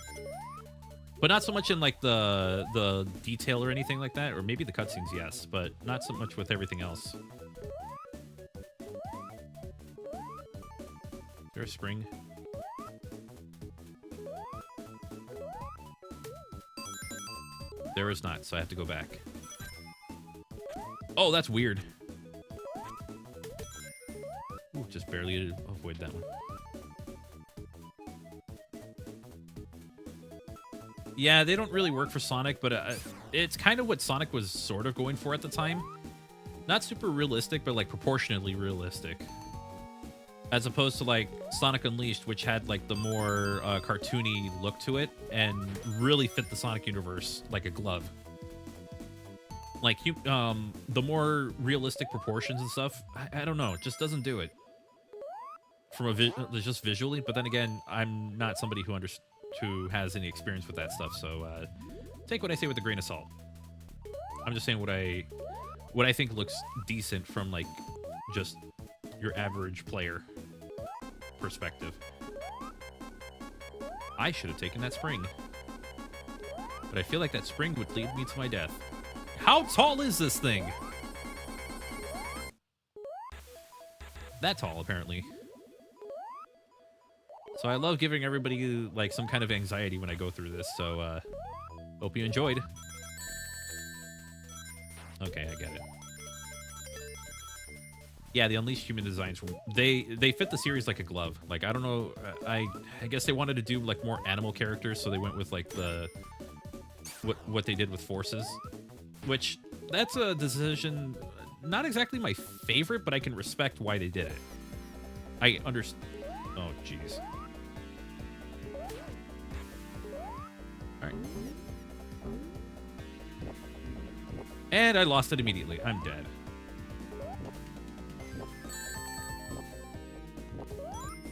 But not so much in, like, the detail or anything like that. Or maybe the cutscenes, yes. But not so much with everything else. Is there a spring? There is not, so I have to go back. Oh, that's weird. Ooh, just barely avoid that one. Yeah, they don't really work for Sonic, but it's kind of what Sonic was sort of going for at the time. Not super realistic, but like proportionately realistic. As opposed to like Sonic Unleashed, which had like the more cartoony look to it and really fit the Sonic universe like a glove. Like the more realistic proportions and stuff, I don't know, it just doesn't do it. From just visually, but then again, I'm not somebody who has any experience with that stuff, so take what I say with a grain of salt. I'm just saying what I think looks decent from like just your average player perspective. I should have taken that spring, but I feel like that spring would lead me to my death. How tall is this thing? That tall, apparently. So I love giving everybody like some kind of anxiety when I go through this, so hope you enjoyed. Okay, I get it. Yeah, the Unleashed human designs, they fit the series like a glove. Like, I don't know, I guess they wanted to do like more animal characters, so they went with like the what they did with Forces, which that's a decision not exactly my favorite, but I can respect why they did it. I understand. Oh, jeez. All right. And I lost it immediately. I'm dead.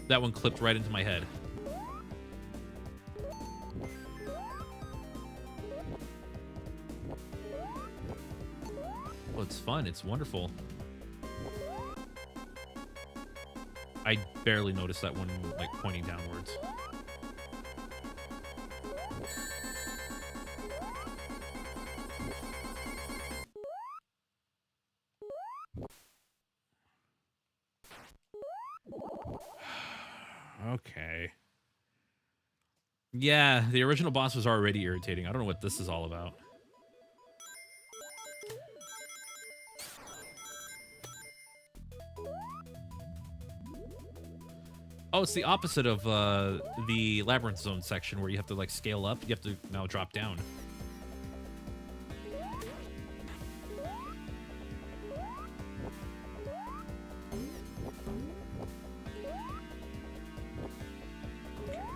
That one clipped right into my head. Well, it's fun. It's wonderful. I barely noticed that one, like, pointing downwards. Okay. Yeah, the original boss was already irritating. I don't know what this is all about. Oh, it's the opposite of the Labyrinth Zone section where you have to, like, scale up. You have to now drop down.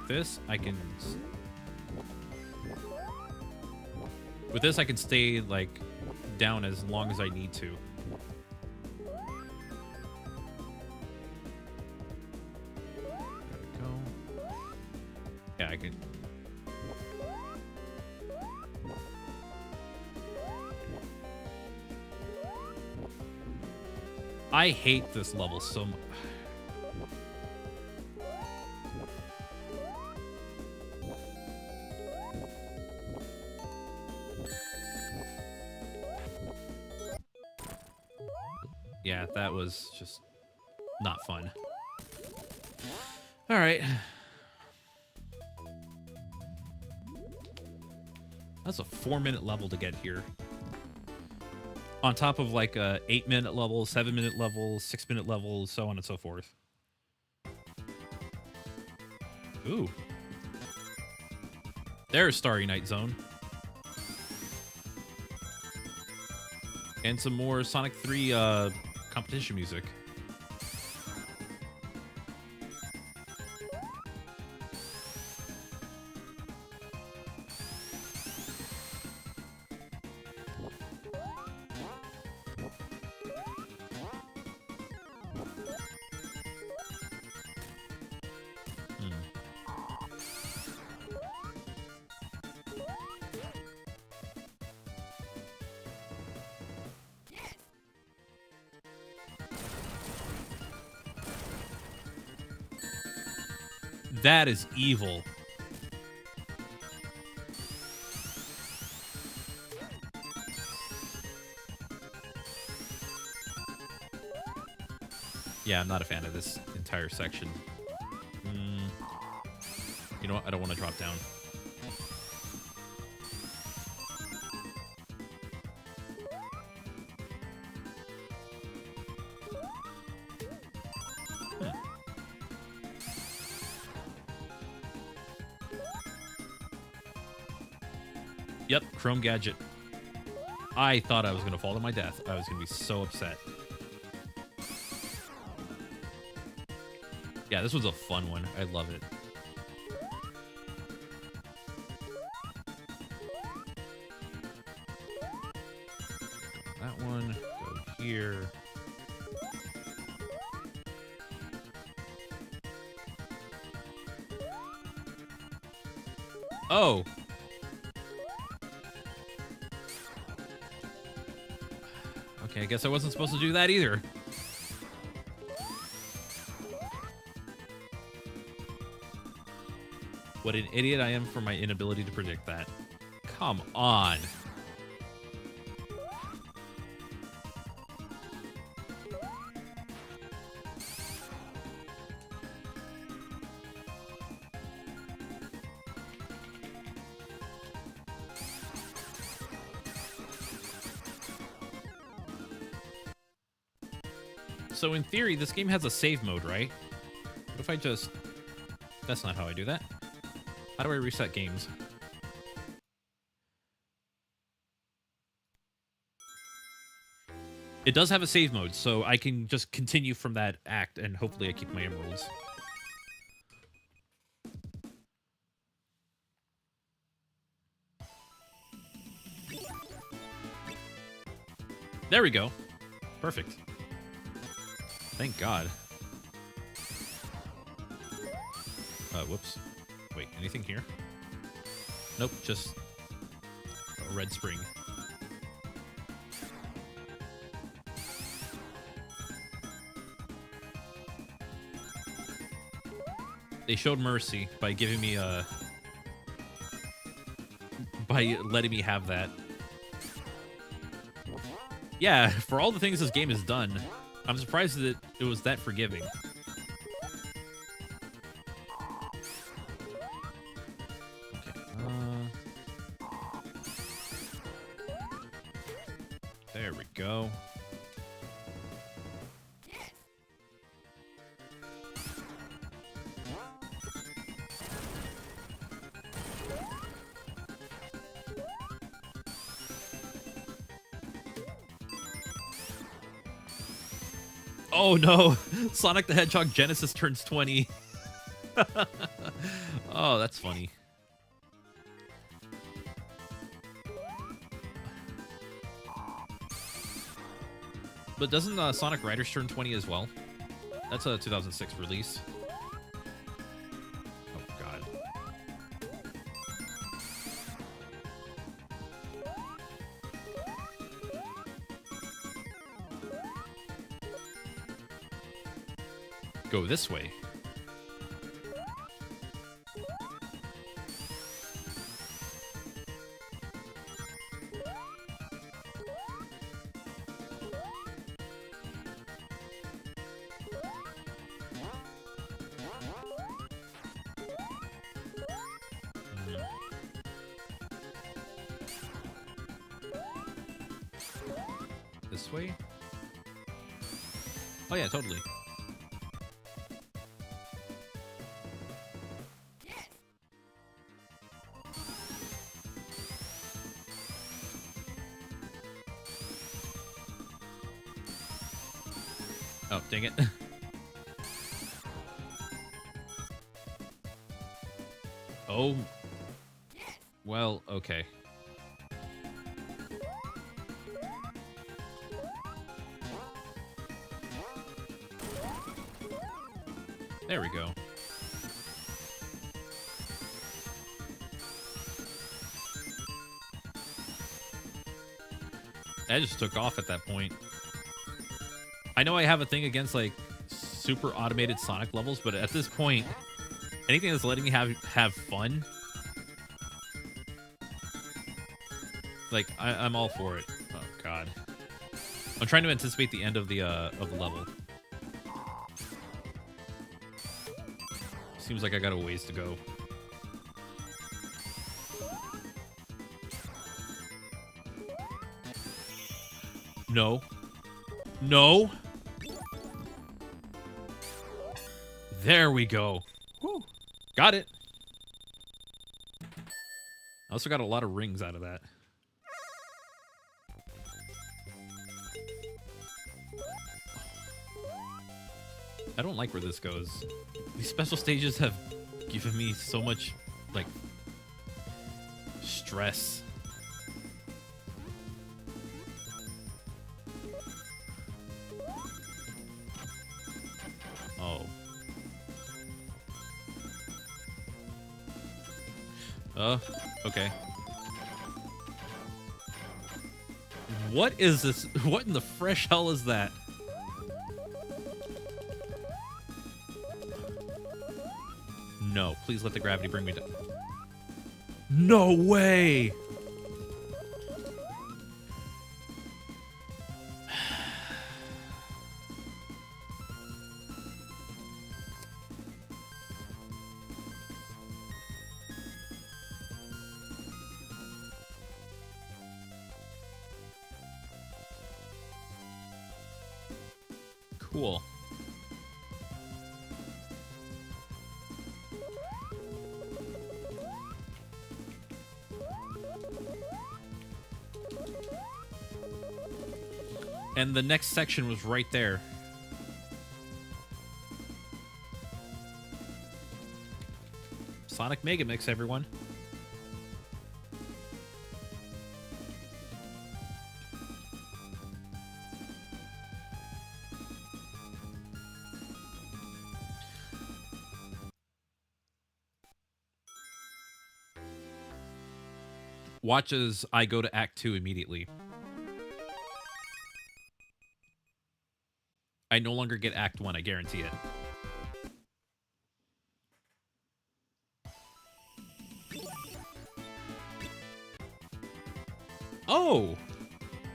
This I can with this I can stay like down as long as I need to. There we go. Yeah, I can. I hate this level so much. Yeah, was just not fun. All right. That's a 4-minute level to get here. On top of like a 8-minute level, 7-minute level, 6-minute level, so on and so forth. Ooh. There's Starry Night Zone. And some more Sonic 3 competition music. That is evil. Yeah, I'm not a fan of this entire section. You know what? I don't want to drop down. Yep, Chrome Gadget. I thought I was going to fall to my death. I was going to be so upset. Yeah, this was a fun one. I love it. That one, go here. Oh! Okay, I guess I wasn't supposed to do that either. What an idiot I am for my inability to predict that. Come on. So in theory, this game has a save mode, right? What if I just... That's not how I do that. How do I reset games? It does have a save mode, so I can just continue from that act, and hopefully I keep my emeralds. There we go. Perfect. Thank God. Whoops. Wait, anything here? Nope, just a red spring. They showed mercy by giving me a... by letting me have that. Yeah, for all the things this game has done, I'm surprised that it was that forgiving. There we go. Oh no! Sonic the Hedgehog Genesis turns 20. Oh, that's funny. But doesn't Sonic Riders turn 20 as well? That's a 2006 release. Oh, God. Go this way. this way? Oh yeah, totally. Oh, dang it. Oh. Well, okay. There we go. That just took off at that point. I know I have a thing against like super automated Sonic levels, but at this point, anything that's letting me have fun, like I'm all for it. Oh God, I'm trying to anticipate the end of the level. Seems like I got a ways to go. No. No. There we go. Whew. Got it. I also got a lot of rings out of that. I don't like where this goes. These special stages have given me so much, like, stress. Oh. Okay. What is this? What in the fresh hell is that? No, please let the gravity bring me down. No way! Cool. And the next section was right there. Sonic Megamix, everyone. Watch as I go to Act 2 immediately. I no longer get Act 1, I guarantee it. Oh!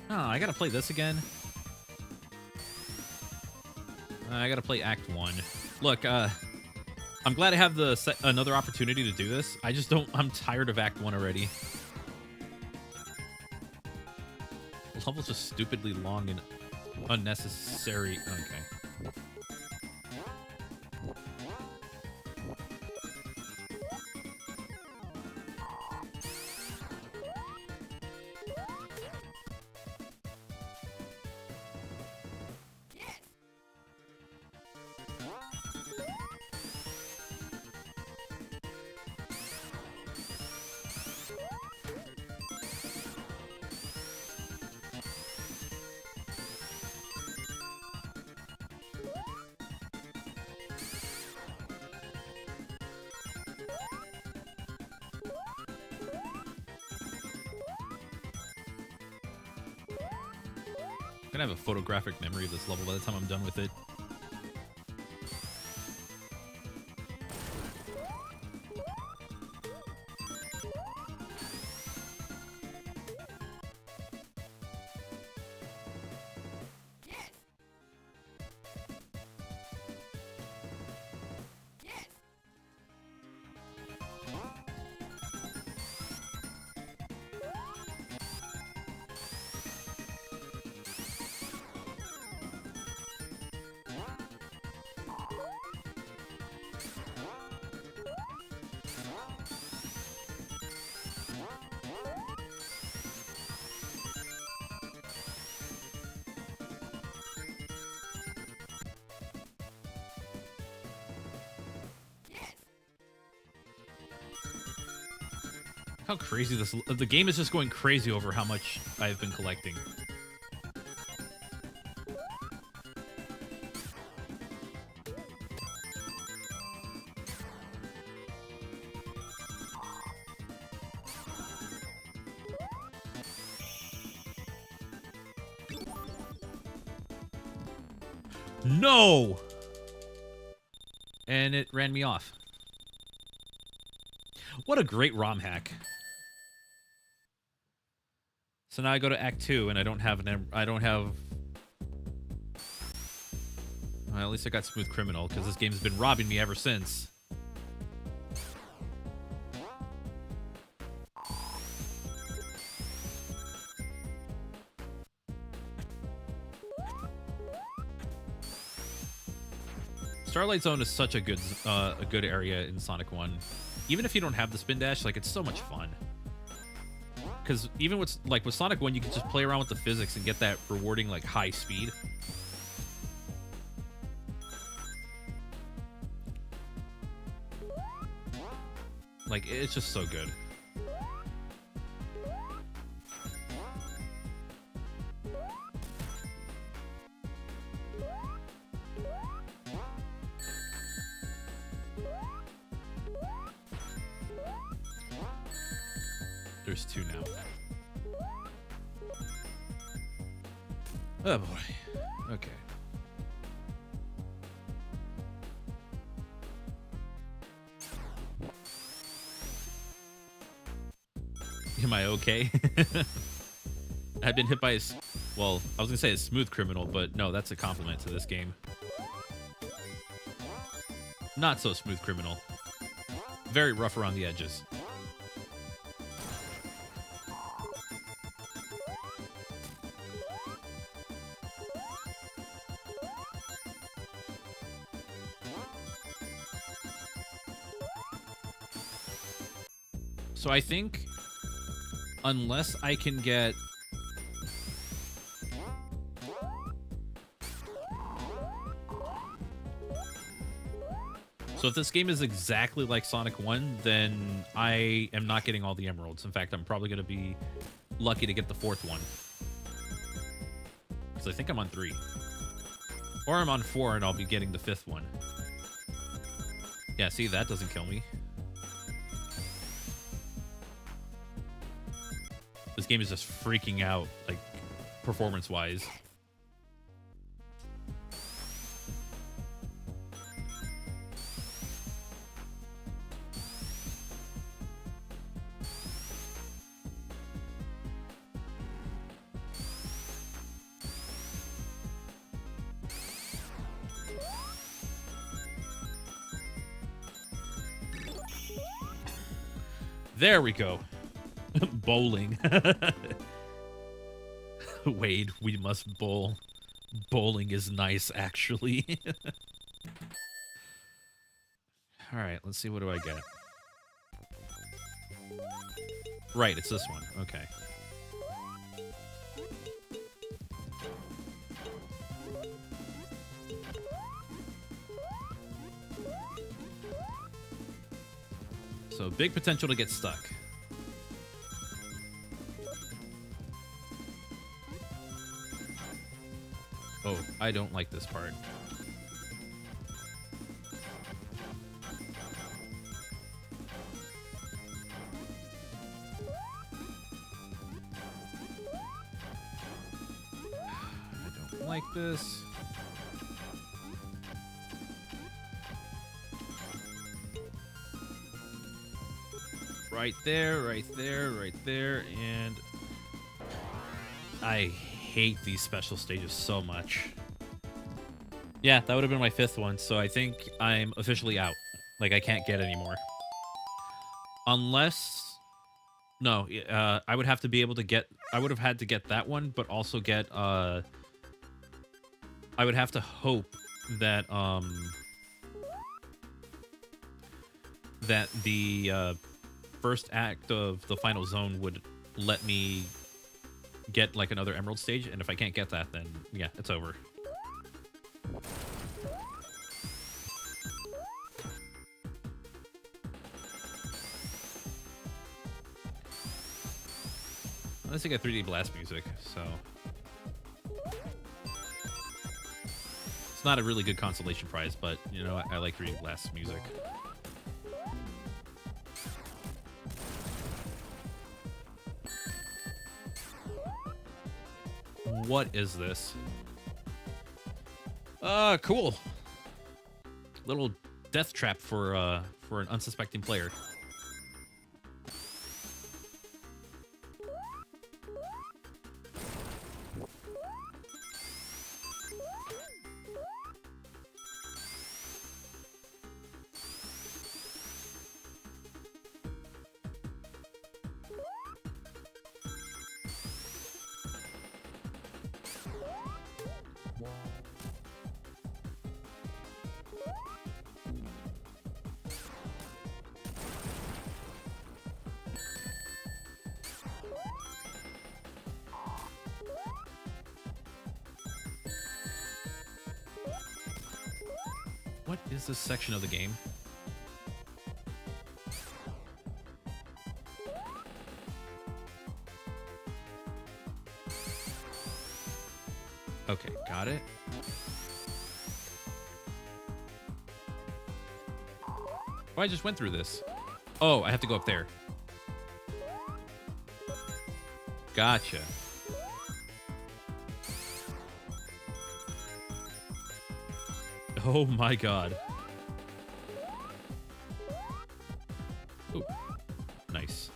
Oh, I gotta play this again. I gotta play Act 1. Look, I'm glad I have another opportunity to do this. I just don't... I'm tired of Act 1 already. The level's just stupidly long and unnecessary. Okay. I'm gonna have a photographic memory of this level by the time I'm done with it. How crazy the game is just going crazy over how much I've been collecting. No! And it ran me off. What a great ROM hack. So now I go to Act 2 and I don't have well, at least I got Smooth Criminal because this game's been robbing me ever since. Starlight Zone is such a good area in Sonic 1. Even if you don't have the spin dash, like, it's so much fun. Because even with Sonic 1, you can just play around with the physics and get that rewarding, like, high speed. Like, it's just so good. There's 2 now. Oh boy. Okay. Am I okay? I've been hit by well, I was gonna say a smooth criminal, but no, that's a compliment to this game. Not so smooth criminal. Very rough around the edges. So I think unless I can get so if this game is exactly like Sonic 1, then I am not getting all the emeralds. In fact, I'm probably going to be lucky to get the 4th one. Because I think I'm on 3. Or I'm on 4 and I'll be getting the 5th one. Yeah, see, that doesn't kill me. This game is just freaking out, like, performance-wise. There we go. Bowling. Wade, we must bowl. Bowling is nice, actually. Alright, let's see, what do I get? Right, it's this one. Okay. So, big potential to get stuck. Oh, I don't like this part. I don't like this. Right there, right there, right there, and I hate these special stages so much. Yeah, that would have been my 5th one, so I think I'm officially out. Like, I can't get any more. Unless... No, I would have to be able to get... I would have had to get that one, but also get, I would have to hope that, that the, first act of the final zone would let me get like another emerald stage, and if I can't get that, then yeah, it's over. Unless you got 3D Blast music, so it's not a really good consolation prize, but you know, I like 3D Blast music. What is this? Cool. Little death trap for an unsuspecting player. What is this section of the game? Okay, got it. Oh, I just went through this. Oh, I have to go up there. Gotcha. Oh my god. Ooh, nice.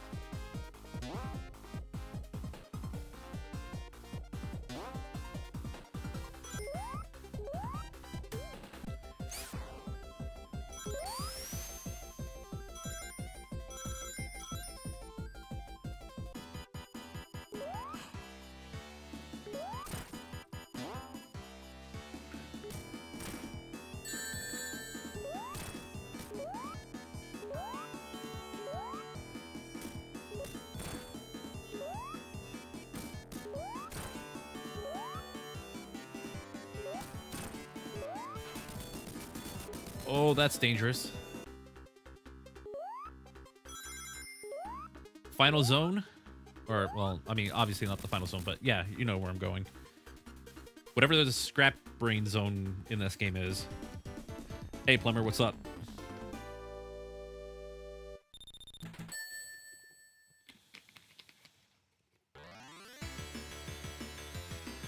Oh, that's dangerous. Final zone? Or, well, I mean, obviously not the final zone, but yeah, you know where I'm going. Whatever the scrap brain zone in this game is. Hey, Plumber, what's up?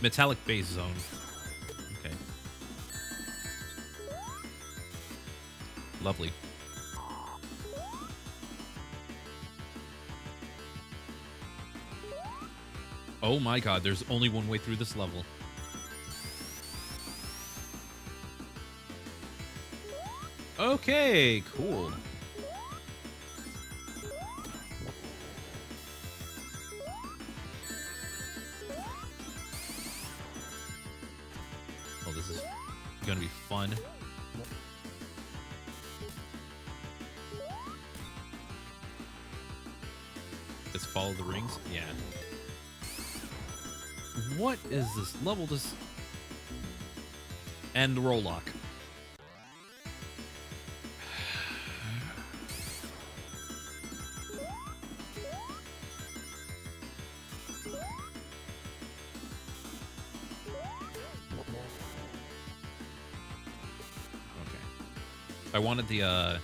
Metallic base zone. Okay. Lovely. Oh my god, there's only one way through this level. Okay, cool. Oh, this is gonna be fun. Let's follow the rings. Yeah. What is this level? Just and the roll lock. Okay. I wanted the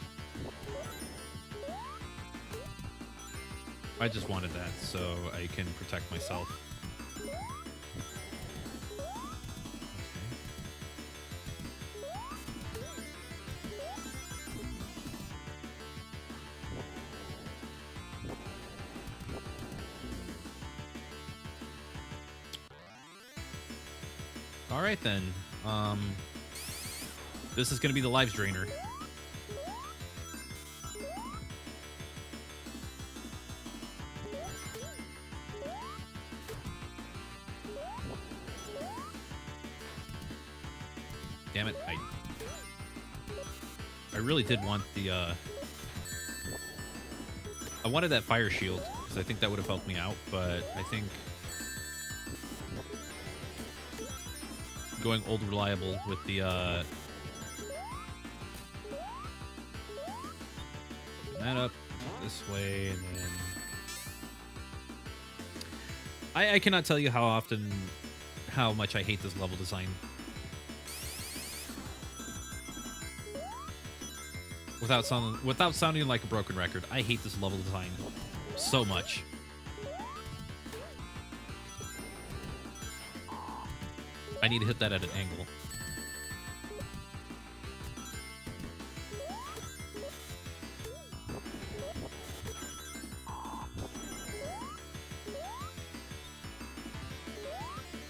I just wanted that so I can protect myself. All right then. This is gonna be the lives drainer. Damn it! I really did want the. I wanted that fire shield because I think that would have helped me out, but I think going old reliable with the that up this way and then I cannot tell you how much I hate this level design. Without sounding like a broken record, I hate this level design so much. I need to hit that at an angle.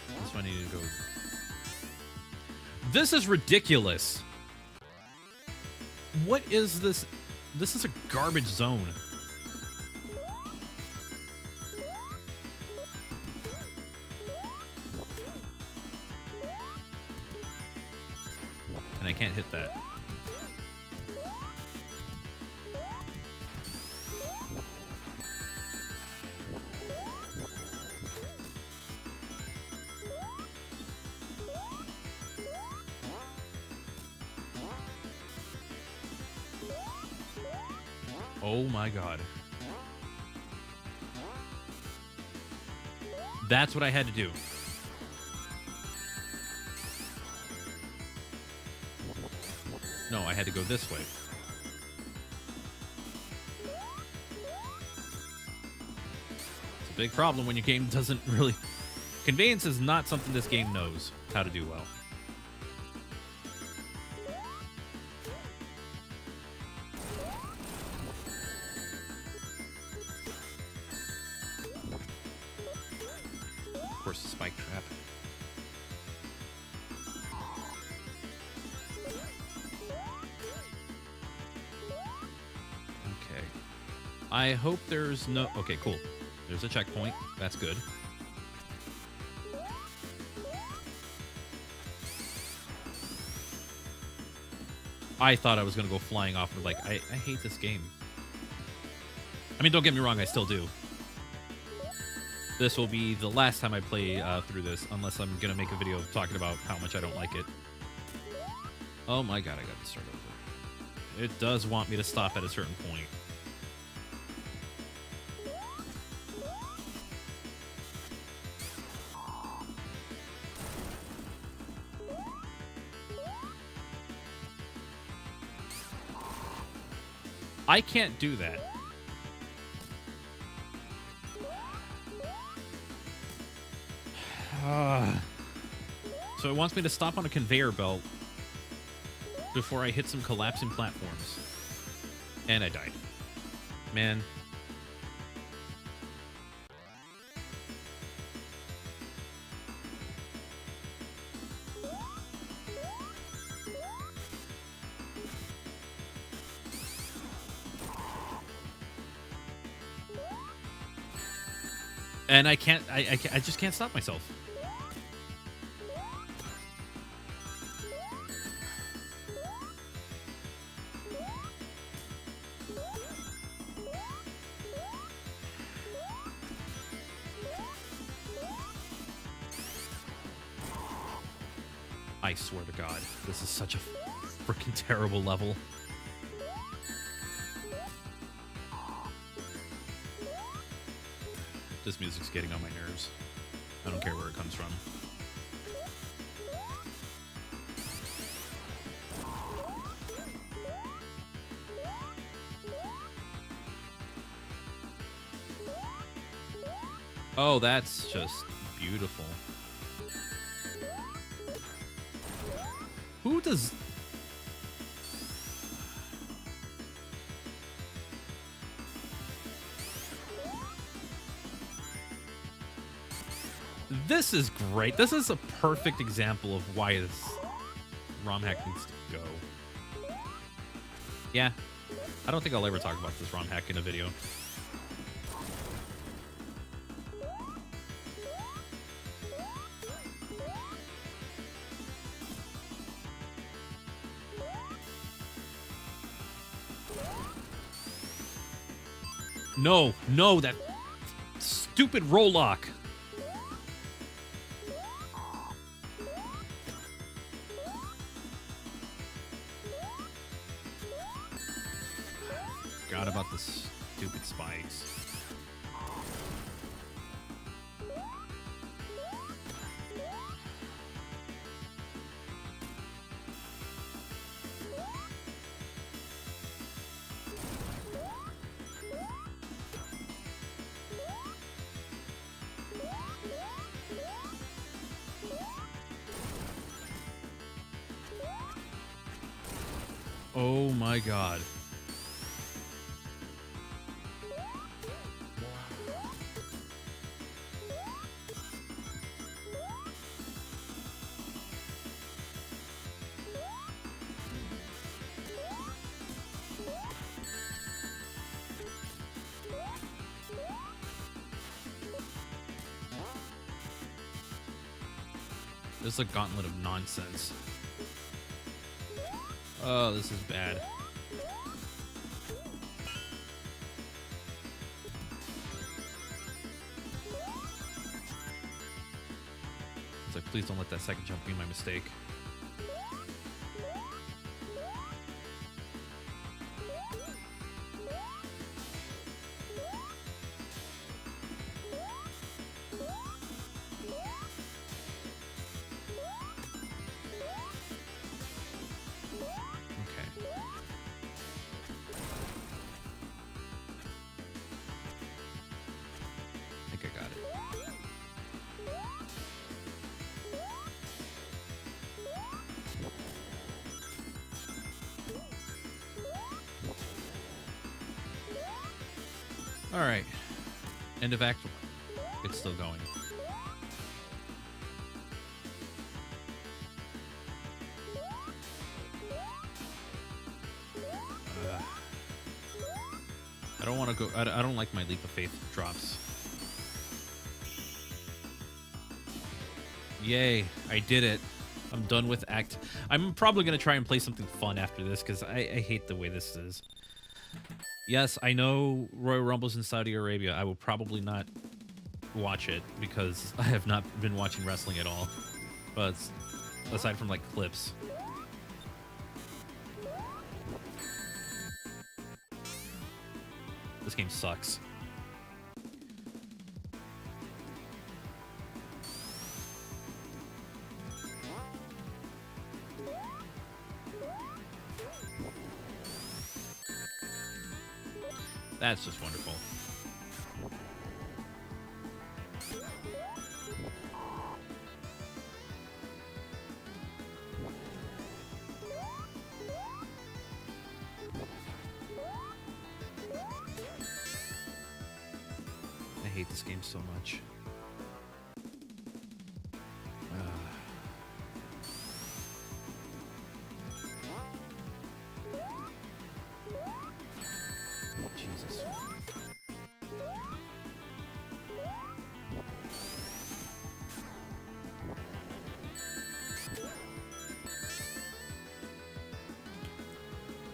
That's why I need to go. This is ridiculous. What is this? This is a garbage zone. And I can't hit that. Oh my god. That's what I had to do. No, I had to go this way. It's a big problem when your game doesn't really... Conveyance is not something this game knows how to do well. Of course, the spike trap. Okay. I hope there's no... Okay, cool. There's a checkpoint. That's good. I thought I was going to go flying off. Like, I hate this game. I mean, don't get me wrong, I still do. This will be the last time I play through this, unless I'm going to make a video talking about how much I don't like it. Oh my god, I got to start over. It does want me to stop at a certain point. I can't do that. So it wants me to stop on a conveyor belt before I hit some collapsing platforms. And I died. Man. And I can't, I just can't stop myself. I swear to God, this is such a freaking terrible level. This music's getting on my nerves. I don't care where it comes from. Oh, that's just beautiful. Who does... This is great. This is a perfect example of why this ROM hack needs to go. Yeah. I don't think I'll ever talk about this ROM hack in a video. No, no, that stupid roll lock. Forgot about the stupid spikes. Oh my god. This is a gauntlet of nonsense. Oh, this is bad. It's like, please don't let that second jump be my mistake. Alright. End of Act 1. It's still going. I don't want to go... I don't like my leap of faith drops. Yay, I did it. I'm done with Act... I'm probably going to try and play something fun after this, because I hate the way this is. Yes, I know Royal Rumble's in Saudi Arabia. I will probably not watch it because I have not been watching wrestling at all. But aside from like clips. This game sucks. That's just wonderful. I hate this game so much. Jesus.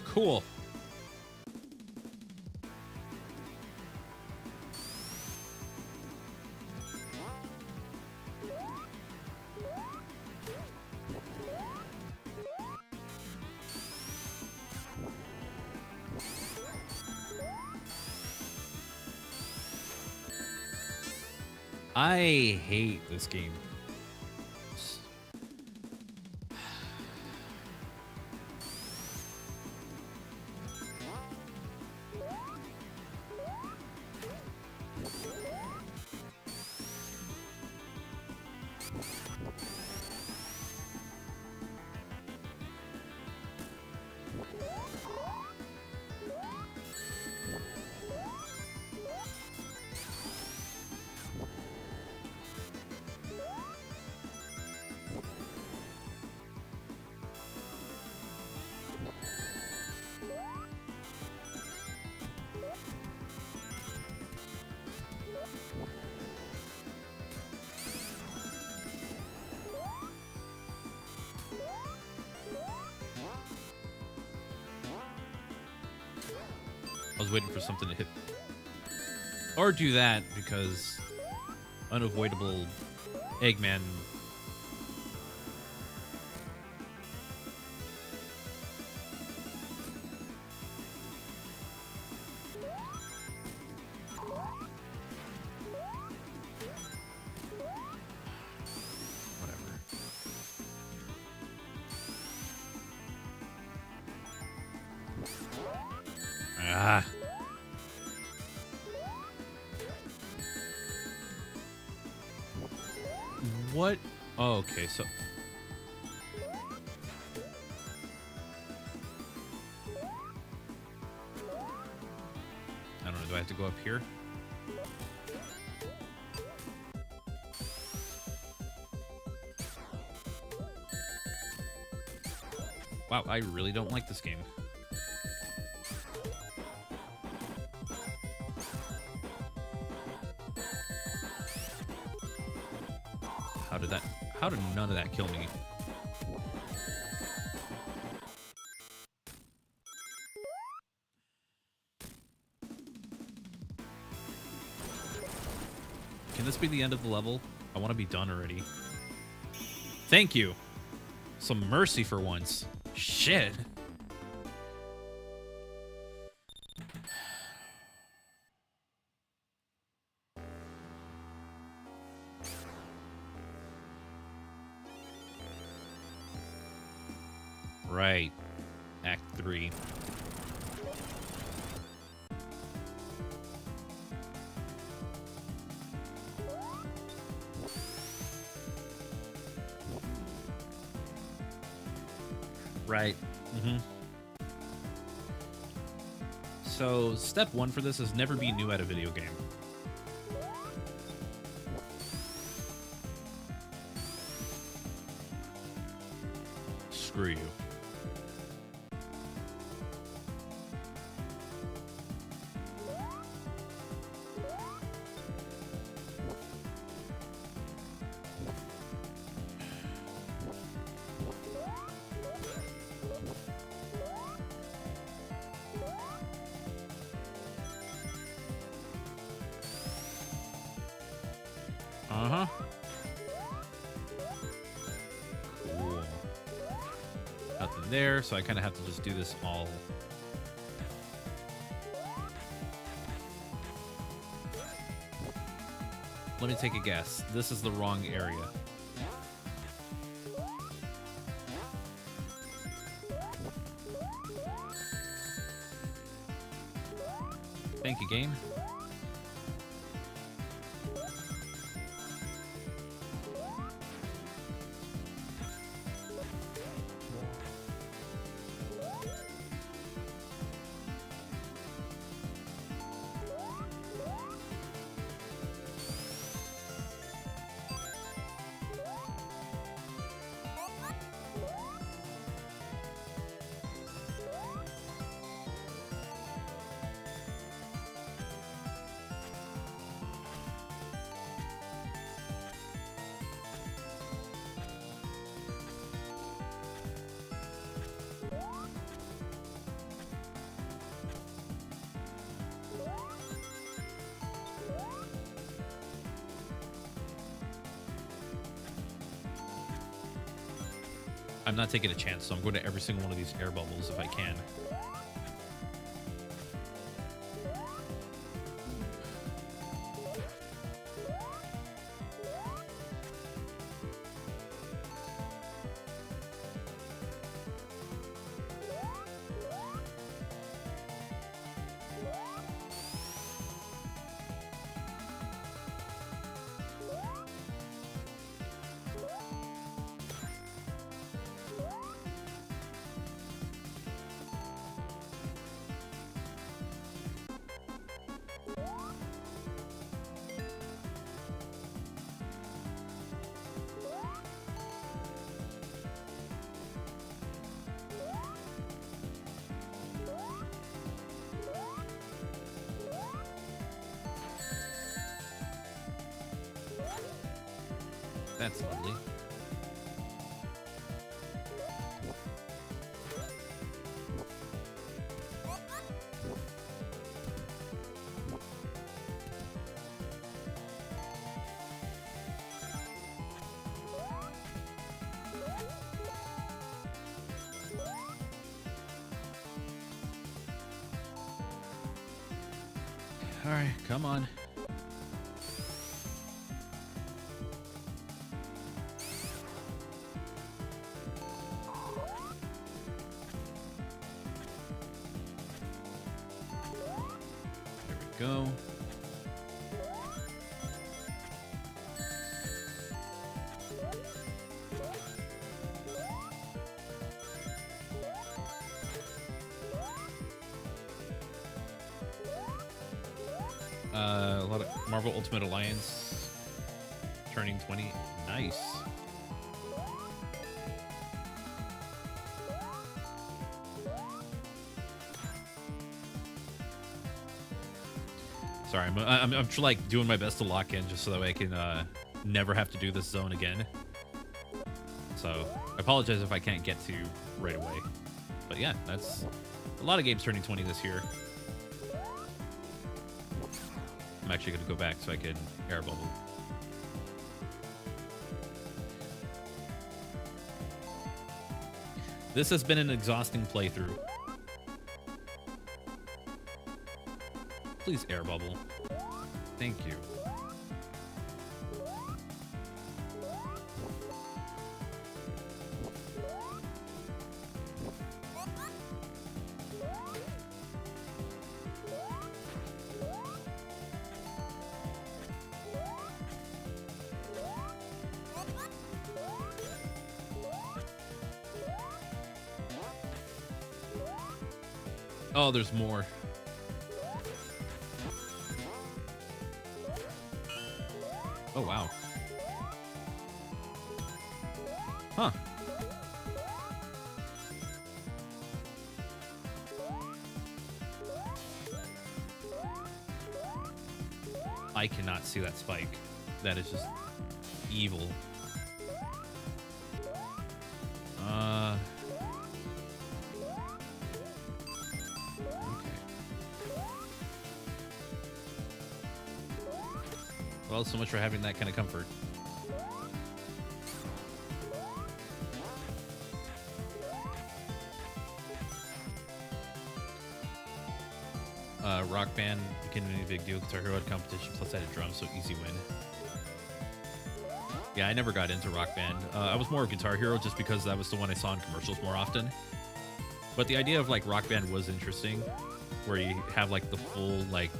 Cool. I hate this game. I was waiting for something to hit. Or do that, because unavoidable Eggman. Whatever. Ah. What? Oh, okay, so... do I have to go up here? Wow, I really don't like this game. How did none of that kill me? Can this be the end of the level? I want to be done already. Thank you. Some mercy for once. Shit. Right. Act 3. Right. So, step 1 for this is never be new at a video game. Screw you. Uh-huh. Cool. Nothing there, so I kind of have to just do this all. Let me take a guess. This is the wrong area. Thank you, game. I'm not taking a chance, so I'm going to every single one of these air bubbles if I can. That's lovely. All right, come on. Go. A lot of Marvel Ultimate Alliance turning 20. Nice. Sorry, I'm like doing my best to lock in just so that way I can never have to do this zone again. So I apologize if I can't get to right away. But yeah, that's a lot of games turning 20 this year. I'm actually going to go back so I can air bubble. This has been an exhausting playthrough. Please air bubble. Thank you. Oh, there's more. Oh, wow. Huh. I cannot see that spike. That is just evil. Well, so much for having that kind of comfort. Rock Band became a big deal. Guitar Hero had competition, plus I had a drum, so easy win. Yeah, I never got into Rock Band. I was more of Guitar Hero just because that was the one I saw in commercials more often. But the idea of like Rock Band was interesting, where you have like the full, like,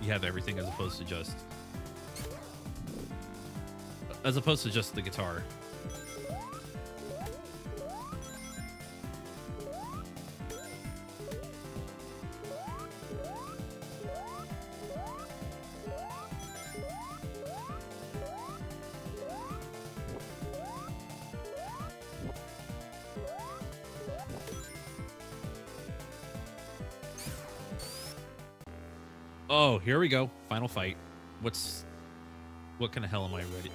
you have everything as opposed to just the guitar. Oh, here we go. Final fight. What kind of hell am I ready?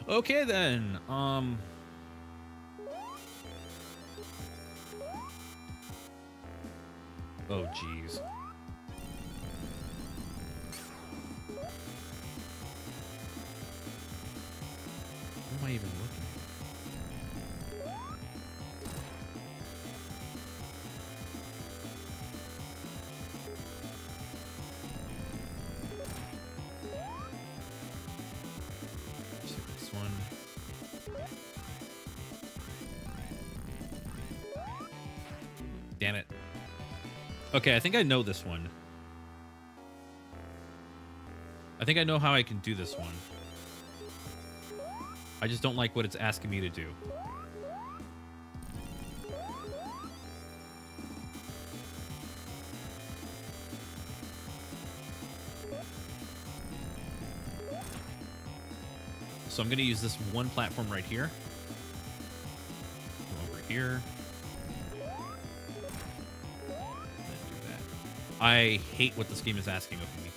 Okay then. Oh jeez. What am I even looking at? Damn it. Okay, I think I know this one. I think I know how I can do this one. I just don't like what it's asking me to do. So I'm going to use this one platform right here. Go over here. I hate what this game is asking of me.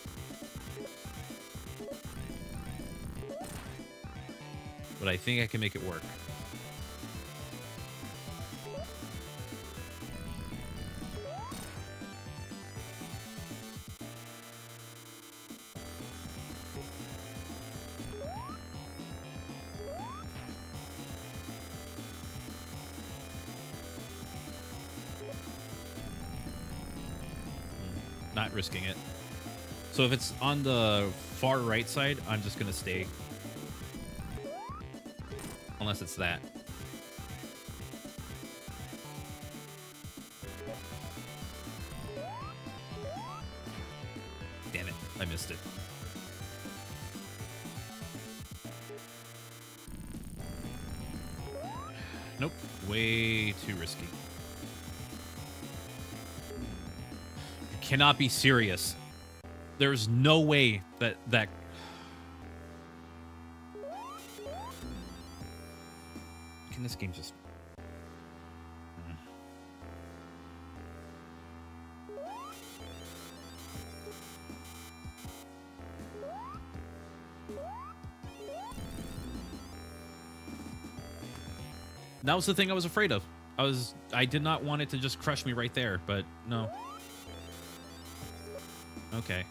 But I think I can make it work. Not risking it. So if it's on the far right side, I'm just gonna stay. Unless it's that. Damn it, I missed it. Nope. Way too risky. You cannot be serious. There's no way that... Can this game just... That was the thing I was afraid of. I did not want it to just crush me right there, but no. Okay.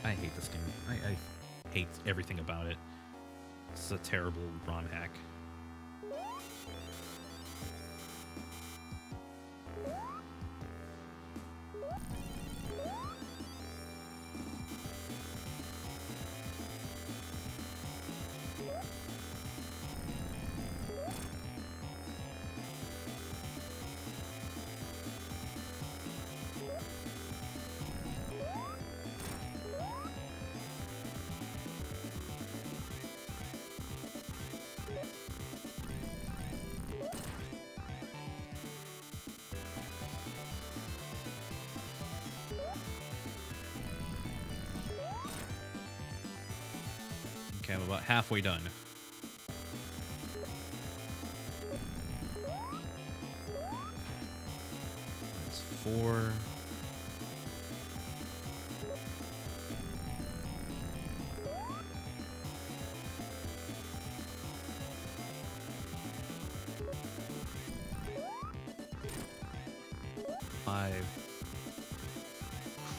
I hate this game. I hate everything about it. It's a terrible ROM hack. Okay, I'm about halfway done. That's 4.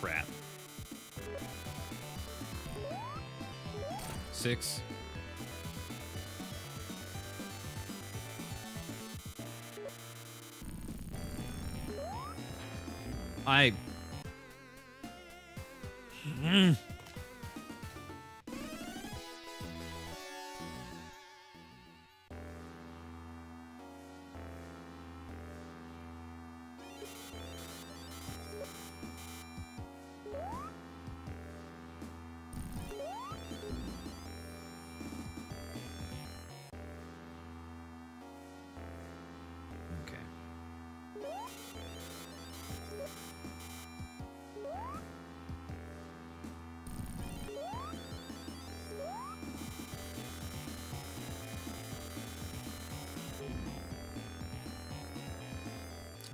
Crap. 6. I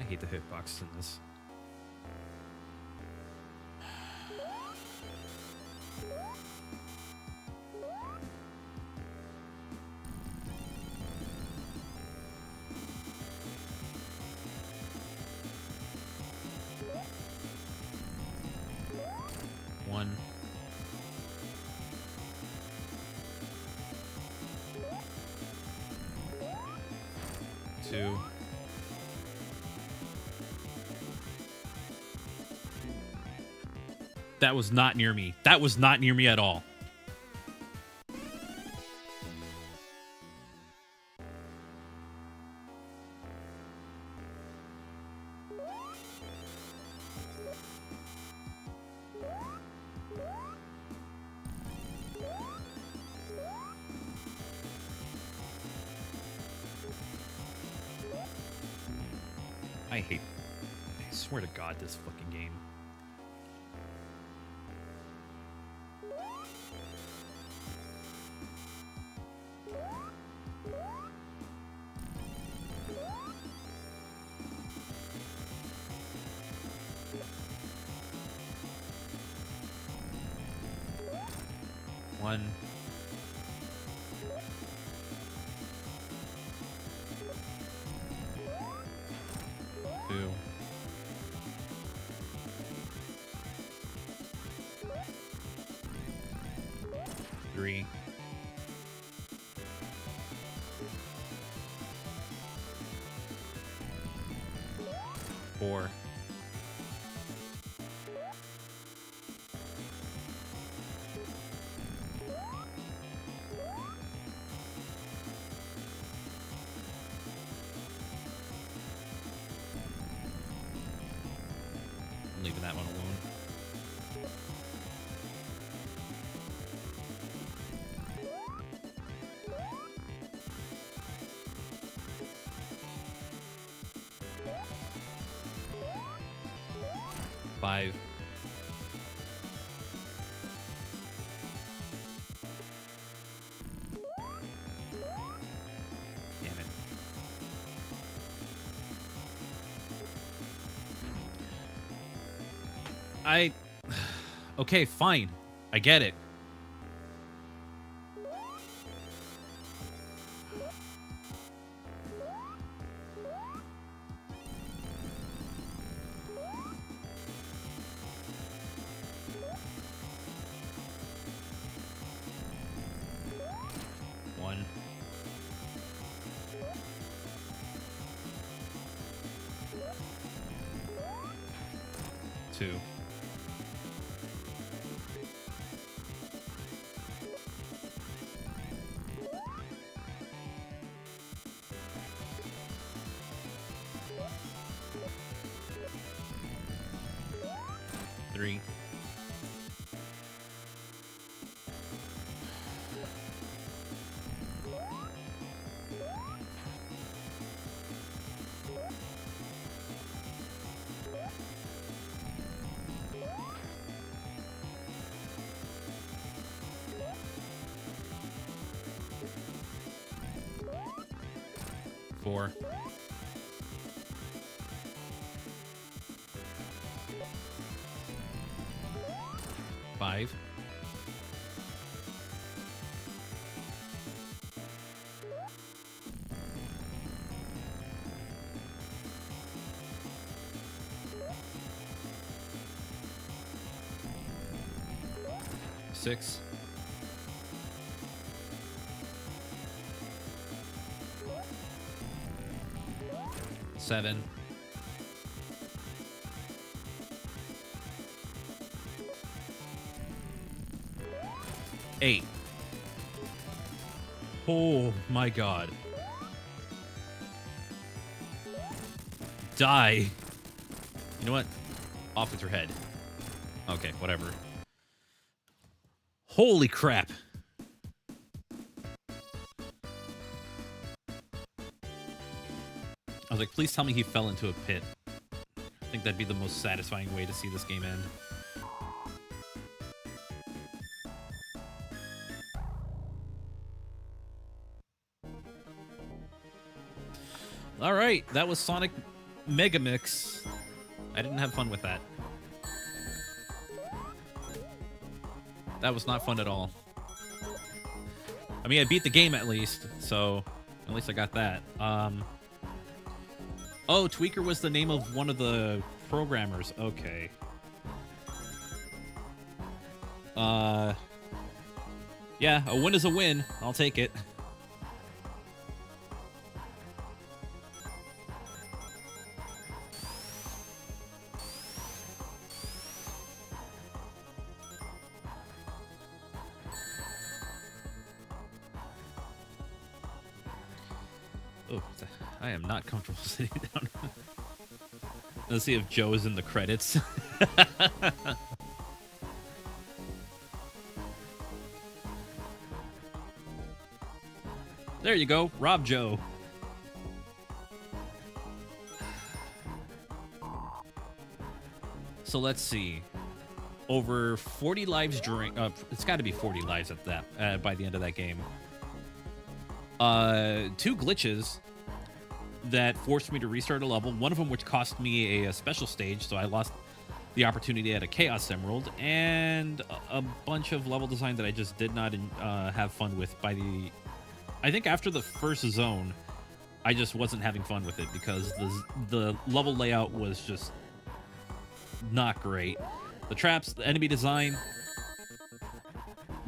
hate the hitbox in this. One. 2. That was not near me. That was not near me at all. I swear to God, this fucking game. One. 2. 3. 4. 5. leaving that one alone. Five. Damn it. Okay, fine. I get it. One. Two. Three. Four. Five. Six. Seven. Eight. Oh my god. Die. You know what? Off with your head. Okay, whatever. Holy crap. I was like, please tell me he fell into a pit. I think that'd be the most satisfying way to see this game end. All right, that was Sonic Megamix. I didn't have fun with that. That was not fun at all. I mean, I beat the game at least, so at least I got that. Oh, Tweaker was the name of one of the programmers. Okay. Yeah, a win is a win. I'll take it. Oh, I am not comfortable sitting down. Let's see if Joe is in the credits. There you go, Rob Joe. So let's see. Over 40 lives during... it's got to be 40 lives at that by the end of that game. 2 glitches that forced me to restart a level. One of them which cost me a special stage, so I lost the opportunity at a Chaos Emerald, and a bunch of level design that I just did not have fun with by the... I think after the first zone, I just wasn't having fun with it because the level layout was just not great. The traps, the enemy design,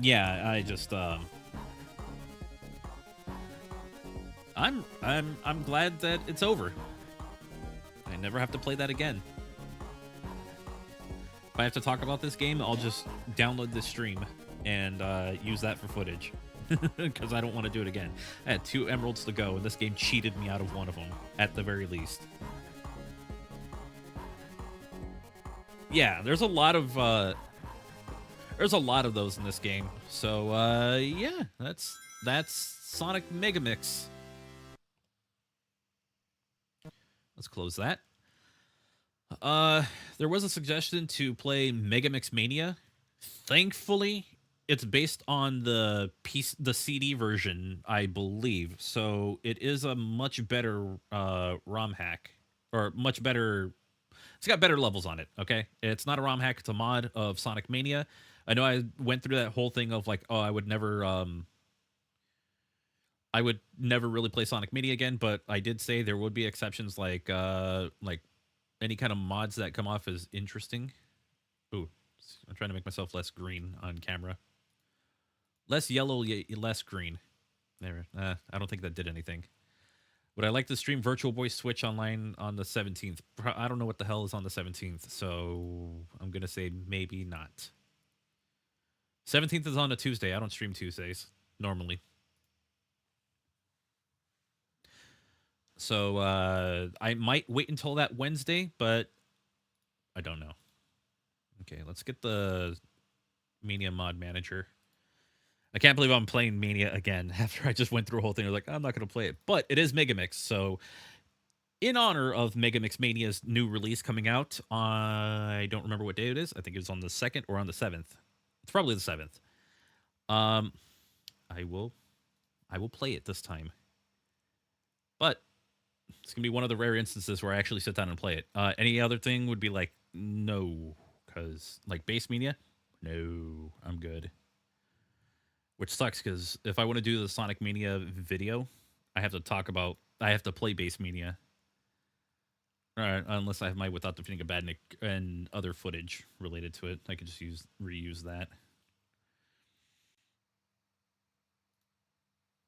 yeah, I just I'm glad that it's over. I never have to play that again. If I have to talk about this game, I'll just download this stream and use that for footage. Because I don't want to do it again. I had 2 emeralds to go, and this game cheated me out of one of them, at the very least. Yeah, there's a lot of those in this game. So yeah, that's Sonic Megamix. Let's close that. There was a suggestion to play Megamix Mania. Thankfully, it's based on the CD version, I believe. So it is a much better ROM hack, or much better. It's got better levels on it. Okay, it's not a ROM hack; it's a mod of Sonic Mania. I know I went through that whole thing of like, oh, I would never really play Sonic Mania again, but I did say there would be exceptions, like any kind of mods that come off as interesting. Ooh, I'm trying to make myself less green on camera. Less yellow, less green. There. I don't think that did anything. Would I like to stream Virtual Boy Switch online on the 17th? I don't know what the hell is on the 17th, so I'm going to say maybe not. 17th is on a Tuesday. I don't stream Tuesdays normally. So I might wait until that Wednesday, but I don't know. Okay, let's get the Mania mod manager. I can't believe I'm playing Mania again after I just went through a whole thing. I was like, I'm not going to play it. But it is Megamix, so in honor of Megamix Mania's new release coming out, I don't remember what day it is. I think it was on the 2nd or on the 7th. It's probably the 7th. I will play it this time. But it's going to be one of the rare instances where I actually sit down and play it. Any other thing would be like, no. Because, like, Base Mania? No, I'm good. Which sucks, because if I want to do the Sonic Mania video, I have to play Base Mania. Unless I have my Without Defeating a Badnik and other footage related to it. I could just reuse that.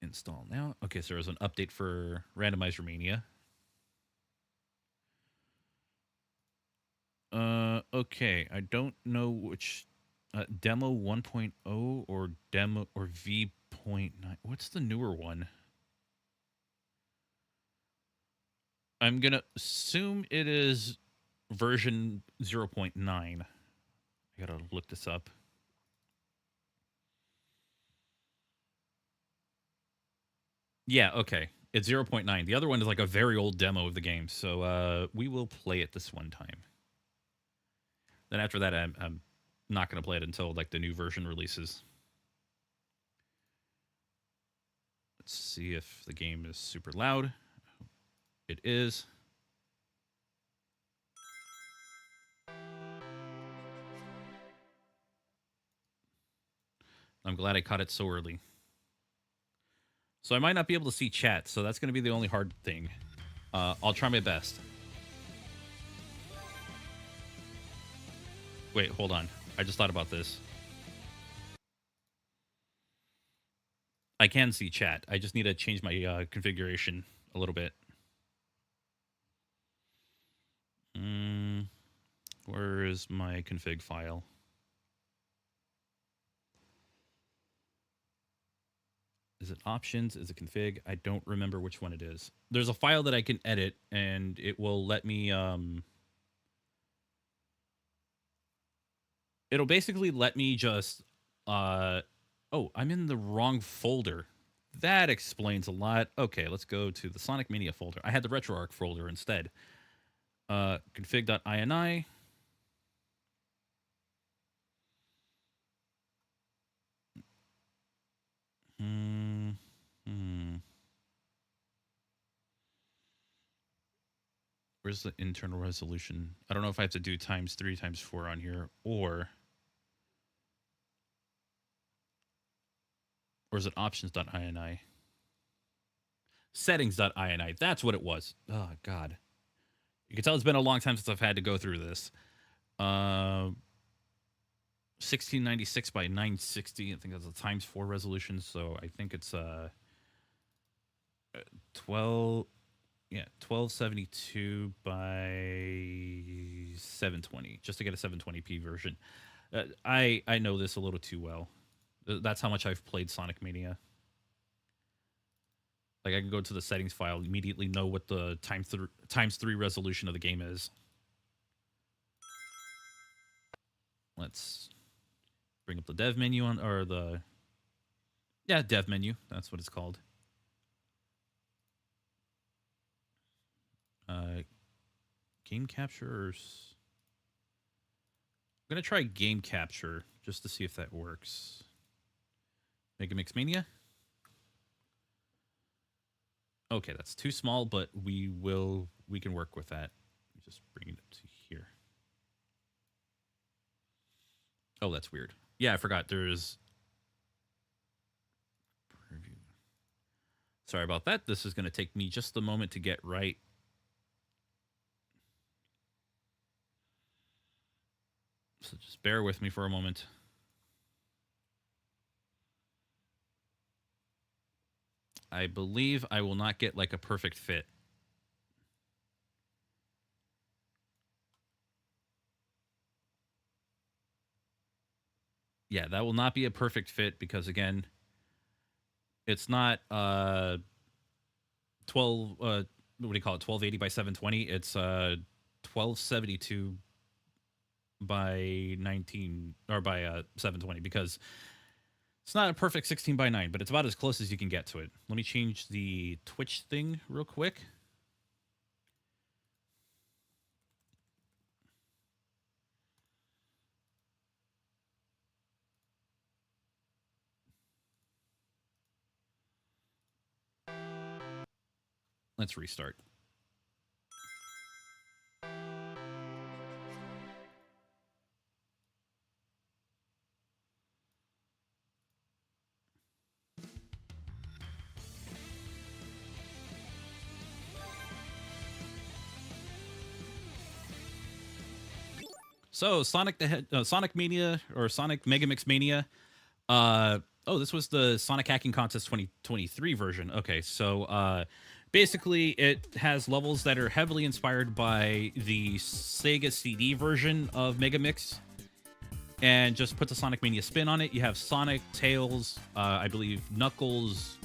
Install now. Okay, so there's an update for Randomizer Mania. Okay, I don't know which demo 1.0 or demo or V.9. What's the newer one? I'm gonna assume it is version 0.9. I gotta look this up. Yeah, okay. It's 0.9. The other one is like a very old demo of the game, so we will play it this one time. Then after that, I'm not going to play it until like the new version releases. Let's see if the game is super loud. It is. I'm glad I caught it so early. So I might not be able to see chat, so that's going to be the only hard thing. I'll try my best. Wait, hold on. I just thought about this. I can see chat. I just need to change my configuration a little bit. Where is my config file? Is it options? Is it config? I don't remember which one it is. There's a file that I can edit, and it will let me... It'll basically let me just... oh, I'm in the wrong folder. That explains a lot. Okay, let's go to the Sonic Mania folder. I had the RetroArch folder instead. Config.ini. Where's the internal resolution? I don't know if I have to do ×3 ×4 on here, or is it options.ini? Settings.ini. That's what it was. Oh, God. You can tell it's been a long time since I've had to go through this. 1696 by 960. I think that's a ×4 resolution, so I think it's 1272 by 720, just to get a 720p version. I know this a little too well. That's how much I've played Sonic Mania. Like, I can go to the settings file, immediately know what the ×3 resolution of the game is. Let's bring up the dev menu or the dev menu. That's what it's called. Game capture or I'm gonna try game capture just to see if that works. Megamix Mania. Okay, that's too small, but we can work with that. Just bring it up to here. Oh, that's weird. Yeah, I forgot there's preview. Sorry about that. This is going to take me just a moment to get right. So just bear with me for a moment. I believe I will not get like a perfect fit. Yeah, that will not be a perfect fit because again, it's not 12 what do you call it? 1280 by 720. It's 1272 by 19 or by 720 because it's not a perfect 16 by 9, but it's about as close as you can get to it. Let me change the Twitch thing real quick. Let's restart. So Sonic Mania or Sonic Megamix Mania. Oh, this was the Sonic Hacking Contest 2023 version. Okay, so basically it has levels that are heavily inspired by the Sega CD version of Megamix and just puts a Sonic Mania spin on it. You have Sonic, Tails, I believe Knuckles,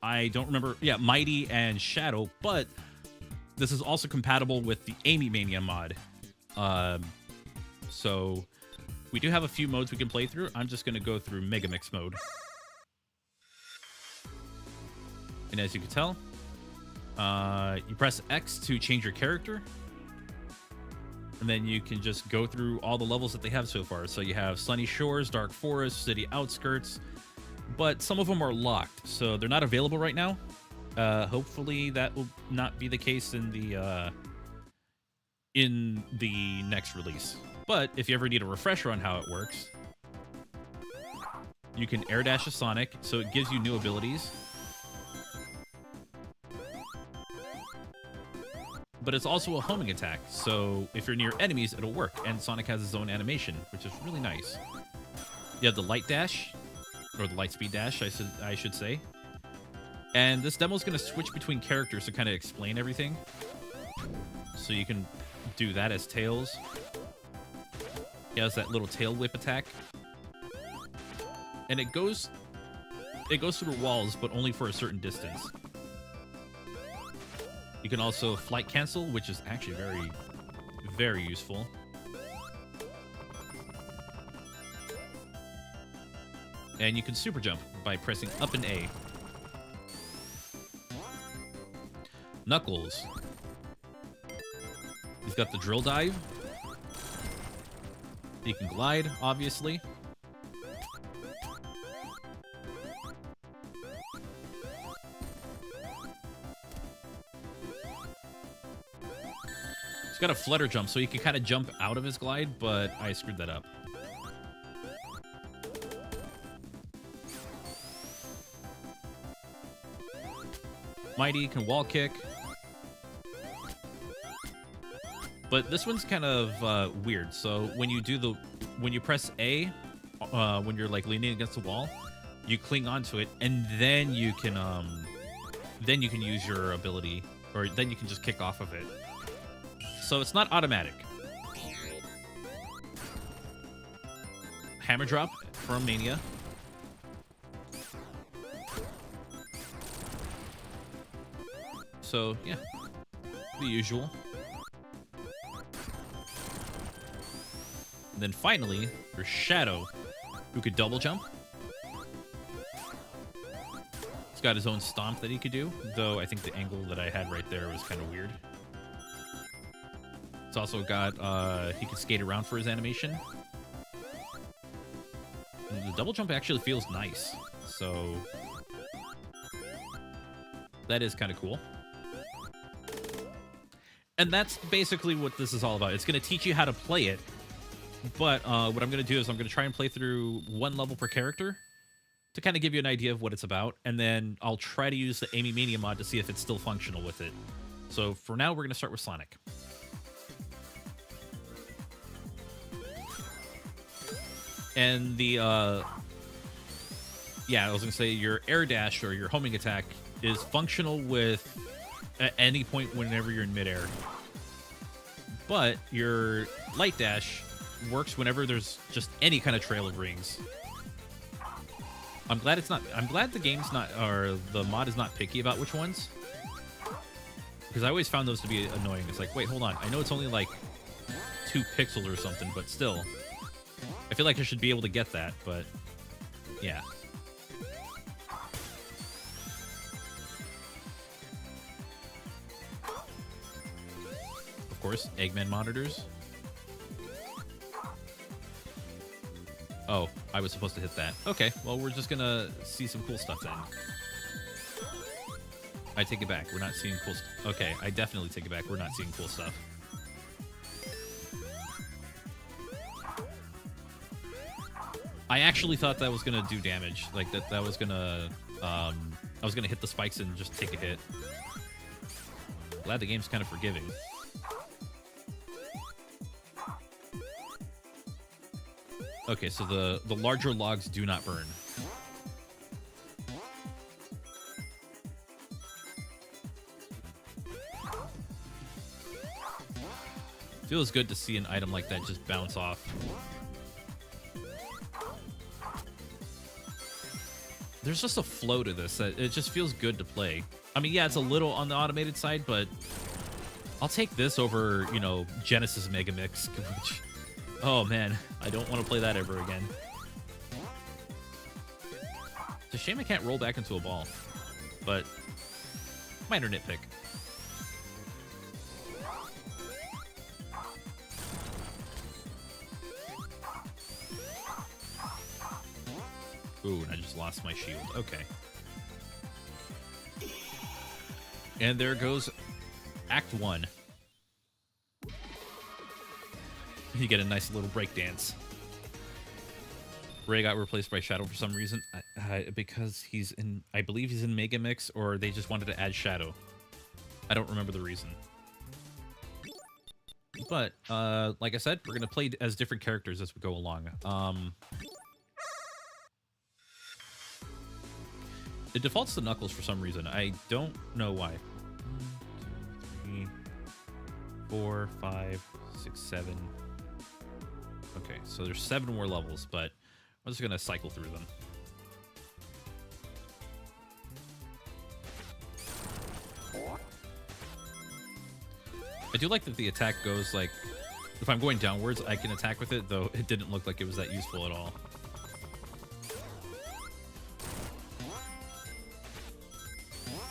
I don't remember, yeah, Mighty and Shadow, but this is also compatible with the Amy Mania mod. So we do have a few modes we can play through. I'm just going to go through Megamix mode. And as you can tell, you press X to change your character. And then you can just go through all the levels that they have so far. So you have Sunny Shores, Dark Forest, City Outskirts, but some of them are locked. So they're not available right now. Hopefully that will not be the case in the next release. But if you ever need a refresher on how it works, you can air dash a Sonic, so it gives you new abilities. But it's also a homing attack, so if you're near enemies, it'll work. And Sonic has his own animation, which is really nice. You have the light dash, or the light speed dash, I should say. And this demo is going to switch between characters to kind of explain everything. So you can do that as Tails. He has that little tail whip attack. And it goes through walls, but only for a certain distance. You can also flight cancel, which is actually very, very useful. And you can super jump by pressing up and A. Knuckles. He's got the drill dive. He can glide, obviously. He's got a flutter jump, so he can kind of jump out of his glide, but I screwed that up. Mighty can wall kick. But this one's kind of weird. So when you press A, when you're like leaning against the wall, you cling onto it, and then you can use your ability, or then you can just kick off of it. So it's not automatic. Hammer drop from Mania. So yeah, the usual. And then finally, there's Shadow, who could double jump. He's got his own stomp that he could do, though I think the angle that I had right there was kind of weird. It's also got, he can skate around for his animation. And the double jump actually feels nice, so that is kind of cool. And that's basically what this is all about. It's going to teach you how to play it, but what I'm going to do is I'm going to try and play through one level per character to kind of give you an idea of what it's about, and then I'll try to use the Amy Mania mod to see if it's still functional with it. So for now, we're going to start with Sonic. And the, yeah, I was going to say your air dash or your homing attack is functional with at any point whenever you're in midair. But your light dash works whenever there's just any kind of trail of rings. I'm glad the game's not, or the mod is not picky about which ones. Because I always found those to be annoying. It's like, wait, hold on. I know it's only like 2 pixels or something, but still. I feel like I should be able to get that, but yeah. Of course, Eggman monitors. Oh, I was supposed to hit that. Okay, well, we're just gonna see some cool stuff then. I take it back. We're not seeing cool stuff. Okay, I definitely take it back. We're not seeing cool stuff. I actually thought that was gonna do damage. Like that was gonna I was gonna hit the spikes and just take a hit. Glad the game's kind of forgiving. Okay, so the larger logs do not burn. Feels good to see an item like that just bounce off. There's just a flow to this that it just feels good to play. I mean, yeah, it's a little on the automated side, but I'll take this over, you know, Genesis Megamix, which, oh man, I don't want to play that ever again. It's a shame I can't roll back into a ball, but minor nitpick. Ooh, and I just lost my shield. Okay. And there goes Act 1. You get a nice little break dance. Ray got replaced by Shadow for some reason. Because he's in, I believe he's in Megamix, or they just wanted to add Shadow. I don't remember the reason. But, like I said, we're going to play as different characters as we go along. It defaults to Knuckles for some reason. I don't know why. 1, 2, 3, 4, 5, 6, 7. Okay, so there's 7 more levels, but I'm just going to cycle through them. I do like that the attack goes, like, if I'm going downwards, I can attack with it, though it didn't look like it was that useful at all.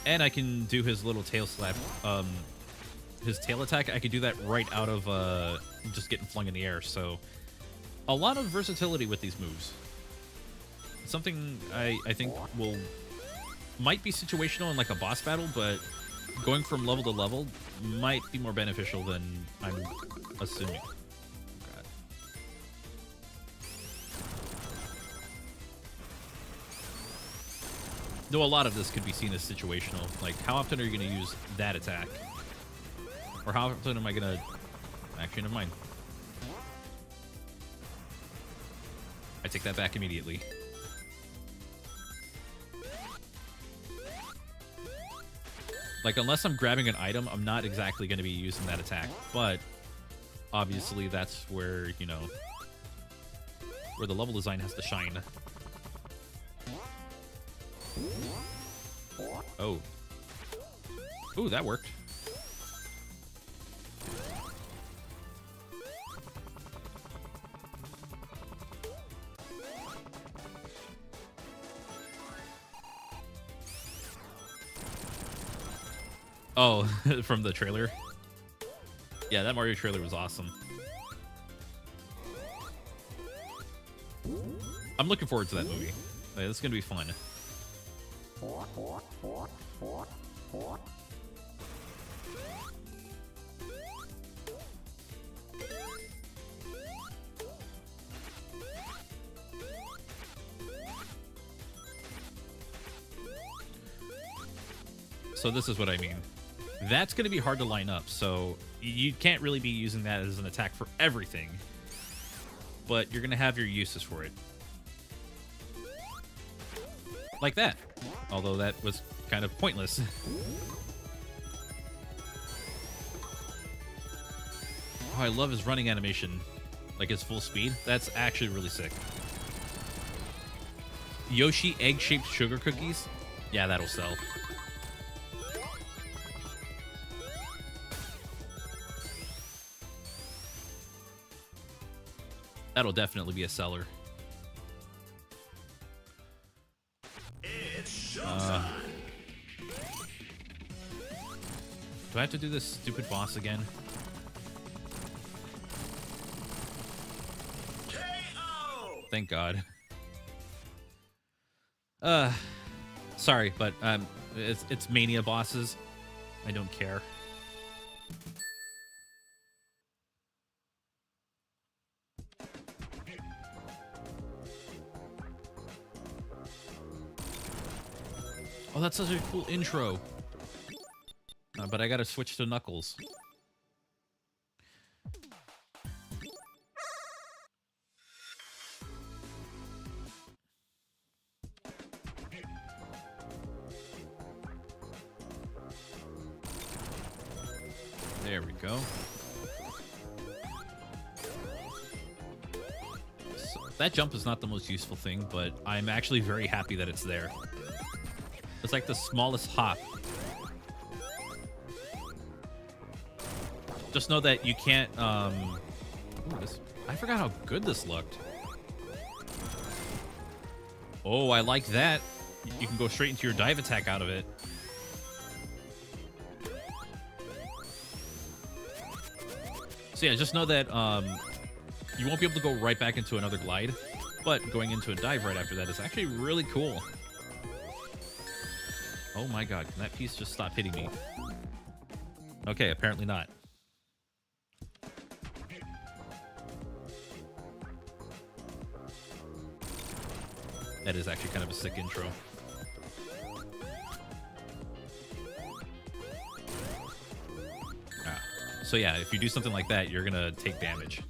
And I can do his little tail slap, his tail attack. I could do that right out of just getting flung in the air. So a lot of versatility with these moves. Something I think might be situational in like a boss battle, but going from level to level might be more beneficial than I'm assuming. God. Though a lot of this could be seen as situational. Like, how often are you going to use that attack? Or how often am I going to... Actually, never mind. I take that back immediately. Like, unless I'm grabbing an item, I'm not exactly going to be using that attack. But, obviously, that's where, you know, where the level design has to shine. Oh. Ooh, that worked. Oh, from the trailer? Yeah, that Mario trailer was awesome. I'm looking forward to that movie. Like, this is going to be fun. So this is what I mean. That's going to be hard to line up, so you can't really be using that as an attack for everything. But you're going to have your uses for it. Like that. Although that was kind of pointless. Oh, I love his running animation. Like his full speed. That's actually really sick. Yoshi egg-shaped sugar cookies? Yeah, that'll sell. That'll definitely be a seller. It's showtime. Do I have to do this stupid boss again? KO! Thank God. Sorry, but it's Mania bosses. I don't care. Oh, that's such a cool intro. But I gotta switch to Knuckles. There we go. So, that jump is not the most useful thing, but I'm actually very happy that it's there. It's like the smallest hop. Just know that you can't, ooh, I forgot how good this looked. Oh, I like that. You can go straight into your dive attack out of it. So yeah, just know that you won't be able to go right back into another glide, but going into a dive right after that is actually really cool. Oh my God, can that piece just stop hitting me? Okay, apparently not. That is actually kind of a sick intro. Ah. So yeah, if you do something like that, you're gonna take damage.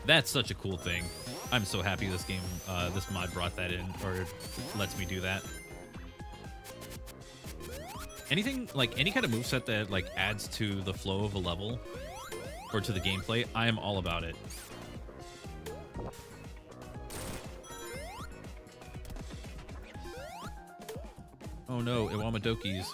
That's such a cool thing. I'm so happy this game, this mod brought that in, or lets me do that. Anything, like, any kind of moveset that, like, adds to the flow of a level, or to the gameplay, I am all about it. Oh no, Iwamadokis.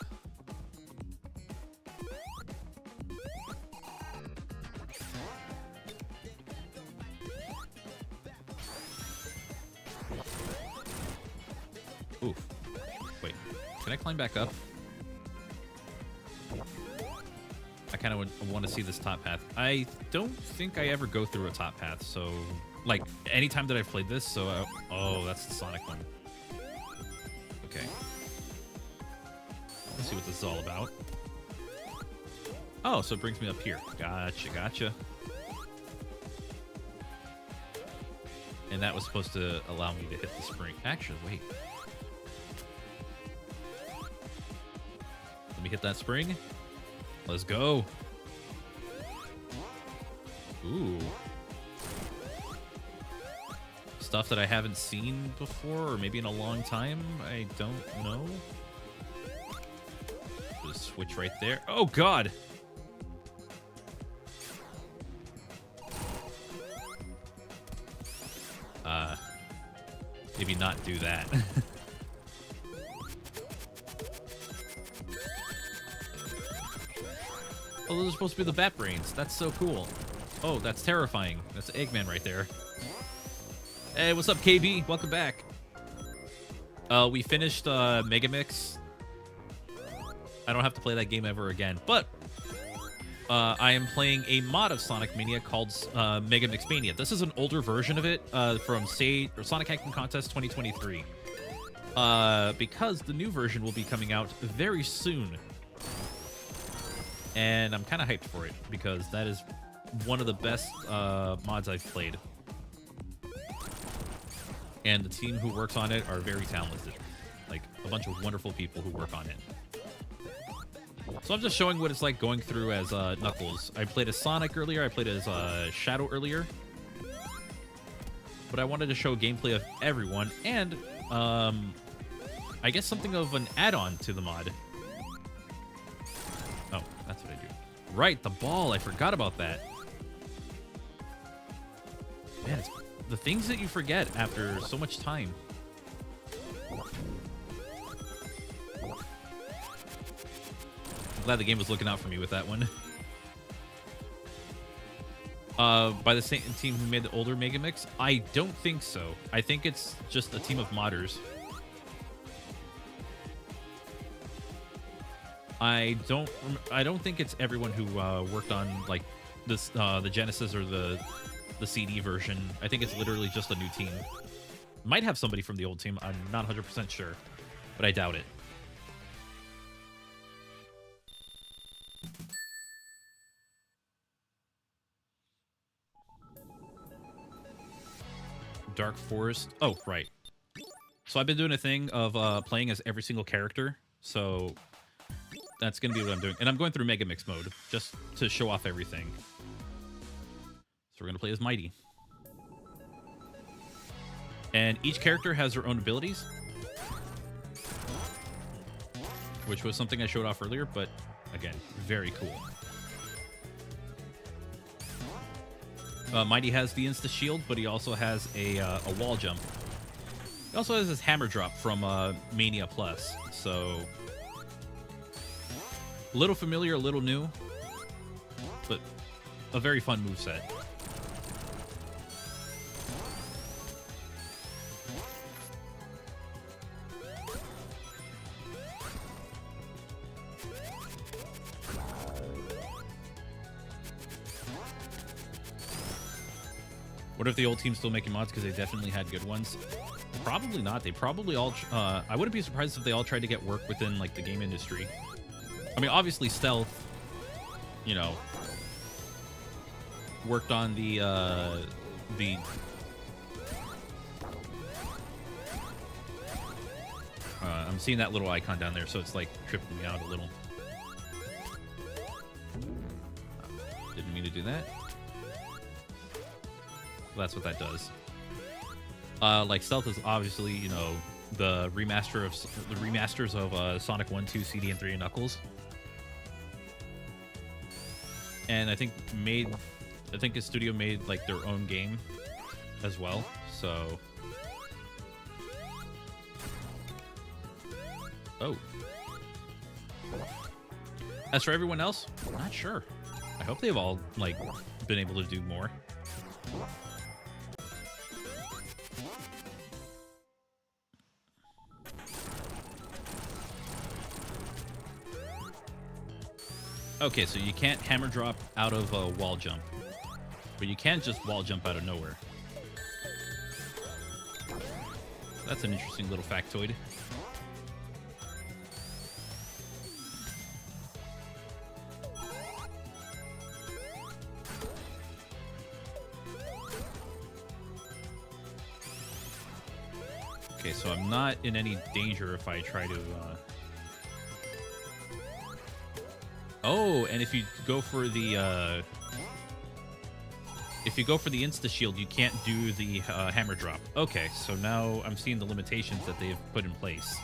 Oof. Wait, can I climb back up? I kind of want to see this top path. I don't think I ever go through a top path, so... Like, anytime that I've played this, so... oh, that's the Sonic one. Okay. Let's see what this is all about. Oh, so it brings me up here. Gotcha, gotcha. And that was supposed to allow me to hit the spring. Actually, wait. Let me hit that spring. Let's go. Ooh. Stuff that I haven't seen before, or maybe in a long time. I don't know. Just switch right there. Oh, God. Maybe not do that. those are supposed to be the bat brains. That's so cool. Oh, that's terrifying. That's Eggman right there. Hey, what's up, KB? Welcome back. We finished Megamix. I don't have to play that game ever again, but I am playing a mod of Sonic Mania called Megamix Mania. This is an older version of it from Sonic Hacking Contest 2023. Because the new version will be coming out very soon. And I'm kind of hyped for it because that is one of the best mods I've played. And the team who works on it are very talented. Like, a bunch of wonderful people who work on it. So I'm just showing what it's like going through as Knuckles. I played as Sonic earlier, I played as Shadow earlier. But I wanted to show gameplay of everyone, and I guess something of an add-on to the mod. Oh, that's what I do. Right, the ball, I forgot about that. Man, it's the things that you forget after so much time. I'm glad the game was looking out for me with that one. By the same team who made the older Megamix? I don't think so. I think it's just a team of modders. I don't think it's everyone who worked on like this the Genesis or the CD version. I think it's literally just a new team. Might have somebody from the old team. I'm not 100% sure, but I doubt it. Dark Forest. Oh, right. So I've been doing a thing of playing as every single character. So that's going to be what I'm doing. And I'm going through Megamix mode just to show off everything. So we're going to play as Mighty. And each character has their own abilities, which was something I showed off earlier, but again, very cool. Mighty has the Insta Shield, but he also has a wall jump. He also has his hammer drop from Mania Plus, so a little familiar, a little new, but a very fun moveset. What if the old team's still making mods because they definitely had good ones? Probably not. They probably all... I wouldn't be surprised if they all tried to get work within, like, the game industry. I mean, obviously, Stealth, you know, worked on the I'm seeing that little icon down there, so it's, like, tripping me out a little. Didn't mean to do that. That's what that does. Like Stealth is obviously, you know, the remasters of Sonic 1, 2, CD, and 3 and Knuckles. And I think his studio made like their own game as well. So, oh. As for everyone else, not sure. I hope they've all like been able to do more. Okay, so you can't hammer drop out of a wall jump, but you can just wall jump out of nowhere. That's an interesting little factoid. Okay, so I'm not in any danger if I try to... Oh, and if you go for the Insta Shield, you can't do the hammer drop. Okay, so now I'm seeing the limitations that they've put in place.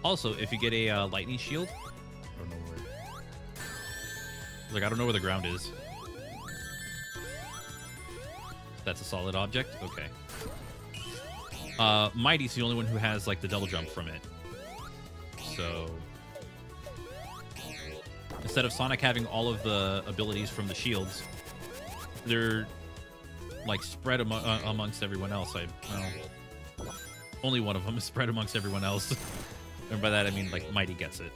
Also, if you get a lightning shield, I don't know where. Like, I don't know where the ground is. That's a solid object. Okay. Mighty's the only one who has like the double jump from it. So. instead of Sonic having all of the abilities from the shields, they're like spread amongst everyone else. Only one of them is spread amongst everyone else. And by that I mean like Mighty gets it.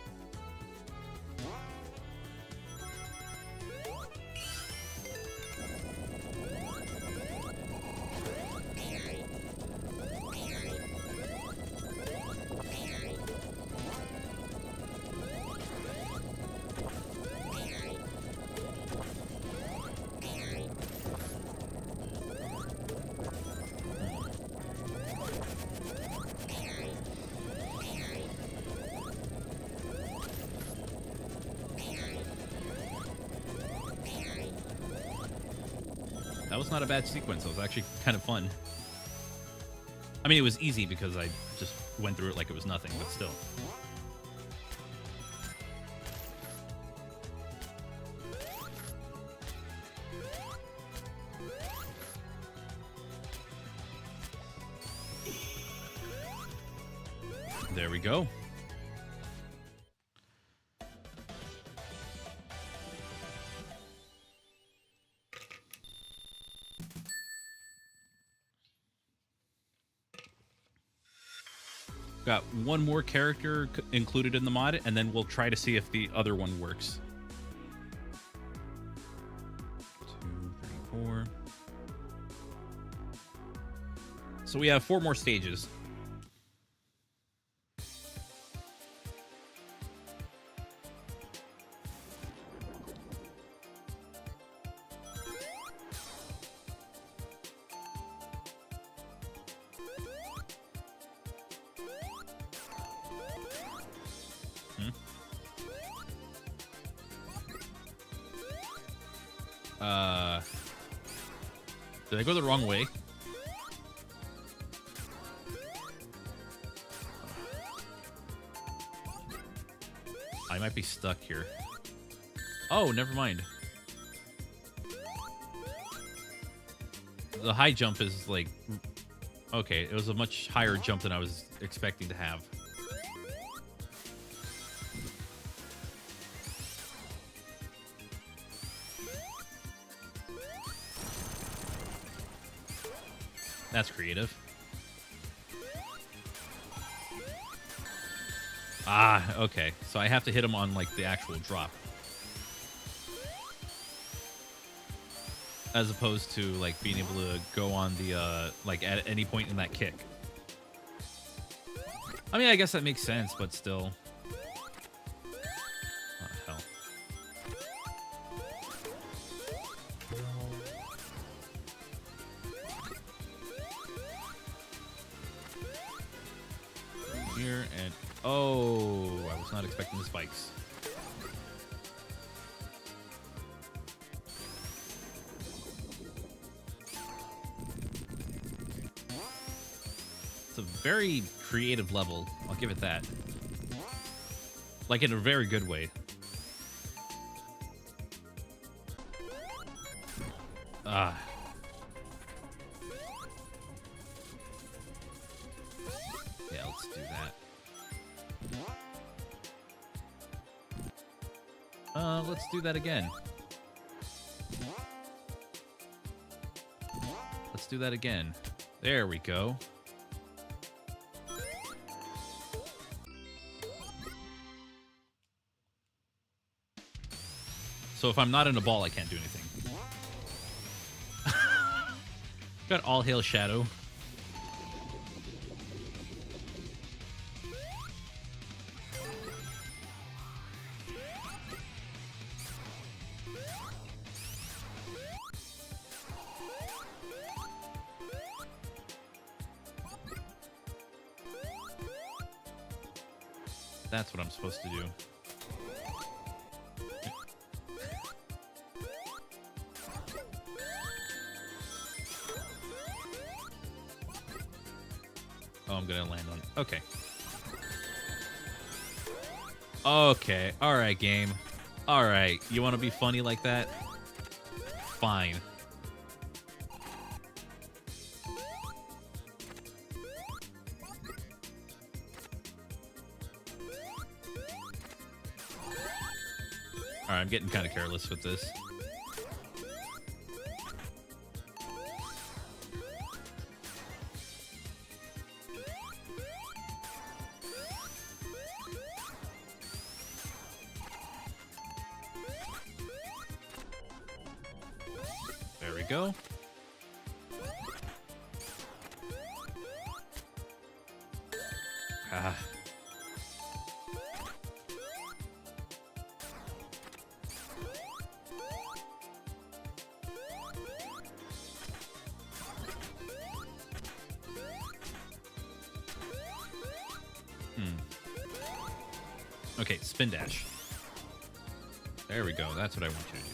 That was not a bad sequence. It was actually kind of fun. I mean, it was easy because I just went through it like it was nothing, but still. There we go. Got one more character included in the mod, and then we'll try to see if the other one works. 2, 3, 4. So we have 4 more stages. Did I go the wrong way? I might be stuck here. Oh, never mind. The high jump is like... Okay, it was a much higher jump than I was expecting to have. That's creative. Ah, okay. So I have to hit him on, like, the actual drop. As opposed to, like, being able to go on the, like, at any point in that kick. I mean, I guess that makes sense, but still. Oh, hell. Here and oh, I was not expecting the spikes. It's a very creative level. I'll give it that. Like in a very good way. Ah. Yeah, let's do that. Let's do that again. Let's do that again. There we go. So if I'm not in a ball, I can't do anything. Got All Hail Shadow. That's what I'm supposed to do. Oh, I'm gonna land on it. Okay. Okay. Alright, game. Alright. You want to be funny like that? Fine. Alright, I'm getting kind of careless with this. There we go. Ah. Okay, spin dash. There we go. That's what I want you to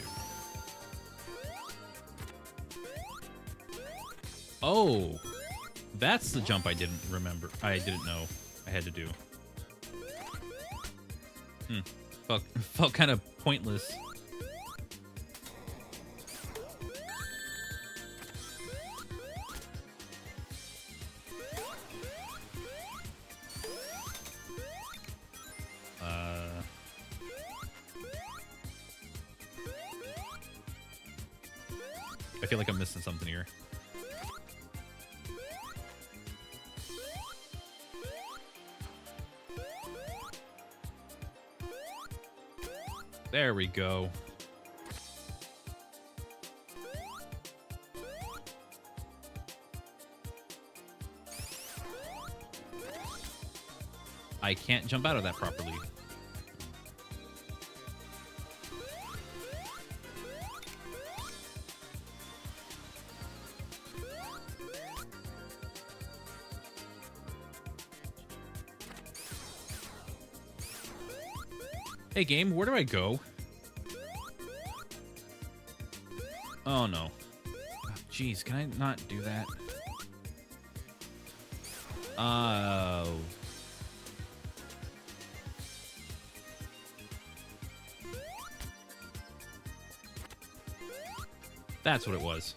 do. Oh, that's the jump I didn't remember. I didn't know I had to do. Felt kind of pointless. I feel like I'm missing something here. There we go. I can't jump out of that properly. Hey game, where do I go? Oh no. Jeez, can I not do that? Oh. That's what it was.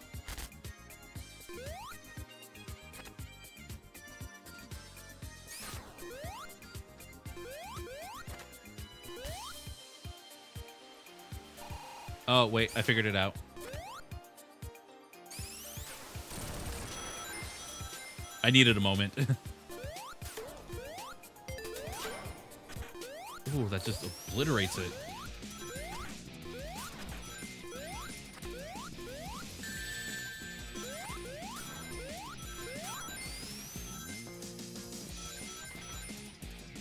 Oh, wait, I figured it out. I needed a moment. Ooh, that just obliterates it.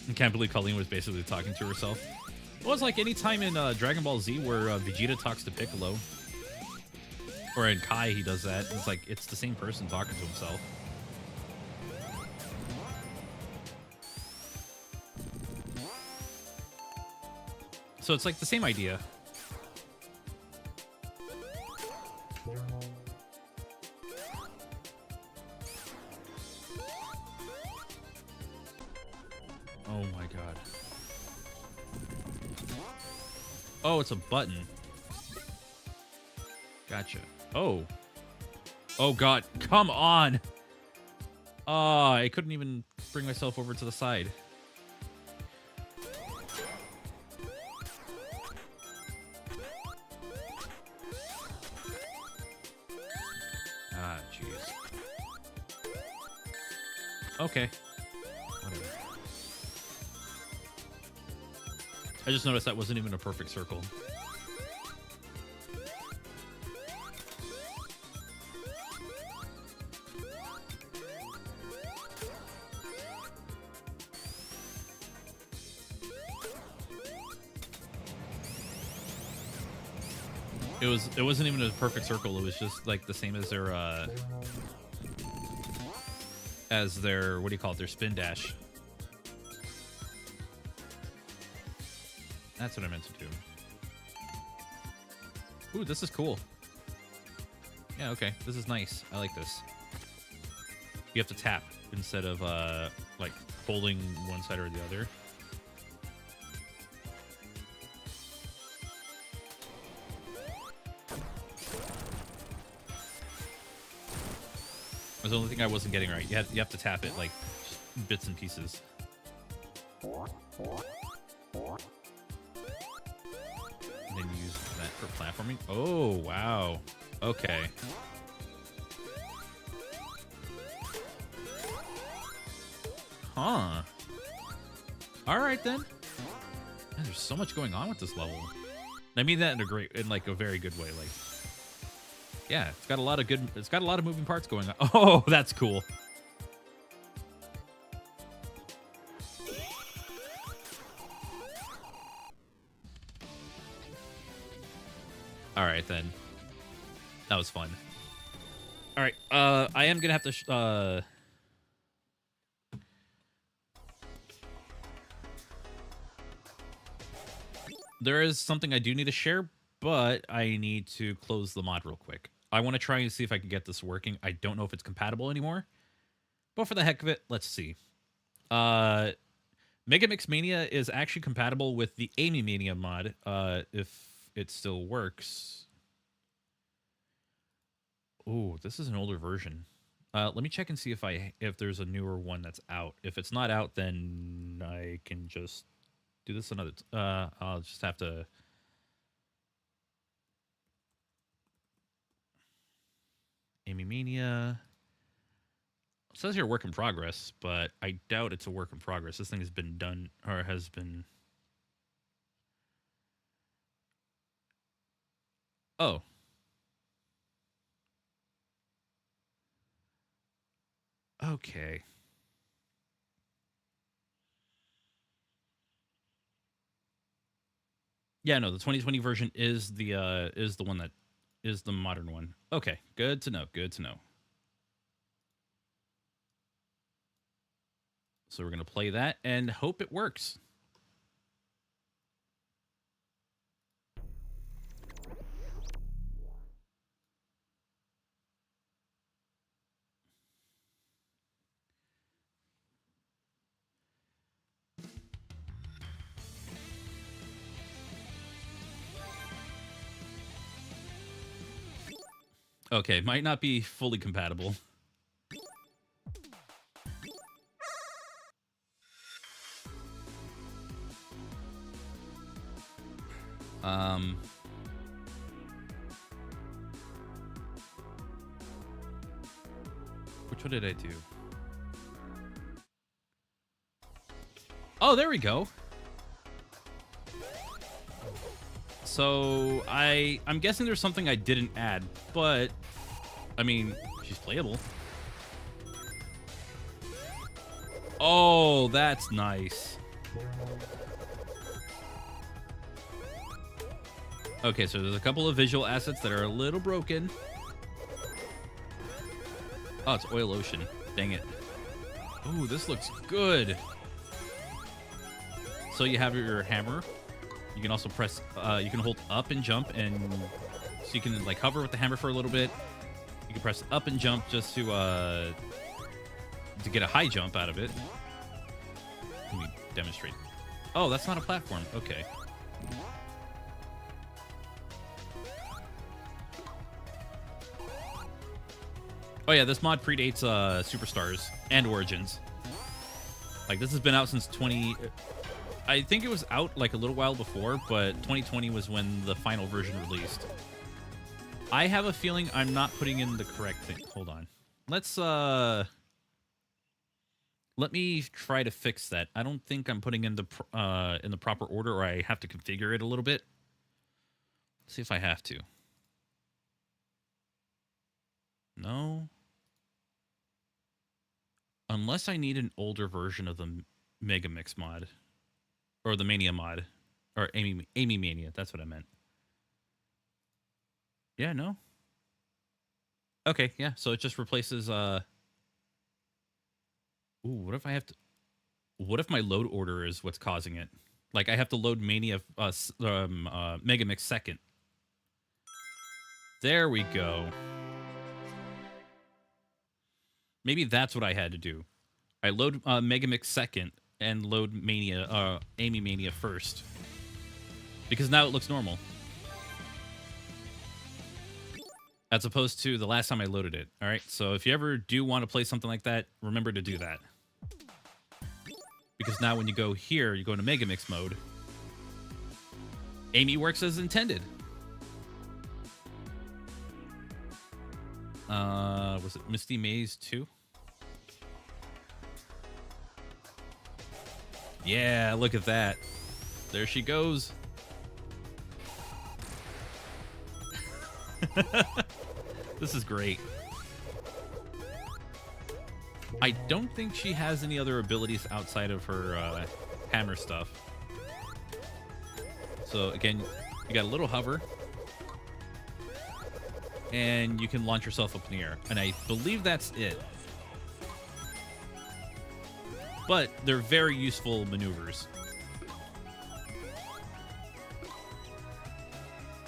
I can't believe Colleen was basically talking to herself. Well, it's like any time in Dragon Ball Z where Vegeta talks to Piccolo. Or in Kai, he does that. It's like, it's the same person talking to himself. So it's like the same idea. Oh my god. Oh, it's a button. Gotcha. Oh. Oh god, come on! Oh, I couldn't even bring myself over to the side. Ah, jeez. Okay. Whatever. I just noticed that wasn't even a perfect circle. It wasn't even a perfect circle. It was just like the same as their what do you call it? Their spin dash. That's what I meant to do. Ooh, this is cool. Yeah, okay. This is nice. I like this. You have to tap instead of like holding one side or the other. That's the only thing I wasn't getting right. You have to tap it like bits and pieces. And then For platforming? Oh, wow. Okay. Huh. Alright then. Man, there's so much going on with this level. I mean that in like a very good way. Like, yeah, it's got a lot of moving parts going on. Oh, that's cool. All right then. That was fun. All right, I am gonna have to. There is something I do need to share, but I need to close the mod real quick. I want to try and see if I can get this working. I don't know if it's compatible anymore, but for the heck of it, let's see. Megamix Mania is actually compatible with the Amy Mania mod, if it still works. Oh, this is an older version. Let me check and see if there's a newer one that's out. If it's not out, then I can just do this another. I'll just have to. Amy Mania. It says here work in progress, but I doubt it's a work in progress. This thing has been done or has been. Oh. Okay. Yeah, no, the 2020 version is the one that is the modern one. Okay, good to know. Good to know. So we're gonna play that and hope it works. Okay, might not be fully compatible. Which one did I do? Oh, there we go. So I'm guessing there's something I didn't add, but I mean, she's playable. Oh, that's nice. Okay, so there's a couple of visual assets that are a little broken. Oh, it's Oil Ocean. Dang it. Ooh, this looks good. So you have your hammer. You can also press, you can hold up and jump, and so you can like hover with the hammer for a little bit. You can press up and jump just to get a high jump out of it. Let me demonstrate. Oh, that's not a platform. Okay. Oh yeah, this mod predates Superstars and Origins. Like, this has been out since I think it was out like a little while before, but 2020 was when the final version released. I have a feeling I'm not putting in the correct thing. Hold on. Let me try to fix that. I don't think I'm putting in the proper order, or I have to configure it a little bit. Let's see if I have to. No. Unless I need an older version of the Megamix mod. Or the Mania mod. Or Amy Mania. That's what I meant. Yeah, no. Okay, yeah. So it just replaces... Ooh, what if I have to... What if my load order is what's causing it? Like, I have to load Mania... Megamix second. There we go. Maybe that's what I had to do. I load Megamix second and load Mania, Amy Mania first. Because now it looks normal. As opposed to the last time I loaded it. Alright, so if you ever do want to play something like that, remember to do that. Because now when you go here, you go into Megamix mode. Amy works as intended. Was it Misty Maze 2? Yeah, look at that. There she goes. This is great. I don't think she has any other abilities outside of her hammer stuff. So again, you got a little hover. And you can launch yourself up in the air. And I believe that's it. But they're very useful maneuvers.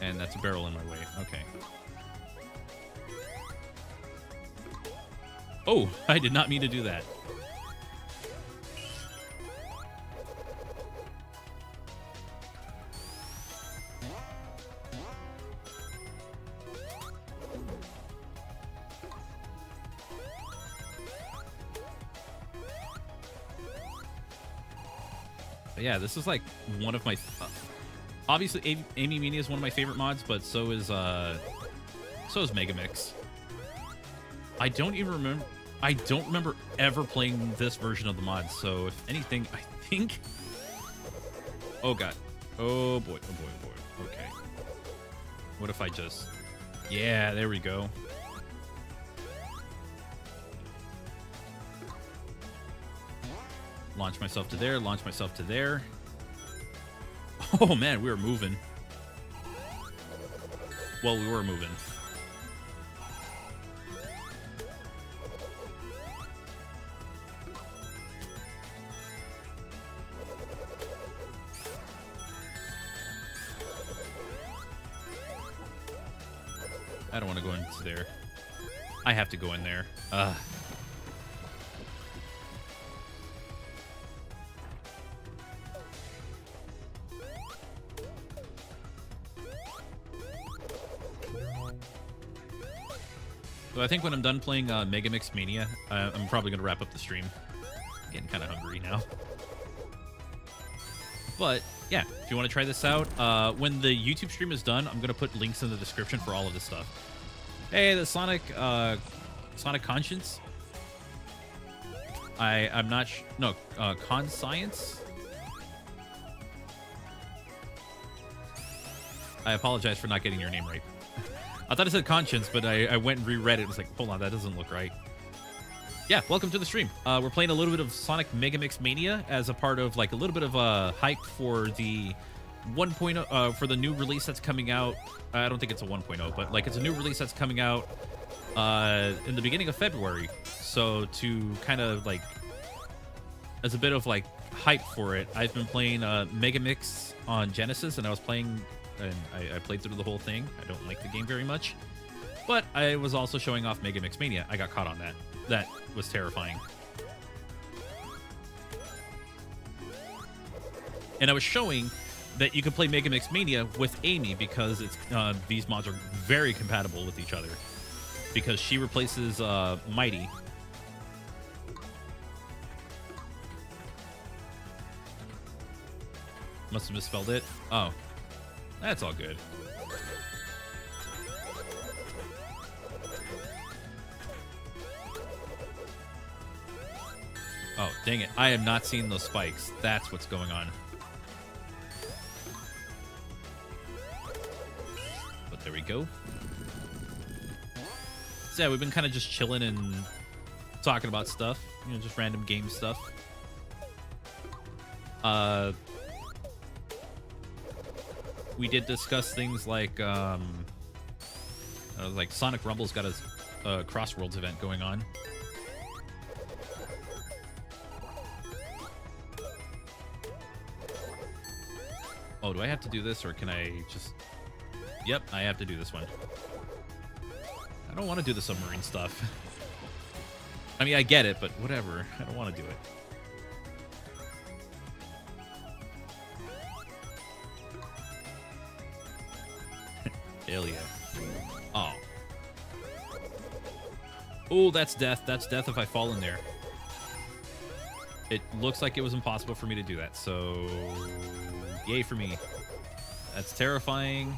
And that's a barrel in my way. Okay. Oh, I did not mean to do that. But yeah, this is like one of my... obviously, Amy Mania is one of my favorite mods, but so is Megamix. I don't remember ever playing this version of the mod, so if anything, I think... Oh, God. Oh, boy. Oh, boy. Oh, boy. Okay. What if I just... Yeah, there we go. Launch myself to there, launch myself to there. Oh, man, we were moving. Well, we were moving. I don't want to go into there. I have to go in there. So I think when I'm done playing Megamix Mania, I'm probably going to wrap up the stream. Getting kind of hungry now. But yeah, if you want to try this out, when the YouTube stream is done, I'm going to put links in the description for all of this stuff. Hey, the Sonic Conscience. I'm not no, Conscience. I apologize for not getting your name right. I thought it said Conscience, but I went and reread it. It was like, hold on, that doesn't look right. Yeah, welcome to the stream. We're playing a little bit of Sonic Megamix Mania as a part of like a little bit of hype for the 1.0 for the new release that's coming out. I don't think it's a 1.0, but like it's a new release that's coming out in the beginning of February. So to kind of like as a bit of like hype for it, I've been playing Megamix on Genesis, and I was playing. And I played through the whole thing. I don't like the game very much. But I was also showing off Megamix Mania. I got caught on that. That was terrifying. And I was showing that you can play Megamix Mania with Amy because it's these mods are very compatible with each other. Because she replaces Mighty. Must have misspelled it. Oh. That's all good. Oh, dang it. I have not seen those spikes. That's what's going on. But there we go. So yeah, we've been kind of just chilling and talking about stuff. You know, just random game stuff. We did discuss things like Sonic Rumble's got a Crossworlds event going on. Oh, do I have to do this, or can I just... Yep, I have to do this one. I don't want to do the submarine stuff. I mean, I get it, but whatever. I don't want to do it. Hell yeah. Oh. Oh, that's death. That's death if I fall in there. It looks like it was impossible for me to do that, so... Yay for me. That's terrifying.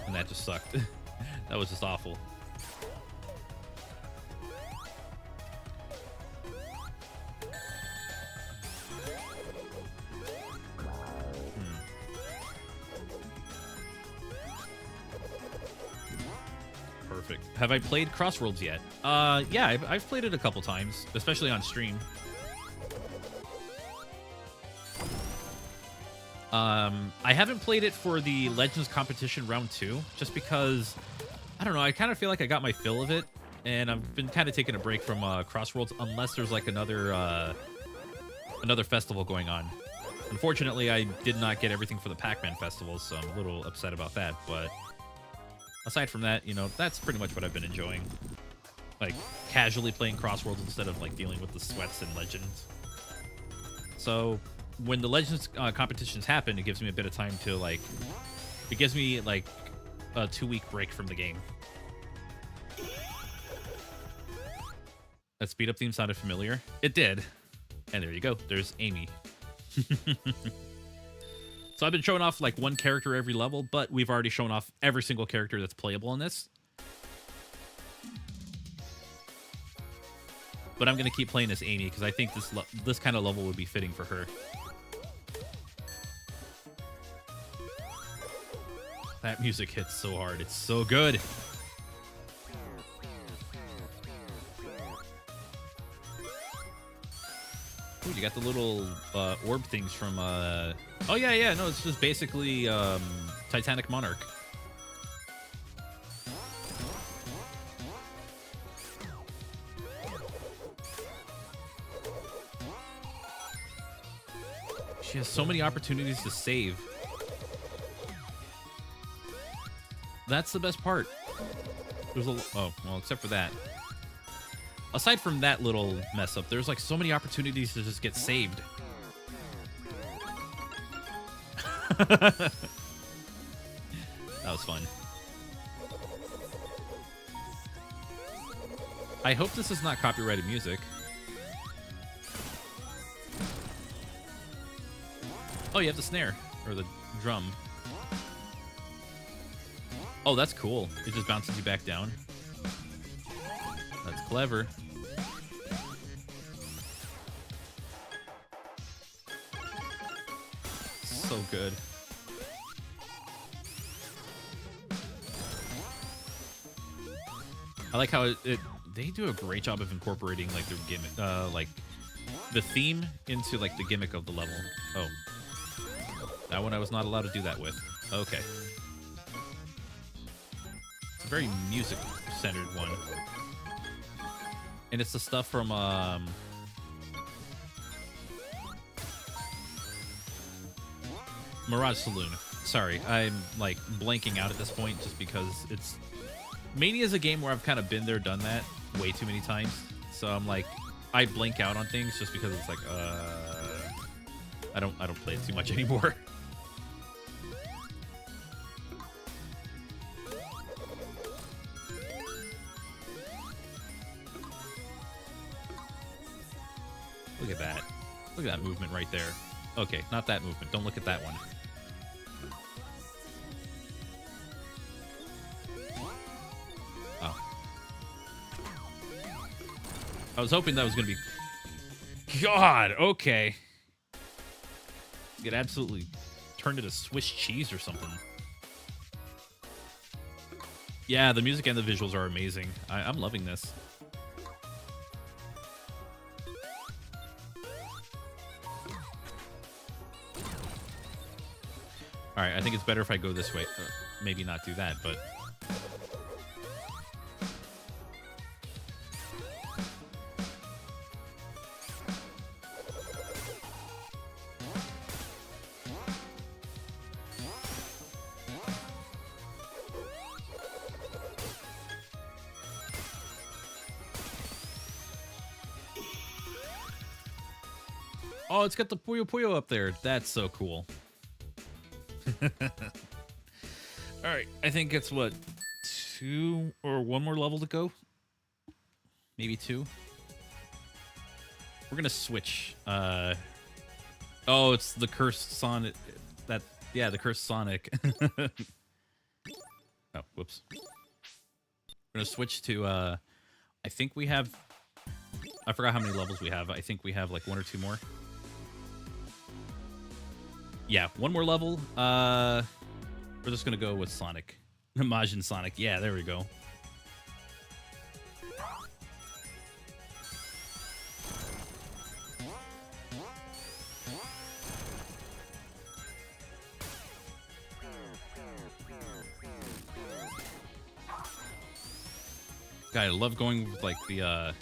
And that just sucked. That was just awful. Perfect. Have I played Crossworlds yet? Yeah, I've played it a couple times, especially on stream. I haven't played it for the Legends competition round 2, just because, I don't know, I kind of feel like I got my fill of it, and I've been kind of taking a break from Crossworlds, unless there's like another festival going on. Unfortunately, I did not get everything for the Pac-Man festival, so I'm a little upset about that, but aside from that, you know, that's pretty much what I've been enjoying. Like, casually playing Crossworlds instead of, like, dealing with the sweats and Legends. So, when the Legends competitions happen, it gives me a bit of time to, like, it gives me, like, a 2-week break from the game. That speed-up theme sounded familiar. It did. And there you go. There's Amy. So I've been showing off like one character every level, but we've already shown off every single character that's playable in this. But I'm going to keep playing as Amy because I think this kind of level would be fitting for her. That music hits so hard. It's so good. Ooh, you got the little orb things from... Oh, yeah, no, it's just basically Titanic Monarch. She has so many opportunities to save. That's the best part. There's a... Oh, well, except for that. Aside from that little mess up, there's like so many opportunities to just get saved. That was fun. I hope this is not copyrighted music. Oh, you have the snare, or the drum. Oh, that's cool. It just bounces you back down. That's clever. So good. I like how they do a great job of incorporating like their gimmick, like the theme into like the gimmick of the level. Oh, that one I was not allowed to do that with. Okay, it's a very music-centered one, and it's the stuff from Mirage Saloon. Sorry, I'm like blanking out at this point just because it's Mania is a game where I've kind of been there, done that way too many times. So I'm like, I blank out on things just because it's like, I don't play it too much anymore. Look at that. Look at that movement right there. Okay, not that movement. Don't look at that one. Oh. I was hoping that was going to be... God, okay. It absolutely turned into Swiss cheese or something. Yeah, the music and the visuals are amazing. I'm loving this. Alright, I think it's better if I go this way. Maybe not do that, but... Oh, it's got the Puyo Puyo up there. That's so cool. Alright, I think it's what, 2 or 1 more level to go? Maybe 2? We're gonna switch. Oh, it's the cursed Sonic. Yeah, the cursed Sonic. Oh, whoops. We're gonna switch to, I think we have, I forgot how many levels we have. I think we have like 1 or 2 more. Yeah, 1 more level. We're just gonna go with Sonic. Majin Sonic. Yeah, there we go. God, I love going with like the I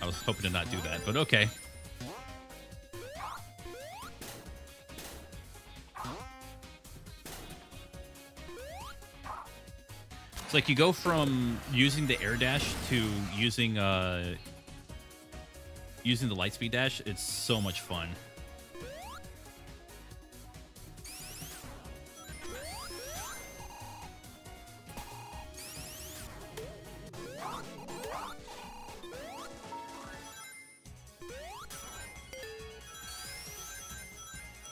was hoping to not do that, but okay. It's like you go from using the air dash to using the lightspeed dash. It's so much fun.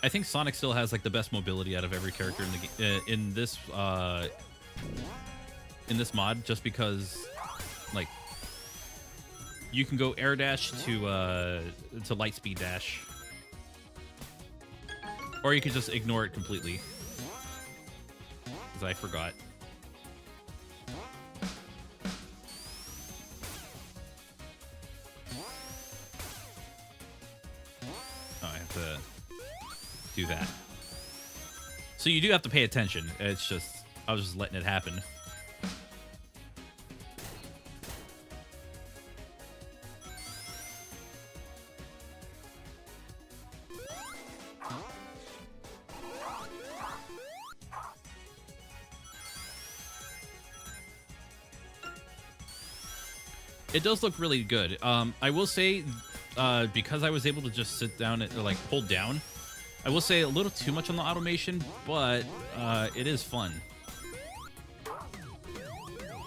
I think Sonic still has like the best mobility out of every character in the in this mod, just because like you can go air dash to light speed dash, or you could just ignore it completely. Because I forgot. Oh, I have to do that. So you do have to pay attention. It's just I was just letting it happen. It does look really good. I will say, because I was able to just sit down and like hold down, I will say a little too much on the automation, but it is fun.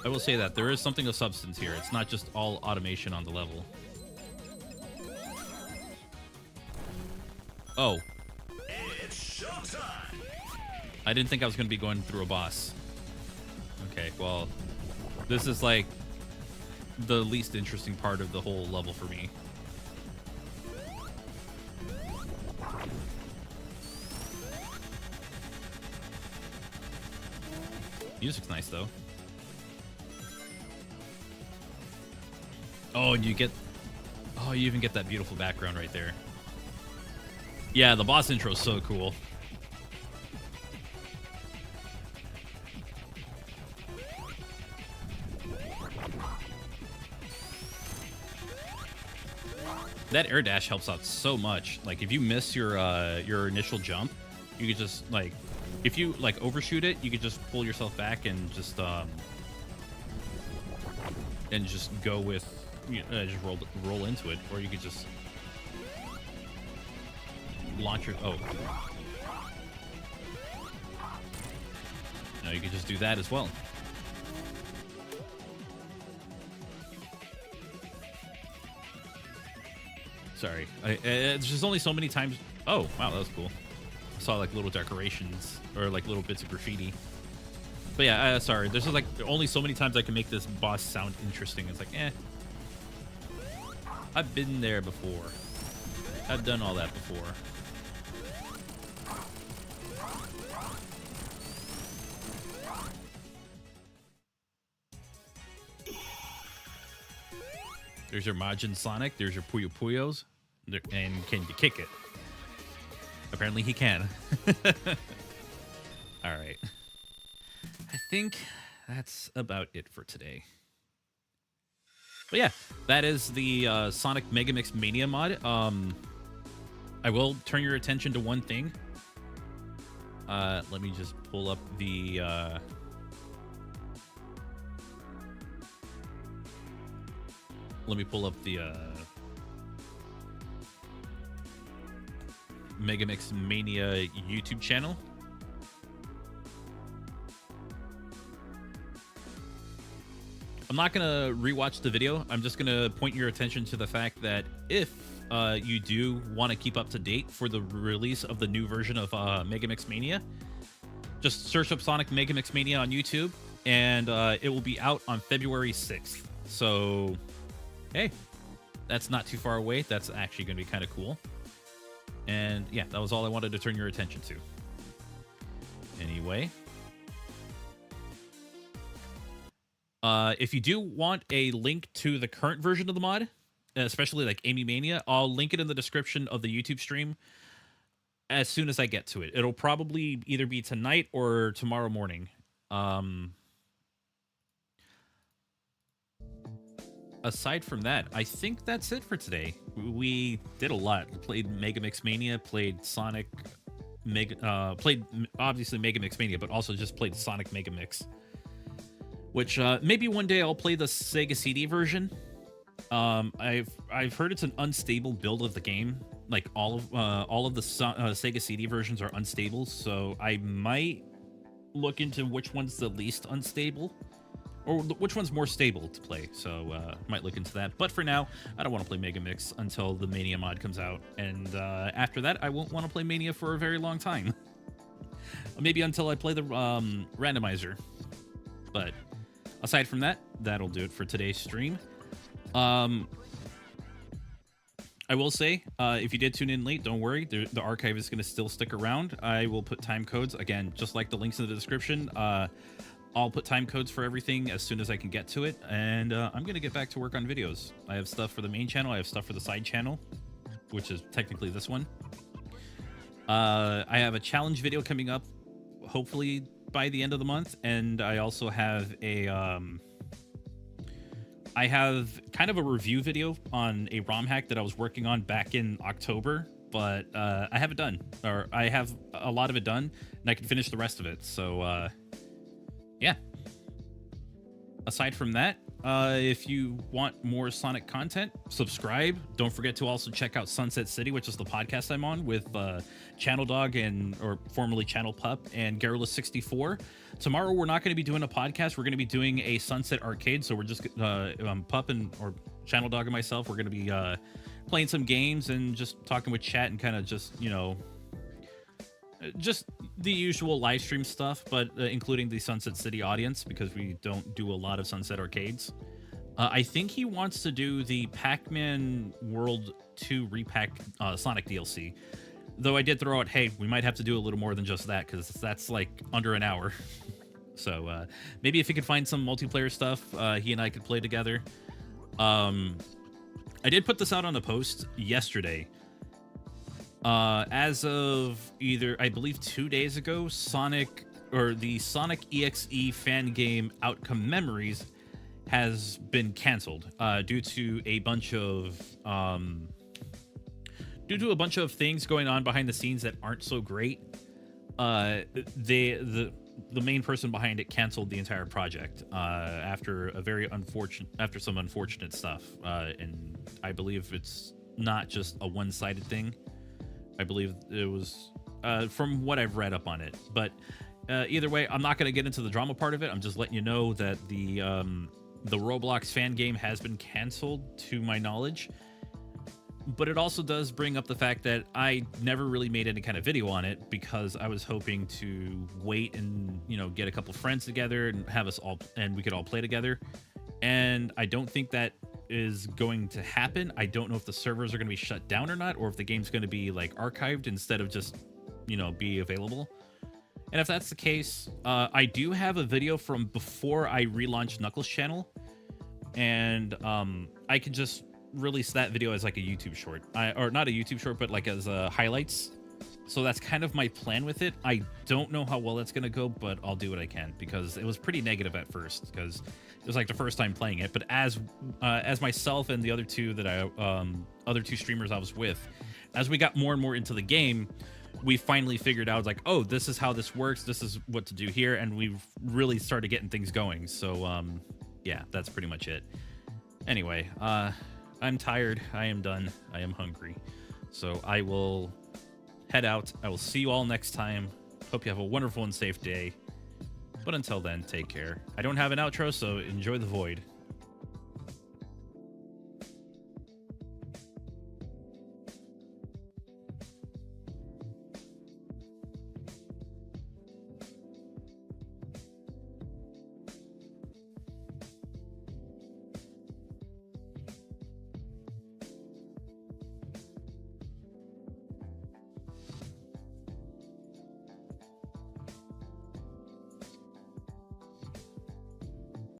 I will say that there is something of substance here. It's not just all automation on the level. Oh. It's showtime. I didn't think I was going to be going through a boss. Okay, well, this is like the least interesting part of the whole level for me. Music's nice though. Oh, and you get, oh, you even get that beautiful background right there. Yeah, the boss intro is so cool. That air dash helps out so much. Like if you miss your initial jump, you could just like, if you like overshoot it, you could just pull yourself back and just go with, you know, just roll into it, or you could just launch your, oh. No, you could just do that as well. Sorry, it's just only so many times. Oh, wow, that was cool. I saw like little decorations or like little bits of graffiti. But yeah, sorry, there's just like only so many times I can make this boss sound interesting. It's like, I've been there before. I've done all that before. There's your Majin Sonic. There's your Puyo Puyos. And can you kick it? Apparently he can. All right. I think that's about it for today. But yeah, that is the Sonic Megamix Mania mod. I will turn your attention to one thing. Let me just pull up the... let me pull up the Megamix Mania YouTube channel. I'm not going to rewatch the video. I'm just going to point your attention to the fact that if you do want to keep up to date for the release of the new version of Megamix Mania, just search up Sonic Megamix Mania on YouTube, and it will be out on February 6th. So, hey, that's not too far away. That's actually going to be kind of cool. And yeah, that was all I wanted to turn your attention to. Anyway, if you do want a link to the current version of the mod, especially like Amy Mania, I'll link it in the description of the YouTube stream. as soon as I get to it. It'll probably either be tonight or tomorrow morning. Aside from that, I think that's it for today. We did a lot. We played Megamix Mania, played Sonic, played obviously Megamix Mania, but also just played Sonic Megamix. Which maybe one day I'll play the Sega CD version. I've heard it's an unstable build of the game. Like all of the Sega CD versions are unstable, so I might look into which one's the least unstable, or which one's more stable to play. So might look into that. But for now, I don't want to play Megamix until the Mania mod comes out, and after that, I won't want to play Mania for a very long time. Maybe until I play the randomizer. But aside from that, that'll do it for today's stream. I will say, if you did tune in late, don't worry. The archive is going to still stick around. I will put time codes, again, just like the links in the description. I'll put time codes for everything as soon as I can get to it. And I'm going to get back to work on videos. I have stuff for the main channel. I have stuff for the side channel, which is technically this one. I have a challenge video coming up, hopefully by the end of the month. And I also have I have kind of a review video on a ROM hack that I was working on back in October, but I have it done, or I have a lot of it done, and I can finish the rest of it. So, yeah. Aside from that, if you want more Sonic content, subscribe. Don't forget to also check out Sunset City, which is the podcast I'm on with Channel Dog or formerly Channel Pup and Garrulous64. Tomorrow we're not going to be doing a podcast. We're going to be doing a Sunset Arcade. So we're just Pup or Channel Dog and myself. We're going to be playing some games and just talking with chat and kind of just just the usual live stream stuff, but including the Sunset City audience, because we don't do a lot of Sunset Arcades. I think he wants to do the Pac-Man World 2 repack Sonic DLC. Though I did throw out, hey, we might have to do a little more than just that, because that's like under an hour. So maybe if he could find some multiplayer stuff, he and I could play together. I did put this out on a post yesterday. As of I believe 2 days ago, the Sonic EXE fan game Outcome Memories has been canceled due to a bunch of things going on behind the scenes that aren't so great. The main person behind it canceled the entire project after some unfortunate stuff, and I believe it's not just a one-sided thing. I believe it was from what I've read up on it. But either way, I'm not going to get into the drama part of it. I'm just letting you know that the Roblox fan game has been canceled, to my knowledge. But it also does bring up the fact that I never really made any kind of video on it, because I was hoping to wait and get a couple friends together and we could all play together. And I don't think that is going to happen. I don't know if the servers are going to be shut down or not, or if the game's going to be like archived instead of just be available. And if that's the case, I do have a video from before I relaunched Knuckles' channel, and I could just release that video as like a YouTube short, or not a YouTube short, but like as highlights. So that's kind of my plan with it. I don't know how well that's going to go, but I'll do what I can, because it was pretty negative at first, because it was like the first time playing it. But as myself and the other two streamers I was with, as we got more and more into the game, we finally figured out like, oh, this is how this works. This is what to do here. And we've really started getting things going. So yeah, that's pretty much it. Anyway, I'm tired. I am done. I am hungry. So I will head out. I will see you all next time. Hope you have a wonderful and safe day. But until then, take care. I don't have an outro, so enjoy the void.